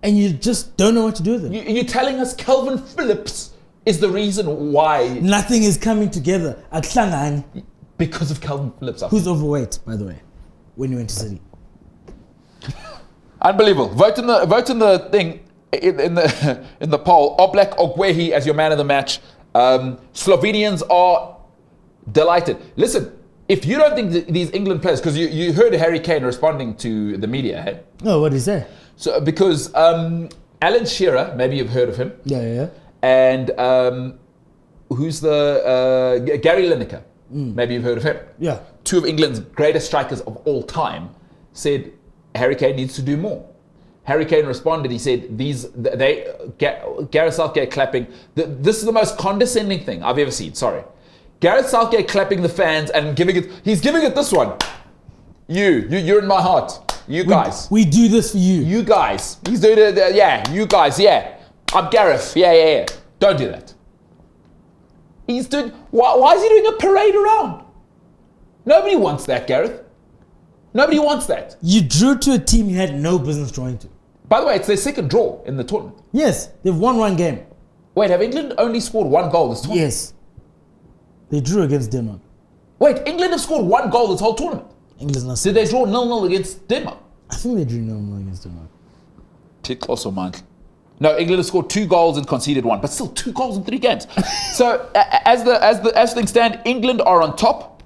And you just don't know what to do with it. You're telling us Calvin Phillips is the reason why. Nothing is coming together. Akuhlangani. Because of Calvin Phillips. Who's overweight, by the way, when you went to City? Unbelievable. Vote in the thing in the poll. Oblak Ogwehi as your man of the match. Slovenians are delighted. Listen, if you don't think these England players, because you heard Harry Kane responding to the media, hey? Oh, what did he say? So because Alan Shearer, maybe you've heard of him. Yeah. And who's the Gary Lineker? Maybe you've heard of him. Yeah. 2 of England's greatest strikers of all time said Harry Kane needs to do more. Harry Kane responded. He said, Gareth Southgate clapping. This is the most condescending thing I've ever seen. Sorry. Gareth Southgate clapping the fans and he's giving it this one. You're in my heart. You guys. We do this for you. You guys. He's doing it. Yeah, you guys. Yeah. I'm Gareth. Yeah. Don't do that. He's doing. Why is he doing a parade around? Nobody wants that, Gareth. Nobody wants that. You drew to a team you had no business drawing to. By the way, it's their second draw in the tournament. Yes, they've won 1 game. Wait, have England only scored 1 goal this tournament? Yes. They drew against Denmark. Wait, England have scored 1 goal this whole tournament. England's not. Did they draw 0-0 against Denmark? I think they drew 0-0 against Denmark. Take close of mind. No, England have scored 2 goals and conceded 1, but still 2 goals in 3 games. So as things stand, England are on top.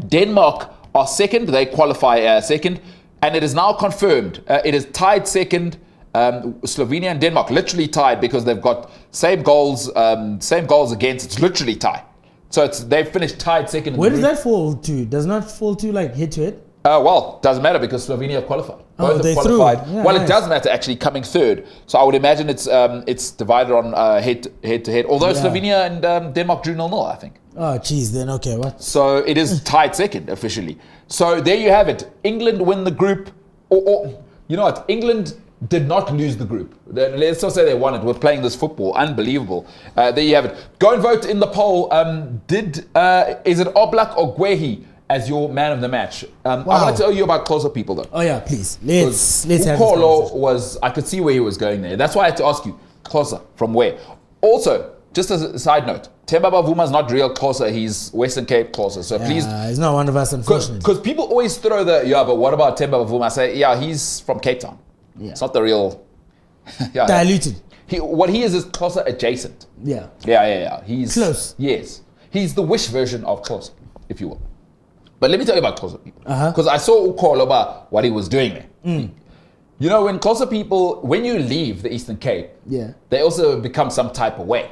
Denmark are second. They qualify second, and it is now confirmed. It is tied second. Slovenia and Denmark literally tied because they've got same goals against. It's literally tied. So they've finished tied second. Where does that fall to? Does not fall to like head to head? Well, doesn't matter because Slovenia have qualified. Both have qualified. Yeah, well, nice. It does matter actually coming third. So I would imagine it's divided on head to head. Although Slovenia and Denmark drew 0-0, I think. Oh, geez, then okay, what? So it is tied second officially. So there you have it. England win the group. Or you know what? England did not lose the group. Let's not say they won it. We're playing this football. Unbelievable. There you have it. Go and vote in the poll. Is it Oblak or Guehi as your man of the match? I want to tell you about closer people though. Oh yeah, please. Let's have this Ukolo was, I could see where he was going there. That's why I had to ask you, closer from where? Also, just as a side note, Themba Bavuma's not real closer, he's Western Cape closer. So please. He's not one of us, unfortunately. Because people always throw but what about Themba Bavuma? I say, he's from Cape Town. Yeah. It's not the real. Diluted. What he is closer adjacent. Yeah. Yeah. He's close. Yes. He's the wish version of closer, if you will. But let me tell you about closer people. Because I saw Ukolo about what he was doing there. You know, when closer people, when you leave the Eastern Cape, they also become some type of way.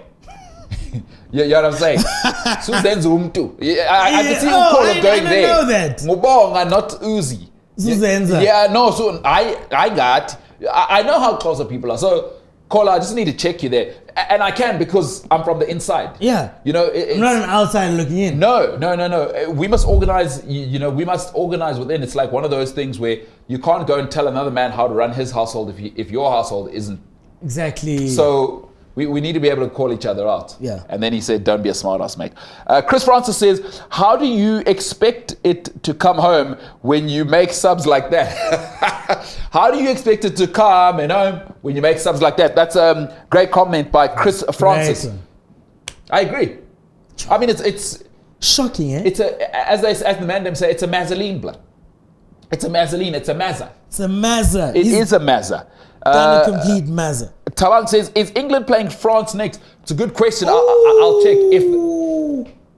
You know what I'm saying? Suzen's umtu. I can see Kola going I there. know that. Mubonga, not Uzi. Suzenza. Yeah, no, so I know how closer people are. So, Kola, I just need to check you there. And I can because I'm from the inside. Yeah. You know, I'm not an outside looking in. No. We must organize, we must organize within. It's like one of those things where you can't go and tell another man how to run his household if your household isn't. Exactly. So we need to be able to call each other out. Yeah. And then he said, don't be a smart ass, mate. Chris Francis says, how do you expect it to come home when you make subs like that? How do you expect it to come home when you make subs like that? That's a great comment by Chris Francis. Great. I agree. I mean, it's shocking, eh? It's as the man them say, it's a mazzoline blood. It's a mazzoline. It's a mazza. It's a mazza. It is a mazza. Done a complete mazza. Tawang says, is England playing France next? It's a good question. I'll check if.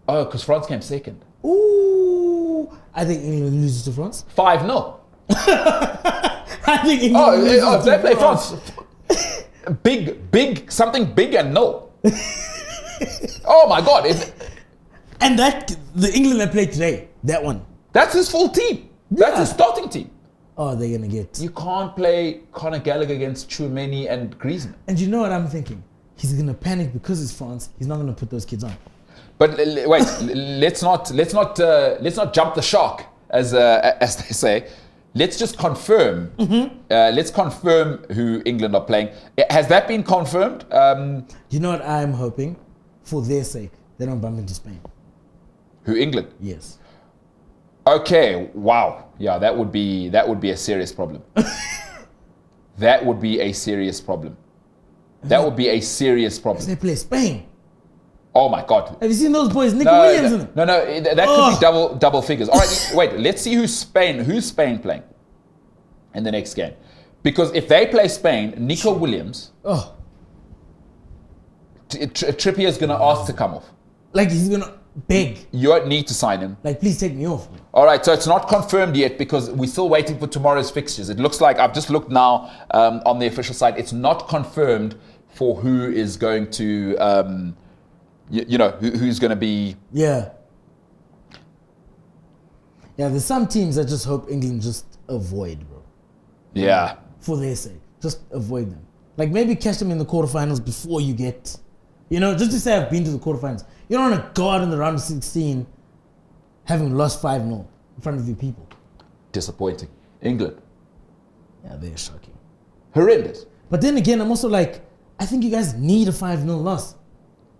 Oh, because France came second. Ooh. I think England loses to France. 5-0. I think England loses to they play France. Big, something big and no. Oh my God. And the England that played today, that one. That's his full team. That's his starting team. Oh, they're going to get... You can't play Conor Gallagher against Tchouameni and Griezmann. And you know what I'm thinking? He's going to panic because it's France. He's not going to put those kids on. But wait, let's not jump the shark, as they say. Let's just confirm. Let's confirm who England are playing. Has that been confirmed? You know what I'm hoping? For their sake, they don't bump into Spain. Who, England? Yes. Okay. Wow. Yeah, that would be a serious problem. That would be a serious problem. That would be a serious problem. They play Spain. Oh my God. Have you seen those boys? Nico Williams in them? No, that could be double figures. All right, wait, let's see who's Spain playing in the next game. Because if they play Spain, Nico Williams, Trippier's going to ask to come off. Like he's going to beg. You don't need to sign him. Like, please take me off. All right, so it's not confirmed yet because we're still waiting for tomorrow's fixtures. It looks like, I've just looked now on the official site, it's not confirmed for who is going to... who's going to be... Yeah, there's some teams that just hope England just avoid, bro. Yeah. For their sake. Just avoid them. Like, maybe catch them in the quarterfinals before you get... just to say I've been to the quarterfinals. You don't want to go out in the round of 16 having lost 5-0 in front of your people. Disappointing. England. Yeah, they're shocking. Horrendous. But then again, I'm also like, I think you guys need a 5-0 loss.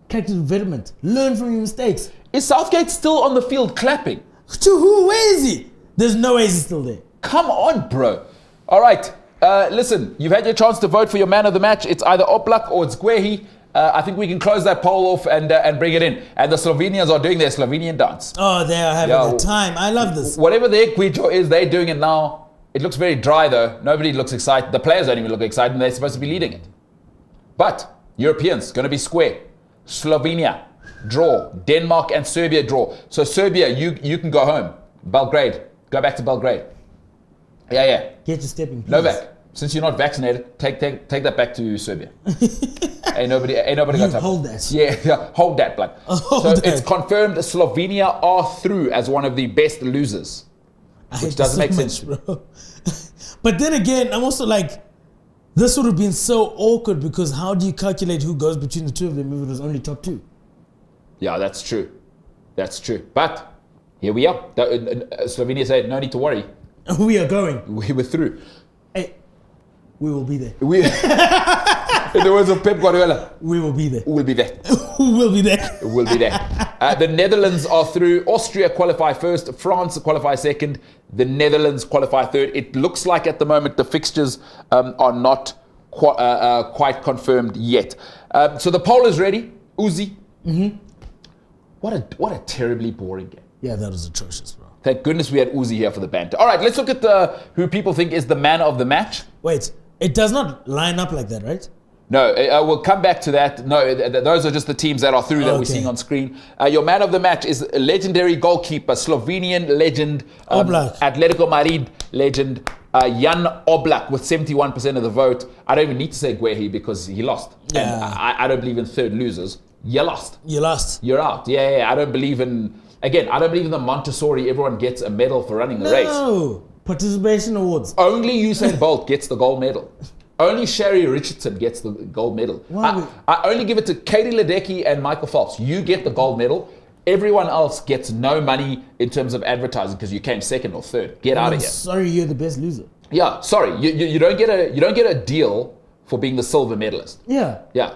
Character development. Learn from your mistakes. Is Southgate still on the field clapping? To who? Where is he? There's no way he's still there. Come on, bro. All right. Listen, you've had your chance to vote for your man of the match. It's either Oblak or it's Guehi. I think we can close that poll off and bring it in. And the Slovenians are doing their Slovenian dance. Oh, they are having a time. I love this. Whatever their Guijo is, they're doing it now. It looks very dry, though. Nobody looks excited. The players don't even look excited, and they're supposed to be leading it. But Europeans, going to be square. Slovenia, draw. Denmark and Serbia, draw. So Serbia, you can go home. Belgrade, go back to Belgrade. Yeah. Get your stepping, please. Novak, since you're not vaccinated, take that back to Serbia. ain't nobody got time. Hold that. Yeah, hold that, blood. It's confirmed Slovenia are through as one of the best losers. Which doesn't make sense. Bro. But then again, I'm also like, this would have been so awkward because how do you calculate who goes between the two of them if it was only top two? Yeah, that's true. That's true. But here we are. Slovenia said, no need to worry. We are going. We were through. Hey, we will be there. In the words of Pep Guardiola, we will be there. We'll be there. We'll be there. We'll be there. The Netherlands are through. Austria qualify first. France qualify second. The Netherlands qualify third. It looks like at the moment the fixtures are not quite confirmed yet. So the poll is ready. Uzi. Mm-hmm. What a terribly boring game. Yeah, that was atrocious, bro. Thank goodness we had Uzi here for the banter. All right, let's look at who people think is the man of the match. Wait, it does not line up like that, right? No, we'll come back to that. No, those are just the teams that are through that we're seeing on screen. Your man of the match is a legendary goalkeeper, Slovenian legend, Atletico Madrid legend, Jan Oblak with 71% of the vote. I don't even need to say Guehi because he lost. Yeah. And I don't believe in third losers. you lost. You lost. You're out. Yeah. I don't believe in the Montessori, everyone gets a medal for running the race. No. Participation awards. Only Usain Bolt gets the gold medal. Only Sherry Richardson gets the gold medal. I only give it to Katie Ledecky and Michael Phelps. You get the gold medal. Everyone else gets no money in terms of advertising because you came second or third. Get out of here. Sorry, you're the best loser. Yeah, sorry. You don't get a deal for being the silver medalist. Yeah. Yeah.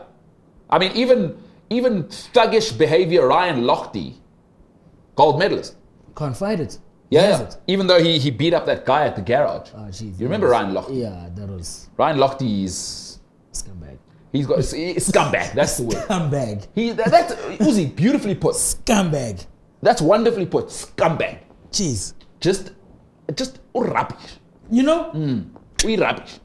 I mean, even thuggish behavior Ryan Lochte, gold medalist. Can't fight it. Yeah. Even though he beat up that guy at the garage. Oh, jeez. You remember Ryan Lochte? Yeah, that was... Ryan Lochte is... Scumbag. He's got... Scumbag, that's the word. Scumbag. That's Uzi, beautifully put. Scumbag. That's wonderfully put. Scumbag. Jeez. Just rubbish. You know? We rubbish.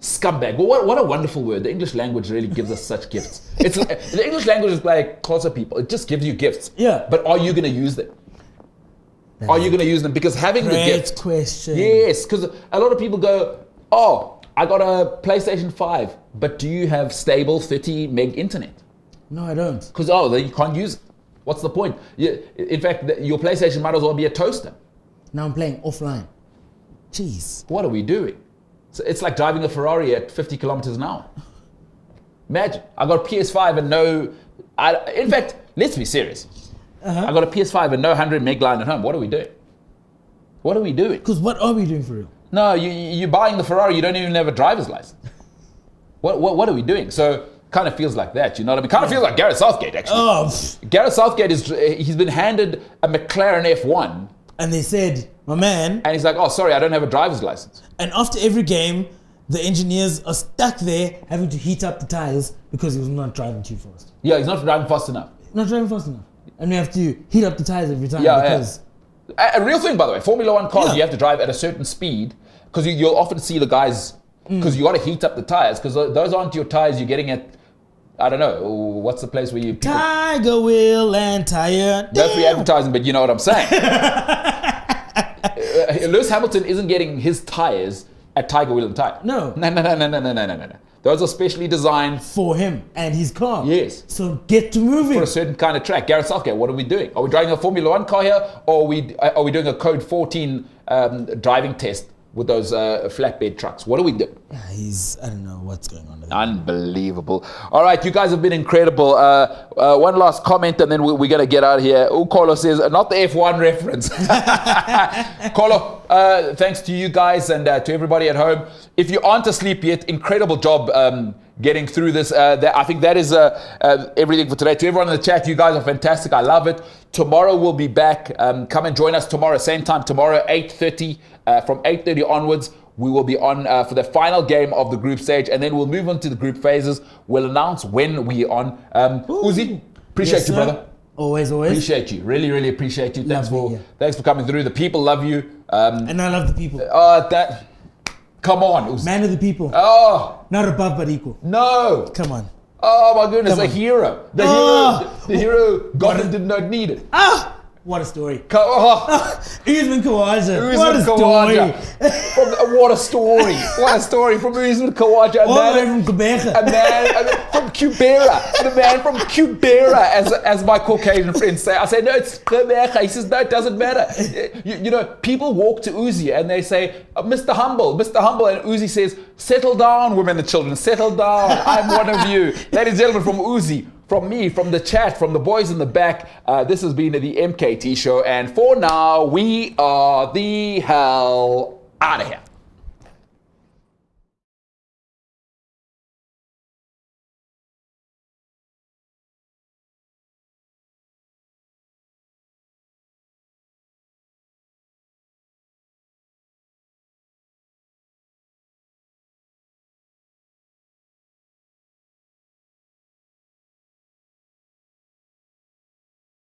Scumbag. Well, what a wonderful word. The English language really gives us such gifts. The English language is like closer people. It just gives you gifts. Yeah. But are you going to use them? Are you going to use them? Because having the gift... Great question. Yes, because a lot of people go, oh, I got a PlayStation 5, but do you have stable 30 meg internet? No, I don't. Because, then you can't use it. What's the point? In fact, your PlayStation might as well be a toaster. Now I'm playing offline. Jeez. What are we doing? So it's like driving a Ferrari at 50 kilometers an hour. Imagine, I got a PS5 and in fact, let's be serious. I got a PS5 and no 100 meg line at home. What are we doing? What are we doing? Because what are we doing for real? No, you're buying the Ferrari, you don't even have a driver's license. What are we doing? So kind of feels like that, you know what I mean? Kind of feels like Gareth Southgate, actually. Oh. Gareth Southgate, he's been handed a McLaren F1. And they said, my man. And he's like, oh, sorry, I don't have a driver's license. And after every game, the engineers are stuck there having to heat up the tires because he was not driving too fast. Yeah, he's not driving fast enough. Not driving fast enough. And we have to heat up the tires every time because... Yeah. A real thing, by the way. Formula One cars, you have to drive at a certain speed because you'll often see the guys... Because you got to heat up the tires because those aren't your tires you're getting at... I don't know. What's the place where you... Tiger wheel and tire. That's free advertising, but you know what I'm saying. Lewis Hamilton isn't getting his tires at Tiger Wheel and Tire. No. No. Those are specially designed for him and his car. Yes. So get to moving. For a certain kind of track. Gareth Southgate, what are we doing? Are we driving a Formula One car here, or are we doing a Code 14 driving test with those flatbed trucks? What are we doing? I don't know what's going on. Unbelievable. All right, you guys have been incredible. One last comment and then we're going to get out of here. Kolo says, not the F1 reference. Kolo, thanks to you guys and to everybody at home. If you aren't asleep yet, incredible job getting through this. I think that is everything for today. To everyone in the chat, you guys are fantastic. I love it. Tomorrow we'll be back. Come and join us tomorrow, same time tomorrow, 8:30. From 8:30 onwards, we will be on for the final game of the group stage, and then we'll move on to the group phases. We'll announce when we're on. Uzi, appreciate you, brother. Always. Appreciate you. Really appreciate you. Thanks for coming through. The people love you. And I love the people. Come on, Uzi. Man of the people. Oh. Not above but equal. No. Come on. Oh my goodness, a hero. The hero Gotham did not need it. What a story. Usman Khawaja. What a story. What a story. What a story from Usman Khawaja. All the way from Quebec. A man from Cubera. The man from Cubera, as my Caucasian friends say. I say, no, it's Quebec. He says, no, it doesn't matter. You know, people walk to Uzi and they say, Mr. Humble. And Uzi says, settle down, women and children, settle down. I'm one of you. Ladies and gentlemen, from Uzi, from me, from the chat, from the boys in the back, this has been the MKT show. And for now, we are the hell out of here.